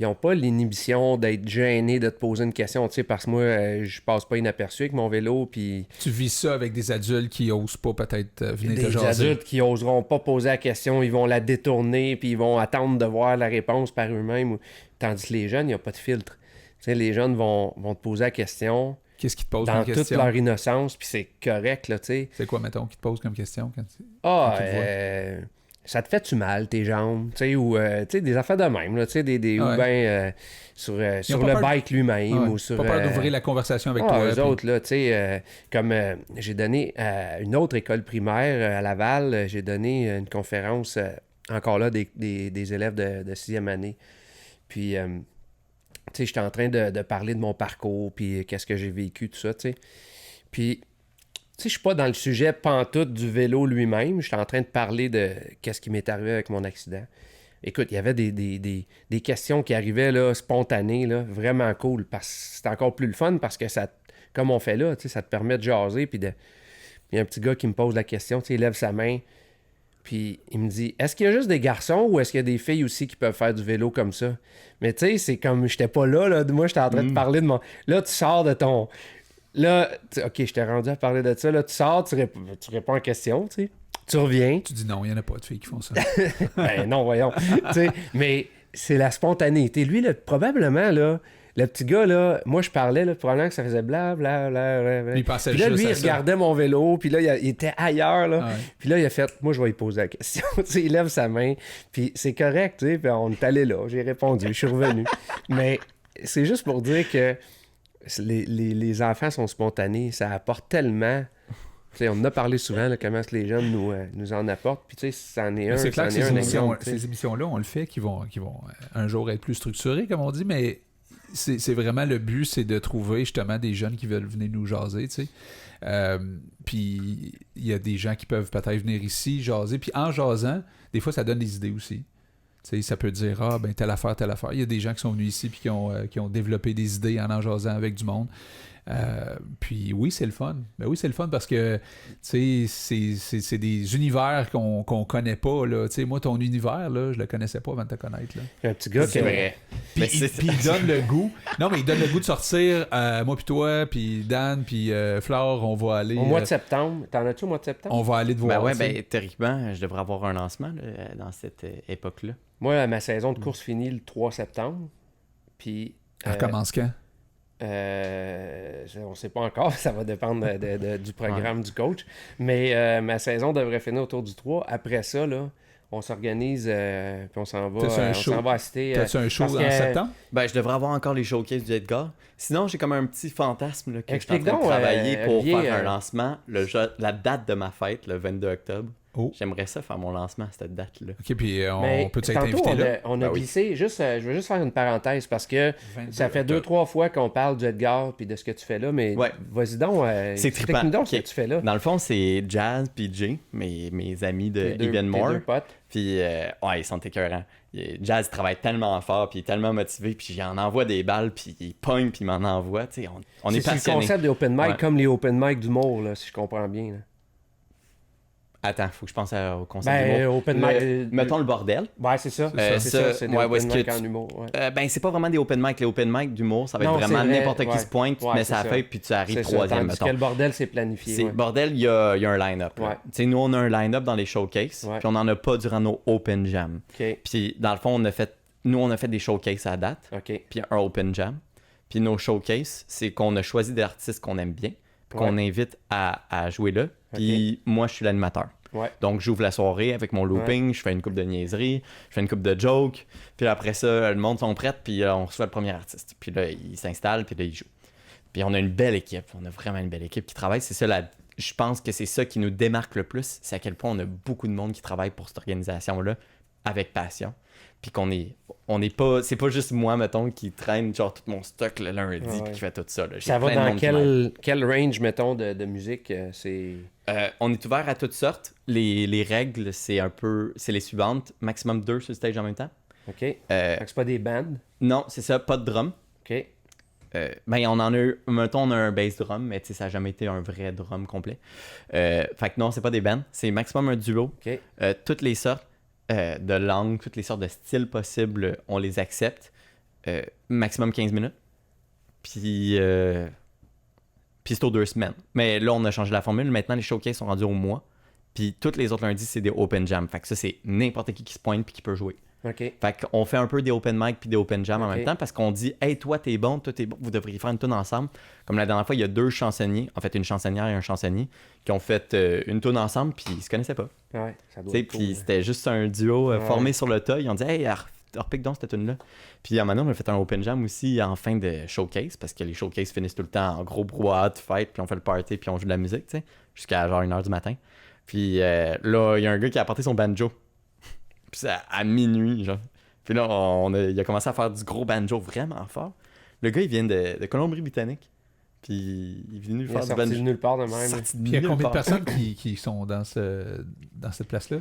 n'ont pas l'inhibition d'être gênés de te poser une question, tu sais, parce que moi, je passe pas inaperçu avec mon vélo, puis... Tu vis ça avec des adultes qui osent pas peut-être venir te jaser. Des adultes qui oseront pas poser la question, ils vont la détourner, puis ils vont attendre de voir la réponse par eux-mêmes, tandis que les jeunes, il n'y a pas de filtre. Tu sais, les jeunes vont te poser la question... Qu'est-ce qui te pose comme question? Dans toute leur innocence, puis c'est correct, là, tu sais. C'est quoi, mettons, qui te pose comme question quand tu... Ça te fait-tu mal, tes jambes, tu sais, ou, tu sais, des affaires de même, là, tu sais, ou bien sur le bike lui-même, ou sur... Pas peur d'ouvrir la conversation avec toi. Eux autres, là, tu sais, comme j'ai donné à une autre école primaire à Laval, j'ai donné une conférence, encore là, des élèves de 6e année. Puis... tu sais, j'étais en train de parler de mon parcours, puis qu'est-ce que j'ai vécu, tout ça, tu sais. Puis, tu sais, je suis pas dans le sujet pantoute du vélo lui-même. J'étais en train de parler de qu'est-ce qui m'est arrivé avec mon accident. Écoute, il y avait des questions qui arrivaient, là, spontanées, là, vraiment cool. Parce que c'est encore plus le fun parce que ça, comme on fait là, tu sais, ça te permet de jaser, puis il y a un petit gars qui me pose la question, tu sais, il lève sa main, puis il me dit, est-ce qu'il y a juste des garçons ou est-ce qu'il y a des filles aussi qui peuvent faire du vélo comme ça? Mais tu sais, c'est comme, j'étais pas là, moi j'étais en train de parler de mon... Là, tu sors de ton... Là, OK, je t'ai rendu à parler de ça, là, tu sors, tu réponds à question, tu sais. Tu reviens. Tu dis non, il n'y en a pas de filles qui font ça. Ben non, voyons. Mais c'est la spontanéité. Lui, là, probablement, là, le petit gars, là, moi, je parlais, là, probablement que ça faisait blablabla. Il pensait puis là, juste lui, à il regardait mon vélo, puis là, il était ailleurs, là. Ouais. Puis là, il a fait, moi, je vais lui poser la question. Il lève sa main, puis c'est correct, tu sais, puis on est allé là, j'ai répondu, je suis revenu. Mais c'est juste pour dire que les enfants sont spontanés, ça apporte tellement... T'sais, on en a parlé souvent, là, comment les jeunes nous en apportent. Puis, tu sais, c'en est un. C'est clair que exemple, ces émissions-là, on le fait, qui vont un jour être plus structurées, comme on dit, mais c'est vraiment le but, c'est de trouver justement des jeunes qui veulent venir nous jaser, tu sais. Puis, il y a des gens qui peuvent peut-être venir ici jaser. Puis, en jasant, des fois, ça donne des idées aussi. Tu sais, ça peut dire, telle affaire, telle affaire. Il y a des gens qui sont venus ici puis qui ont développé des idées en jasant avec du monde. Puis oui, c'est le fun. Ben oui, c'est le fun parce que tu sais, c'est des univers qu'on connaît pas, là. Tu sais, moi, ton univers, là, je le connaissais pas avant de te connaître, là. Un petit gars qui vrai. Puis il donne le goût. Non, mais il donne le goût de sortir. Moi puis toi, puis Dan, puis Flore, on va aller... Au mois de septembre. T'en as-tu au mois de septembre? On va aller te voir. Théoriquement, je devrais avoir un lancement là, dans cette époque-là. Moi, ma saison de course finit le 3 septembre. Puis... Elle recommence quand? On sait pas encore, ça va dépendre du programme du coach. Mais ma saison devrait finir autour du 3. Après ça, là, on s'organise puis on s'en va assister. T'as-tu un show en septembre? Ben, je devrais avoir encore les showcases du Edgar. Sinon, j'ai comme un petit fantasme là, que Explique je suis en train de travailler pour Olivier, faire un lancement. La date de ma fête, le 22 octobre. Oh. J'aimerais ça faire mon lancement à cette date-là. OK, puis on peut être invité là? On a glissé, je veux juste faire une parenthèse parce que ça fait 2-3 fois qu'on parle du Edgar puis de ce que tu fais là, mais vas-y donc, c'est trippant. Donc ce que tu fais là. Dans le fond, c'est Jazz puis Jay, mes amis de Evenmore. Puis ils sont écœurants. Jazz travaille tellement fort puis il est tellement motivé puis j'en envoie des balles puis il pogne puis il m'en envoie. Tu sais, on est passionnés. C'est le concept des open mic comme les open mic d'humour, là, si je comprends bien. Là. Attends, faut que je pense au concept d'humour. Open mic. Mettons le bordel. Ouais, c'est ça. C'est des open mic en humour. Ouais. C'est pas vraiment des open mic. Les open mic d'humour, ça va être vraiment n'importe qui se pointe, tu mets sa feuille puis tu arrives troisième, mettons. Tandis que le bordel, c'est planifié. Bordel, il y a un line-up. Ouais. Nous, on a un line-up dans les showcases, puis on n'en a pas durant nos open jam. Okay. Puis dans le fond, on a fait des showcases à date, puis un open jam. Puis nos showcases, c'est qu'on a choisi des artistes qu'on aime bien, puis qu'on invite à jouer là. Puis moi, je suis l'animateur. Ouais. Donc, j'ouvre la soirée avec mon looping, je fais une coupe de niaiseries, je fais une coupe de jokes, puis après ça, le monde sont prêts, puis on reçoit le premier artiste. Puis là, il s'installe, puis là, il joue. Puis on a une belle équipe, on a vraiment une belle équipe qui travaille. C'est ça, je pense que c'est ça qui nous démarque le plus, c'est à quel point on a beaucoup de monde qui travaille pour cette organisation-là avec passion. Puis on est pas, c'est pas juste moi, mettons, qui traîne genre tout mon stock le lundi, puis qui fait tout ça. Là. Ça va dans quel range, mettons, de musique c'est... On est ouvert à toutes sortes. Les règles, c'est les suivantes. Maximum 2 sur le stage en même temps. OK. C'est pas des bands? Non, c'est ça, pas de drum. OK. On en a eu, mettons, on a un bass drum, mais ça n'a jamais été un vrai drum complet. Fait que non, c'est pas des bands. C'est maximum un duo. OK. Toutes les sortes de langues, toutes les sortes de styles possibles, on les accepte. maximum 15 minutes. Puis c'est aux 2 semaines. Mais là, on a changé la formule. Maintenant, les showcases sont rendus au mois. Puis tous les autres lundis, c'est des open jam. Fait que ça, c'est n'importe qui se pointe puis qui peut jouer. OK. Fait qu'on fait un peu des open mic puis des open jam en même temps parce qu'on dit « Hey, toi, t'es bon, vous devriez faire une tune ensemble. » Comme la dernière fois, il y a 2 chansonniers, en fait une chansonnière et un chansonnier, qui ont fait une tune ensemble puis ils se connaissaient pas. Ouais, ça doit être cool. Puis c'était juste un duo formé sur le tas. Ils ont dit « Hey, repique donc cette tune-là. » Puis à un moment donné, on a fait un open jam aussi en fin de showcase parce que les showcases finissent tout le temps en gros brouhaha de fête puis on fait le party puis on joue de la musique, tu sais, jusqu'à genre 1h du matin. Puis là, il y a un gars qui a apporté son banjo. Puis c'est à minuit, genre. Puis là, il a commencé à faire du gros banjo vraiment fort. Le gars, il vient de Colombie-Britannique. Puis il est venu faire du banjo. Il est nulle part de même. Puis il y a combien de personnes qui sont dans cette place-là?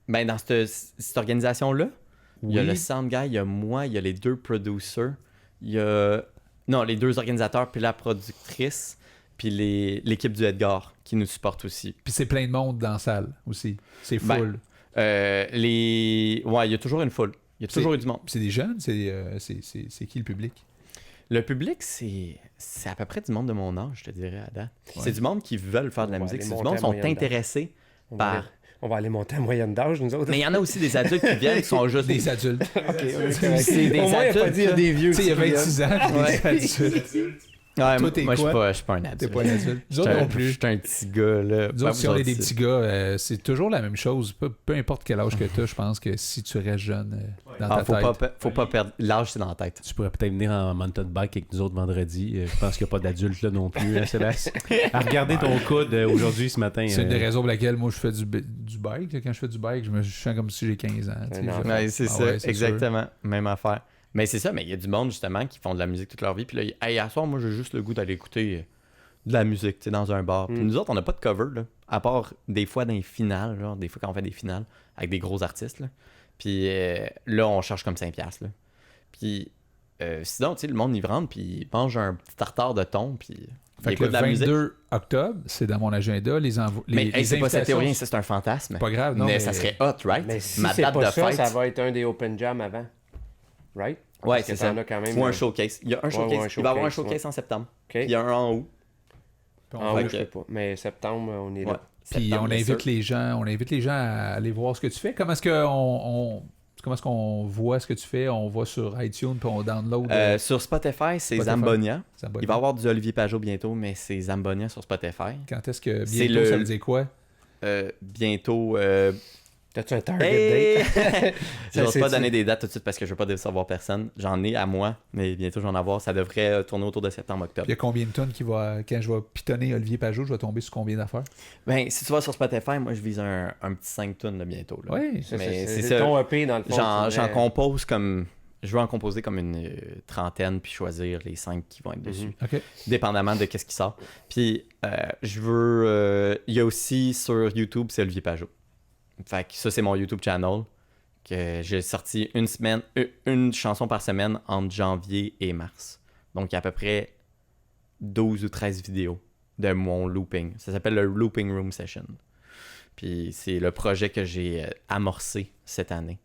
Ben, dans cette organisation-là, il y a le sound guy, il y a moi, il y a les 2 producers, il y a... Non, les 2 organisateurs, puis la productrice, puis l'équipe du Edgar qui nous supporte aussi. Puis c'est plein de monde dans la salle aussi. C'est full. Ouais, il y a toujours une foule. Il y a toujours eu du monde. C'est des jeunes? C'est qui le public? Le public, c'est à peu près du monde de mon âge, je te dirais, à date. Ouais. C'est du monde qui veulent faire de la musique. C'est du monde qui sont intéressés par... On va aller monter à moyenne d'âge, nous autres. Mais il y en a aussi des adultes qui viennent qui sont juste... Des adultes. C'est des au moins, il n'y a pas dit des vieux. Tu sais, il y a 26 ans, des adultes. Ouais, moi, je suis pas un adulte. T'es pas un adulte. Nous autres non plus. Je suis un petit gars, là. Nous autres, si on est des petits gars, c'est toujours la même chose. Peu importe quel âge que tu as, je pense que si tu restes jeune dans ta tête... Faut pas perdre... L'âge, c'est dans la tête. Tu pourrais peut-être venir en mountain bike avec nous autres vendredi. Je pense qu'il n'y a pas d'adultes là non plus, hein, Sébastien. À regarder ton coude aujourd'hui, ce matin. C'est une des raisons pour laquelle moi, je fais du bike. Quand je fais du bike, je me sens comme si j'ai 15 ans. Ouais, c'est ça, exactement. Même affaire. Mais c'est ça, mais il y a du monde justement qui font de la musique toute leur vie. Puis là, hey, à soir, moi j'ai juste le goût d'aller écouter de la musique, tu sais, dans un bar. Puis nous autres, on n'a pas de cover, là, à part des fois dans les finales, genre, des fois quand on fait des finales avec des gros artistes. Là. Puis là, on charge comme 5$. Là. Puis sinon, tu sais, le monde y rentre, puis il mange un petit tartare de thon, puis fait que le 22 octobre, c'est dans mon agenda. Mais c'est pas sa théorie, c'est un fantasme. Pas grave, non. Mais ça serait hot, right? Mais si ma c'est date pas de fête, ça va être un des open jam avant. Right? Ouais, c'est ça. Quand même, ou un showcase. Il y a un showcase. Il va y avoir un showcase en septembre. Okay. Il y a un en août. En août, je sais pas. Mais septembre, on est là. Puis on invite les gens à aller voir ce que tu fais. Comment est-ce qu'on voit ce que tu fais? On va sur iTunes puis on download. Sur Spotify, c'est Zambonia. Il va y avoir du Olivier Pajot bientôt, mais c'est Zambonia sur Spotify. Quand est-ce que bientôt, ça veut dire quoi? Bientôt... T'as-tu un target date? Je n'ose pas donner des dates tout de suite parce que je veux pas décevoir personne. J'en ai à moi, mais bientôt j'en avoir. Ça devrait tourner autour de septembre-octobre. Il y a combien de tonnes quand je vais pitonner Olivier Pajot, je vais tomber sur combien d'affaires? Ben, si tu vas sur Spotify, moi je vise un petit 5 tonnes là, bientôt. Là. Oui, c'est ton EP dans le fond. J'en compose comme... Je veux en composer comme une trentaine puis choisir les 5 qui vont être dessus. Okay. Dépendamment de qu'est-ce qui sort. Puis je veux... Il y a aussi sur YouTube, c'est Olivier Pajot. Fait que ça, c'est mon YouTube channel. Que j'ai sorti une chanson par semaine entre janvier et mars. Donc, il y a à peu près 12 ou 13 vidéos de mon looping. Ça s'appelle le Looping Room Session. Puis, c'est le projet que j'ai amorcé cette année.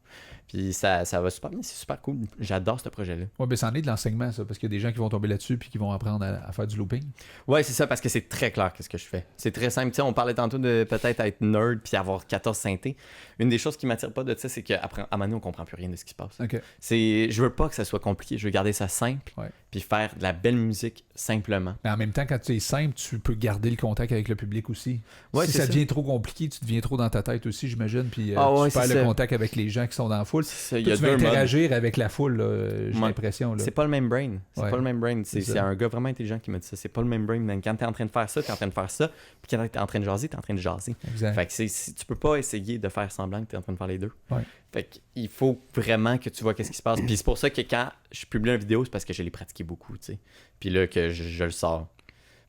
Puis ça va super bien, c'est super cool. J'adore ce projet-là. Ouais, ben ça en est de l'enseignement, ça, parce qu'il y a des gens qui vont tomber là-dessus puis qui vont apprendre à faire du looping. Ouais, c'est ça, parce que c'est très clair qu'est-ce que je fais. C'est très simple. Tu sais, on parlait tantôt de peut-être être nerd puis avoir 14 synthés. Une des choses qui m'attire pas de ça, c'est qu'à un moment donné, on comprend plus rien de ce qui se passe. Okay. Je veux pas que ça soit compliqué. Je veux garder ça simple puis faire de la belle musique simplement. Mais en même temps, quand tu es simple, tu peux garder le contact avec le public aussi. Ouais, si ça devient trop compliqué, tu deviens trop dans ta tête aussi, j'imagine, puis tu perds le contact avec les gens qui sont dans la foule. Tu vas interagir avec la foule, j'ai l'impression. Là. C'est pas le même brain. C'est pas le même brain. C'est ça. un gars vraiment intelligent qui m'a dit ça. C'est pas le même brain. Même quand t'es en train de faire ça, t'es en train de faire ça. Puis quand t'es en train de jaser, t'es en train de jaser. Exact. Fait que tu peux pas essayer de faire semblant que t'es en train de faire les deux. Ouais. Fait qu'il faut vraiment que tu vois qu'est-ce qui se passe. Puis c'est pour ça que quand je publie une vidéo, c'est parce que je l'ai pratiqué beaucoup, tu sais. Puis là que je le sors.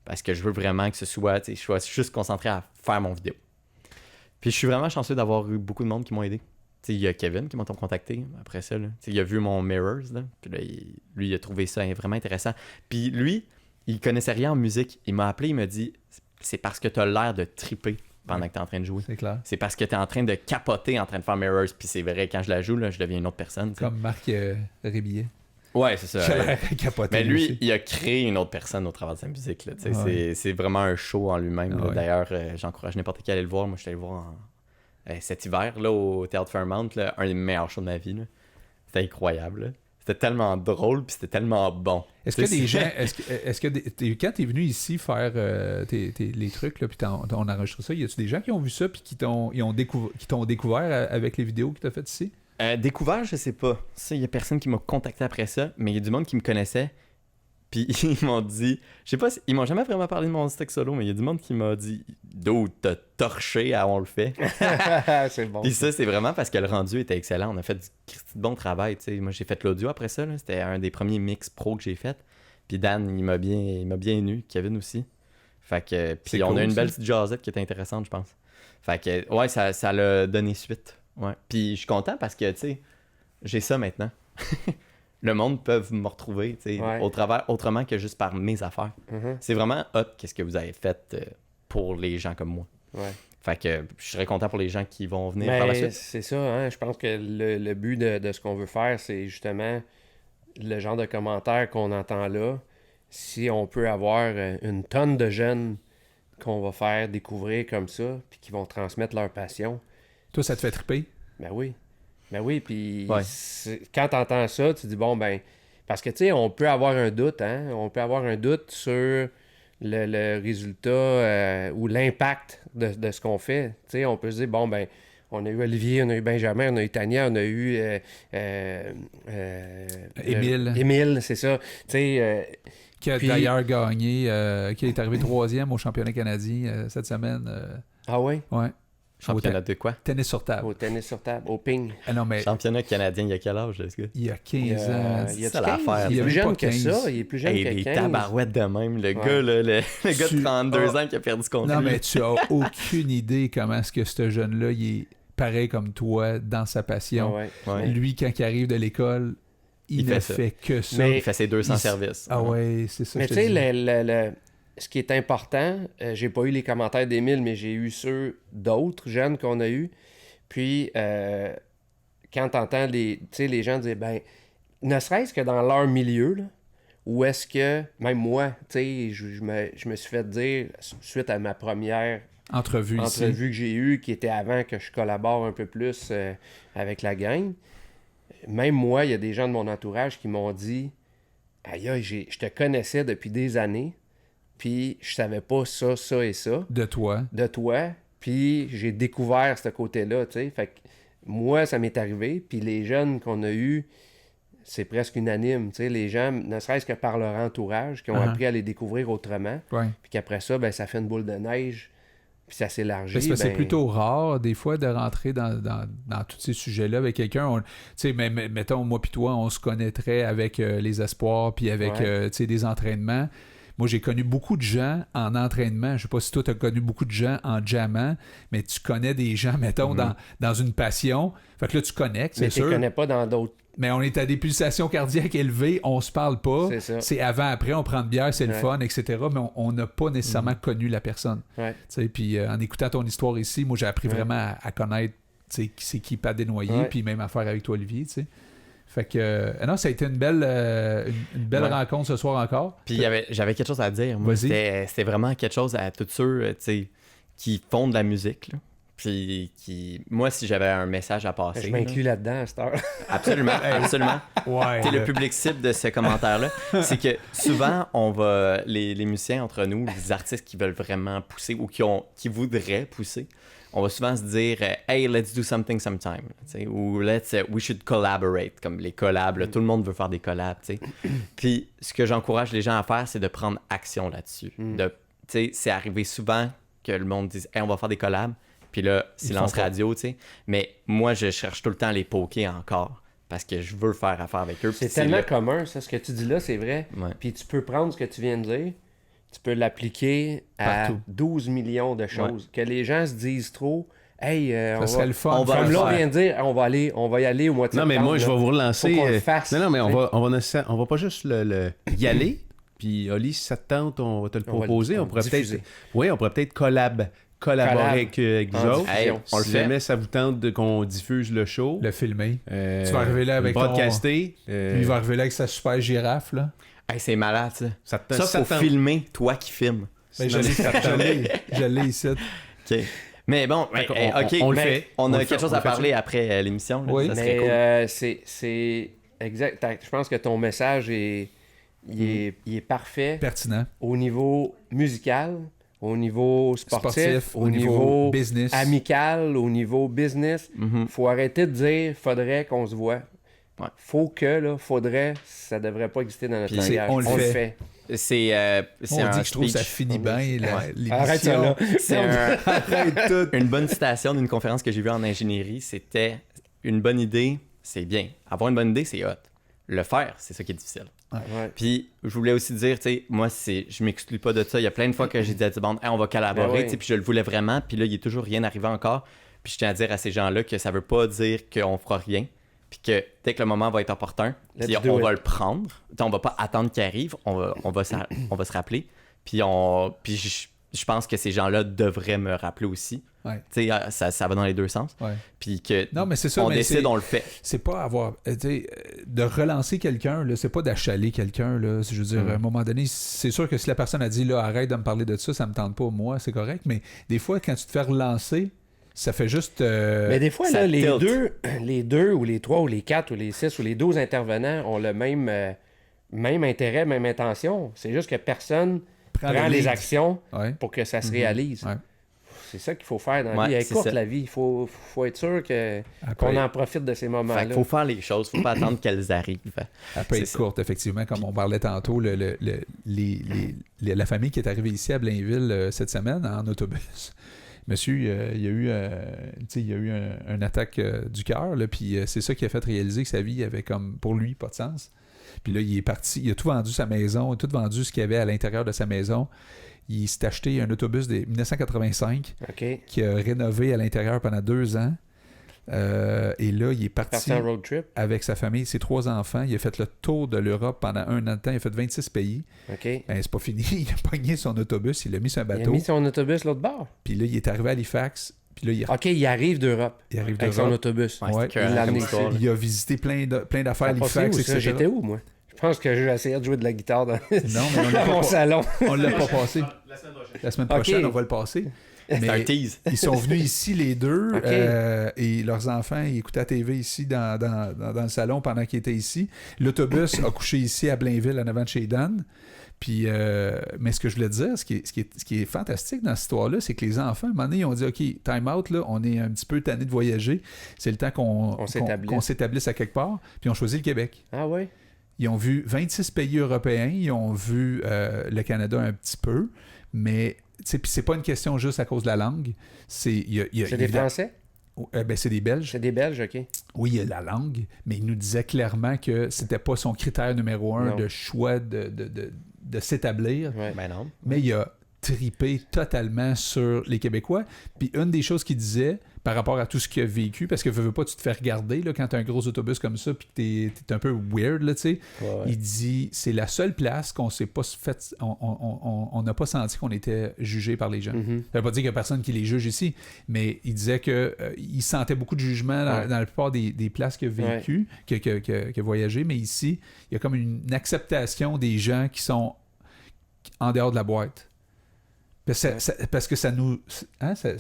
Parce que je veux vraiment que ce soit, tu sais, je sois juste concentré à faire mon vidéo. Puis je suis vraiment chanceux d'avoir eu beaucoup de monde qui m'ont aidé. Il y a Kevin qui m'a contacté après ça. Là. Il a vu mon Mirrors. Là, puis là, lui, il a trouvé ça vraiment intéressant. Puis lui, il connaissait rien en musique. Il m'a appelé, il m'a dit c'est parce que tu as l'air de triper pendant que tu es en train de jouer. C'est clair. C'est parce que tu es en train de capoter en train de faire Mirrors. Puis c'est vrai, quand je la joue, là, je deviens une autre personne. T'sais. Comme Marc Rébillet. Ouais, c'est ça. J'ai l'air capoté. Mais lui, aussi. il a créé une autre personne au travers de sa musique. Là, c'est vraiment un show en lui-même. Ouais. D'ailleurs, j'encourage n'importe qui à aller le voir. Moi, je suis allé le voir cet hiver là, au Théâtre Fairmount, là, un des meilleurs shows de ma vie. Là. C'était incroyable. Là. C'était tellement drôle puis c'était tellement bon. Est-ce que des gens... Est-ce que quand t'es venu ici faire les trucs, là, puis on enregistre ça, y a-tu des gens qui ont vu ça puis qui t'ont découvert avec les vidéos que t'as faites ici? Découvert, je sais pas. Il y a personne qui m'a contacté après ça, mais il y a du monde qui me connaissait. Puis ils m'ont dit, je sais pas, ils m'ont jamais vraiment parlé de mon stick solo, mais il y a du monde qui m'a dit, d'où t'as torché à on le fait. C'est bon. Puis ça, c'est vraiment parce que le rendu était excellent. On a fait du bon travail. T'sais. Moi, j'ai fait l'audio après ça. Là. C'était un des premiers mix pro que j'ai fait. Puis Dan, il m'a bien eu. Kevin aussi. Fait que, puis on a une belle petite jazzette qui était intéressante, je pense. Fait que, ouais, ça l'a donné suite. Ouais. Puis je suis content parce que, tu sais, j'ai ça maintenant. Le monde peut me retrouver, tu sais, au travers, autrement que juste par mes affaires. Mm-hmm. C'est vraiment hot qu'est-ce que vous avez fait pour les gens comme moi. Ouais. Fait que je serais content pour les gens qui vont venir par la suite. C'est ça, hein? Je pense que le but de ce qu'on veut faire, c'est justement le genre de commentaires qu'on entend là. Si on peut avoir une tonne de jeunes qu'on va faire découvrir comme ça, puis qui vont transmettre leur passion. Toi, ça te fait triper? Ben oui, puis Ouais. quand t'entends ça, tu dis bon ben... Parce que tu sais, on peut avoir un doute, hein? On peut avoir un doute sur le résultat ou l'impact de ce qu'on fait. Tu sais, on peut se dire bon ben... On a eu Olivier, on a eu Benjamin, on a eu Tania, on a eu Émile, c'est ça. Tu sais... qui a d'ailleurs gagné, qui est arrivé 3e au championnat canadien cette semaine. Ah oui? Ouais. Championnat de quoi? Tennis sur table. Au tennis sur table, au ping. Ah non, mais Championnat canadien, il y a quel âge, ce gars? il y a 15 ans. Il y a ça 15, l'affaire. il est Il y a plus même jeune pas que 15. ça. Il est plus jeune Hey, que des 15. tabarouettes de même. Le gars, là, le gars de 32 ans qui a perdu contre Non, lui. mais tu as aucune idée comment est-ce que ce jeune-là, il est pareil comme toi dans sa passion. Ouais. Ouais. Lui, quand il arrive de l'école, il ne fait que ça. Mais Il fait ses 200 services. Ah ouais, c'est ça. Mais je tu te sais, dis. ce qui est important, j'ai pas eu les commentaires d'Émile, mais j'ai eu ceux d'autres jeunes qu'on a eu. Puis, quand t'entends les gens dire, ben, ne serait-ce que dans leur milieu, là, où est-ce que, même moi, tu sais, je me suis fait dire, suite à ma première Entrevue ici. que j'ai eue, qui était avant que je collabore un peu plus avec la gang, même moi, il y a des gens de mon entourage qui m'ont dit, aïe, je te connaissais depuis des années, puis je savais pas ça et ça De toi. de toi, puis j'ai découvert ce côté-là, tu sais. Fait que moi, ça m'est arrivé, puis les jeunes qu'on a eus, c'est presque unanime, tu sais. Les gens, ne serait-ce que par leur entourage, qui ont appris à les découvrir autrement, Ouais. puis qu'après ça, ben, ça fait une boule de neige, puis ça s'élargit. Parce que c'est ben, plutôt rare, des fois, de rentrer dans tous ces sujets-là avec quelqu'un. Tu sais, mettons, moi puis toi, on se connaîtrait avec les espoirs, puis avec tu sais, des entraînements. Moi, j'ai connu beaucoup de gens en entraînement. Je sais pas si toi, tu as connu beaucoup de gens en jammant, mais tu connais des gens, mettons, dans une passion. Fait que là, tu connectes, mais c'est tu sûr. connais pas dans d'autres. Mais on est à des pulsations cardiaques élevées, on se parle pas. C'est ça. C'est avant-après, on prend une bière, c'est le fun, etc. Mais on n'a pas nécessairement connu la personne. Ouais. Tu sais, puis en écoutant ton histoire ici, moi, j'ai appris vraiment à connaître, tu sais, c'est qui Pat Desnoyers, puis même à faire avec toi, Olivier, tu sais. Fait que, non, ça a été une belle rencontre ce soir encore. Puis j'avais quelque chose à dire. Moi, c'était vraiment quelque chose à tous ceux tu sais, qui font de la musique. Là. Puis moi, si j'avais un message à passer. Je m'inclus là-dedans à cette heure. Absolument, absolument. Ouais. T'es le public cible de ce commentaire-là. C'est que souvent, on va. Les musiciens entre nous, les artistes qui veulent vraiment pousser ou qui voudraient pousser, on va souvent se dire hey, let's do something sometime. T'sais, ou we should collaborate. Comme les collabs, là, tout le monde veut faire des collabs. T'sais. Puis ce que j'encourage les gens à faire, c'est de prendre action là-dessus. C'est arrivé souvent que le monde dise hey, on va faire des collabs. Puis là, silence radio, tu sais. Mais moi, je cherche tout le temps à les poker encore. Parce que je veux faire affaire avec eux. C'est tellement commun, ça. Ce que tu dis là, c'est vrai. Ouais. Puis tu peux prendre ce que tu viens de dire, tu peux l'appliquer à Partout. 12 millions de choses. Que les gens se disent trop, hey, Ça serait le fun. on va comme le là, on faire. vient de dire, on va y aller au mois de Non, septembre. mais moi, je vais vous relancer. Faut qu'on le fasse. Non, mais on va pas juste y aller. Puis, Oli, si ça te tente, on va te le On va proposer. le On pourrait diffuser. peut-être. Oui, on pourrait peut-être collaborer avec vous autres. Hey, on le Si fait. jamais ça vous tente qu'on diffuse le show, Le filmer. tu vas arriver là avec broadcaster. Puis il va arriver là avec sa super girafe, là. Hey, c'est malade, ça. Ça Faut filmer toi qui filmes. Ben, je l'ai ici. OK. Mais bon, on le mais fait. On On a le quelque fait, chose on à le fait parler ça. après l'émission. Là. Oui. Ça serait cool. Mais c'est exact. Je pense que ton message il est parfait Pertinent. au niveau musical, au niveau sportif, au niveau business. amical, au niveau business. Mhm. Faut arrêter de dire faudrait qu'on se voit. Ouais. Faudrait, ça devrait pas exister dans notre Puis langage. on le fait. C'est On un dit que je trouve que ça speech. finit bien l'émission. Arrête ça là. C'est une bonne citation d'une conférence que j'ai vue en ingénierie. C'était une bonne idée, c'est bien. Avoir une bonne idée, c'est hot. Le faire, c'est ça qui est difficile. Ouais. Puis je voulais aussi dire, tu sais, moi, je m'exclus pas de ça. Il y a plein de fois que j'ai dit à Tibande, hey, on va collaborer, Ben oui. tu sais, puis je le voulais vraiment. Puis là, il est toujours rien arrivé encore. Puis je tiens à dire à ces gens-là que ça veut pas dire qu'on fera rien. Puis que dès que le moment va être opportun, Let's on do va it. le prendre. T'sais, on va pas attendre qu'il arrive. On va se rappeler. Puis je pense que ces gens-là devraient me rappeler aussi. Ouais. Tu sais, ça va dans les deux sens. Ouais. Puis que Non, mais c'est ça. on mais décide, on le fait. c'est pas avoir. Tu sais, de relancer quelqu'un, là, c'est pas d'achaler quelqu'un. Là. Je veux dire, à un moment donné, c'est sûr que si la personne a dit là, arrête de me parler de ça me tente pas, moi, c'est correct. Mais des fois, quand tu te fais relancer, ça fait juste. Mais des fois, ça là, les tilt. deux, ou les 3, ou les 4, ou les 6, ou les 12 intervenants ont le même intérêt, même intention. C'est juste que personne prend le les lead. actions Ouais. pour que ça se réalise. Ouais. C'est ça qu'il faut faire dans la Ouais, vie. Elle est c'est courte, ça. la vie. Il faut être sûr qu'on en profite de ces Fait moments-là. qu'il faut faire les choses. Faut pas attendre qu'elles arrivent. Elle peut C'est être ça. courte, effectivement, comme on parlait tantôt. La famille qui est arrivée ici à Blainville cette semaine en autobus. Monsieur, il y a eu une attaque du cœur, là, puis c'est ça qui a fait réaliser que sa vie avait comme, pour lui, pas de sens. Puis là, il est parti, il a tout vendu sa maison, tout vendu ce qu'il y avait à l'intérieur de sa maison. Il s'est acheté un autobus de 1985 OK. qui a rénové à l'intérieur pendant 2 ans. Et là, il est parti Parti en road trip. avec sa famille, ses 3 enfants. Il a fait le tour de l'Europe pendant 1 an de temps. Il a fait 26 pays. OK. Ben, c'est pas fini. Il a pogné son autobus, il l'a mis sur un Il a bateau. mis son autobus l'autre bord. Puis là, il est arrivé à Halifax. Puis là, OK, il arrive d'Europe. il arrive Avec son d'Europe. autobus. Ouais, Ouais, c'est écœurant il l'a comme amené histoire, ici. là. Il a visité plein d'affaires à Ça a passé Halifax, où, ça? etc. J'étais où, moi? Je pense que j'ai essayé de jouer de la guitare dans, Non, mais on l'a dans mon pas, salon. on l'a pas passé. La semaine prochaine, Ok. on va le passer. C'est un Mais tease. ils sont venus ici, les deux, Ok. et leurs enfants, ils écoutaient la TV ici dans le salon pendant qu'ils étaient ici. L'autobus a couché ici à Blainville, en avant de chez Dan. Puis, mais ce que je voulais te dire, ce qui est fantastique dans cette histoire-là, c'est que les enfants, à un moment donné, ils ont dit, OK, time out, là, on est un petit peu tanné de voyager. C'est le temps qu'on s'établisse à quelque part. Puis, ils ont choisi le Québec. Ah ouais? Ils ont vu 26 pays européens, ils ont vu le Canada un petit peu, mais puis c'est pas une question juste à cause de la langue. C'est des Français? Ben, c'est des Belges. C'est des Belges, OK. Oui, il y a la langue, mais il nous disait clairement que c'était pas son critère numéro 1 Non. de choix de s'établir. Ouais. Ben non. Mais il a tripé totalement sur les Québécois. Puis une des choses qu'il disait par rapport à tout ce qu'il a vécu, parce que veux pas, tu te fais regarder là, quand t'as un gros autobus comme ça, puis que t'es un peu weird, là, tu sais. Ouais. Il dit, c'est la seule place qu'on s'est pas fait, on n'a pas senti qu'on était jugé par les gens. Mhm. Ça veut pas dire qu'il y a personne qui les juge ici, mais il disait que il sentait beaucoup de jugement dans la plupart des places qu'il a vécu, qu'il a voyagé, mais ici, il y a comme une acceptation des gens qui sont en dehors de la boîte. Parce que ça nous... Hein, Ça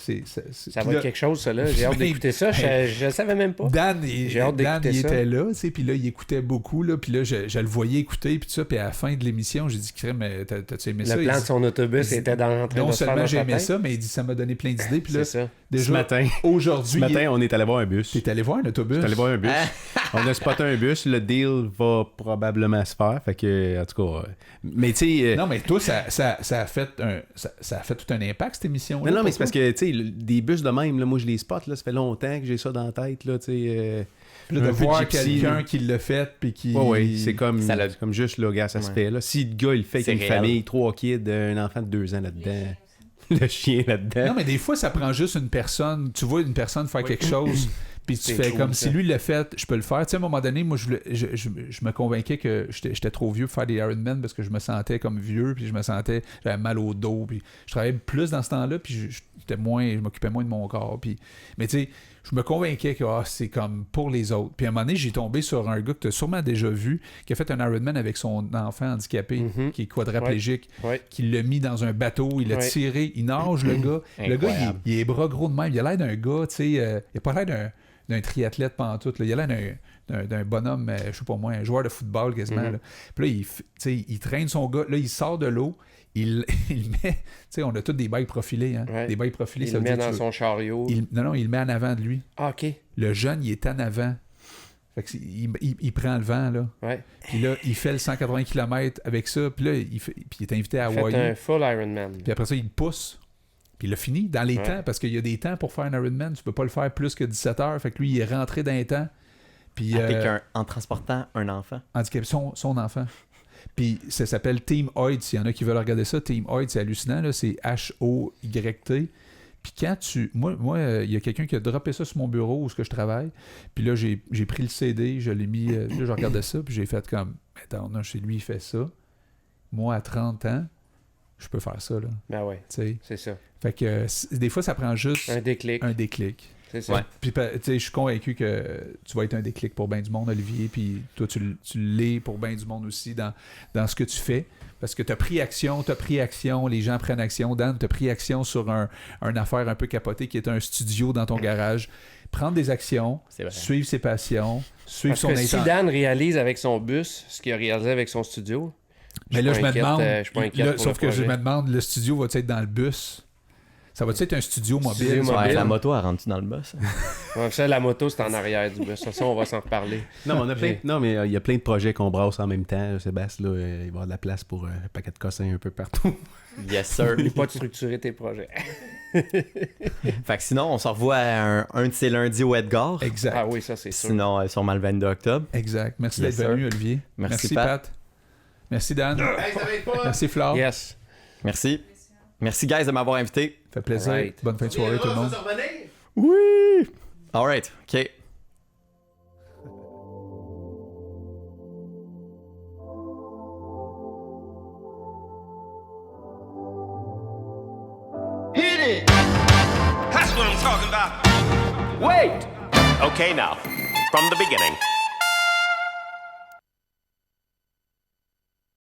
va être quelque chose, ça, là. J'ai hâte d'écouter ça. Je le savais même pas. Dan, J'ai hâte Dan d'écouter il ça. était là, tu sais, puis là, il écoutait beaucoup, là, puis là, je le voyais écouter, puis tout ça, puis à la fin de l'émission, j'ai dit, mais t'as-tu aimé ça? Le Il plan dit, de son autobus était en train non de se faire seulement dans j'ai sa aimé tête. ça, mais il dit, ça m'a donné plein d'idées, puis là, C'est ça. déjà, Ce matin, aujourd'hui, on est allé voir un bus. t'es allé voir un autobus? T'es allé voir un bus. On a spoté un bus. Le deal va probablement se faire. Fait que, en tout cas... Mais tu sais... Non, mais toi, ça a fait tout un impact, cette émission. Non, mais c'est parce que, tu sais, des bus de même, là, moi, je les spot, là, ça fait longtemps que j'ai ça dans la tête, là, tu sais... de un peu voir gypsy, quelqu'un là. qui l'a fait, puis qui... Oui, c'est comme juste, là, gars, ça se Ouais. fait, là. Si le gars, il fait C'est avec une réel. famille, 3 kids, un enfant de 2 ans là-dedans, le chien là-dedans... Non, mais des fois, ça prend juste une personne. Tu vois une personne faire quelque chose, Puis tu fais comme si lui l'a fait, je peux le faire. Tu sais, à un moment donné, moi, je me convainquais que j'étais trop vieux pour faire des Ironman parce que je me sentais comme vieux, puis j'avais mal au dos, puis je travaillais plus dans ce temps-là, puis je m'occupais moins de mon corps. Mais tu sais, je me convainquais que c'est comme pour les autres. Puis à un moment donné, j'ai tombé sur un gars que tu as sûrement déjà vu, qui a fait un Ironman avec son enfant handicapé, qui est quadraplégique, qui l'a mis dans un bateau, il l'a tiré, il nage, le gars. Le gars, il est bras gros de même. Il a l'air d'un gars, tu sais, il a pas l'air d'un triathlète pantoute. Il a l'air d'un bonhomme, je sais pas moi, un joueur de football quasiment. Là. Puis là, il traîne son gars. Là, il sort de l'eau. Il met... Tu sais, on a tous des bails profilés. Hein? Des bails profilés, ça veut dire... Il le met dans son chariot. Non, il le met en avant de lui. Ah, OK. Le jeune, il est en avant. Fait que il prend le vent, là. Puis là, il fait le 180 km avec ça. Puis là, puis il est invité à Hawaii. Il fait un full Ironman. Puis après ça, il pousse. Puis il a fini dans les temps, parce qu'il y a des temps pour faire un Ironman. Tu peux pas le faire plus que 17 heures. Fait que lui, il est rentré dans les temps. Puis, en transportant un enfant. Handicapé, son enfant. Puis ça s'appelle Team Hoyt. S'il y en a qui veulent regarder ça, Team Hoyt, c'est hallucinant. Là. C'est H-O-Y-T. Puis quand moi, il y a quelqu'un qui a droppé ça sur mon bureau où je travaille. Puis là, j'ai pris le CD, je l'ai mis... là, je regardais ça, puis j'ai fait comme... Attends, non, chez lui, il fait ça. Moi, à 30 ans, je peux faire ça, là. Ben ouais, t'sais. C'est ça. Fait que des fois, ça prend juste... Un déclic. C'est ça. Ouais. Puis, tu sais, je suis convaincu que tu vas être un déclic pour bien du monde, Olivier, puis toi, tu l'es pour bien du monde aussi dans ce que tu fais. Parce que tu as pris action, les gens prennent action. Dan, tu as pris action sur une affaire un peu capotée qui est un studio dans ton garage. Prendre des actions, suivre ses passions, suivre son intention. Si Dan réalise avec son bus ce qu'il a réalisé avec son studio, mais là, je me demande, sauf que je me demande, le studio va être dans le bus? Ça va-tu être un studio mobile? La moto, elle rentre-tu dans le bus? Ça, la moto, c'est en arrière du bus. Ça, on va s'en reparler. Non, mais il y a plein de projets qu'on brasse en même temps. Sébastien, là, il va y avoir de la place pour un paquet de cossins un peu partout. Yes, sir. N'oublie pas de structurer tes projets. Fait que sinon, on se revoit à un de ces lundis au Edgar. Exact. Ah oui, ça, c'est sûr. Sinon, sûrement le 22 octobre. Exact. Merci d'être venu, Olivier. Merci Pat. Merci, Dan. Merci, Flore. Yes. Merci. Merci, guys, de m'avoir invité. Ça fait plaisir. Right. Bonne fin de soirée, tout le monde. Oui! All right. OK. Hit it! That's what I'm talking about. Wait! Okay, now, from the beginning.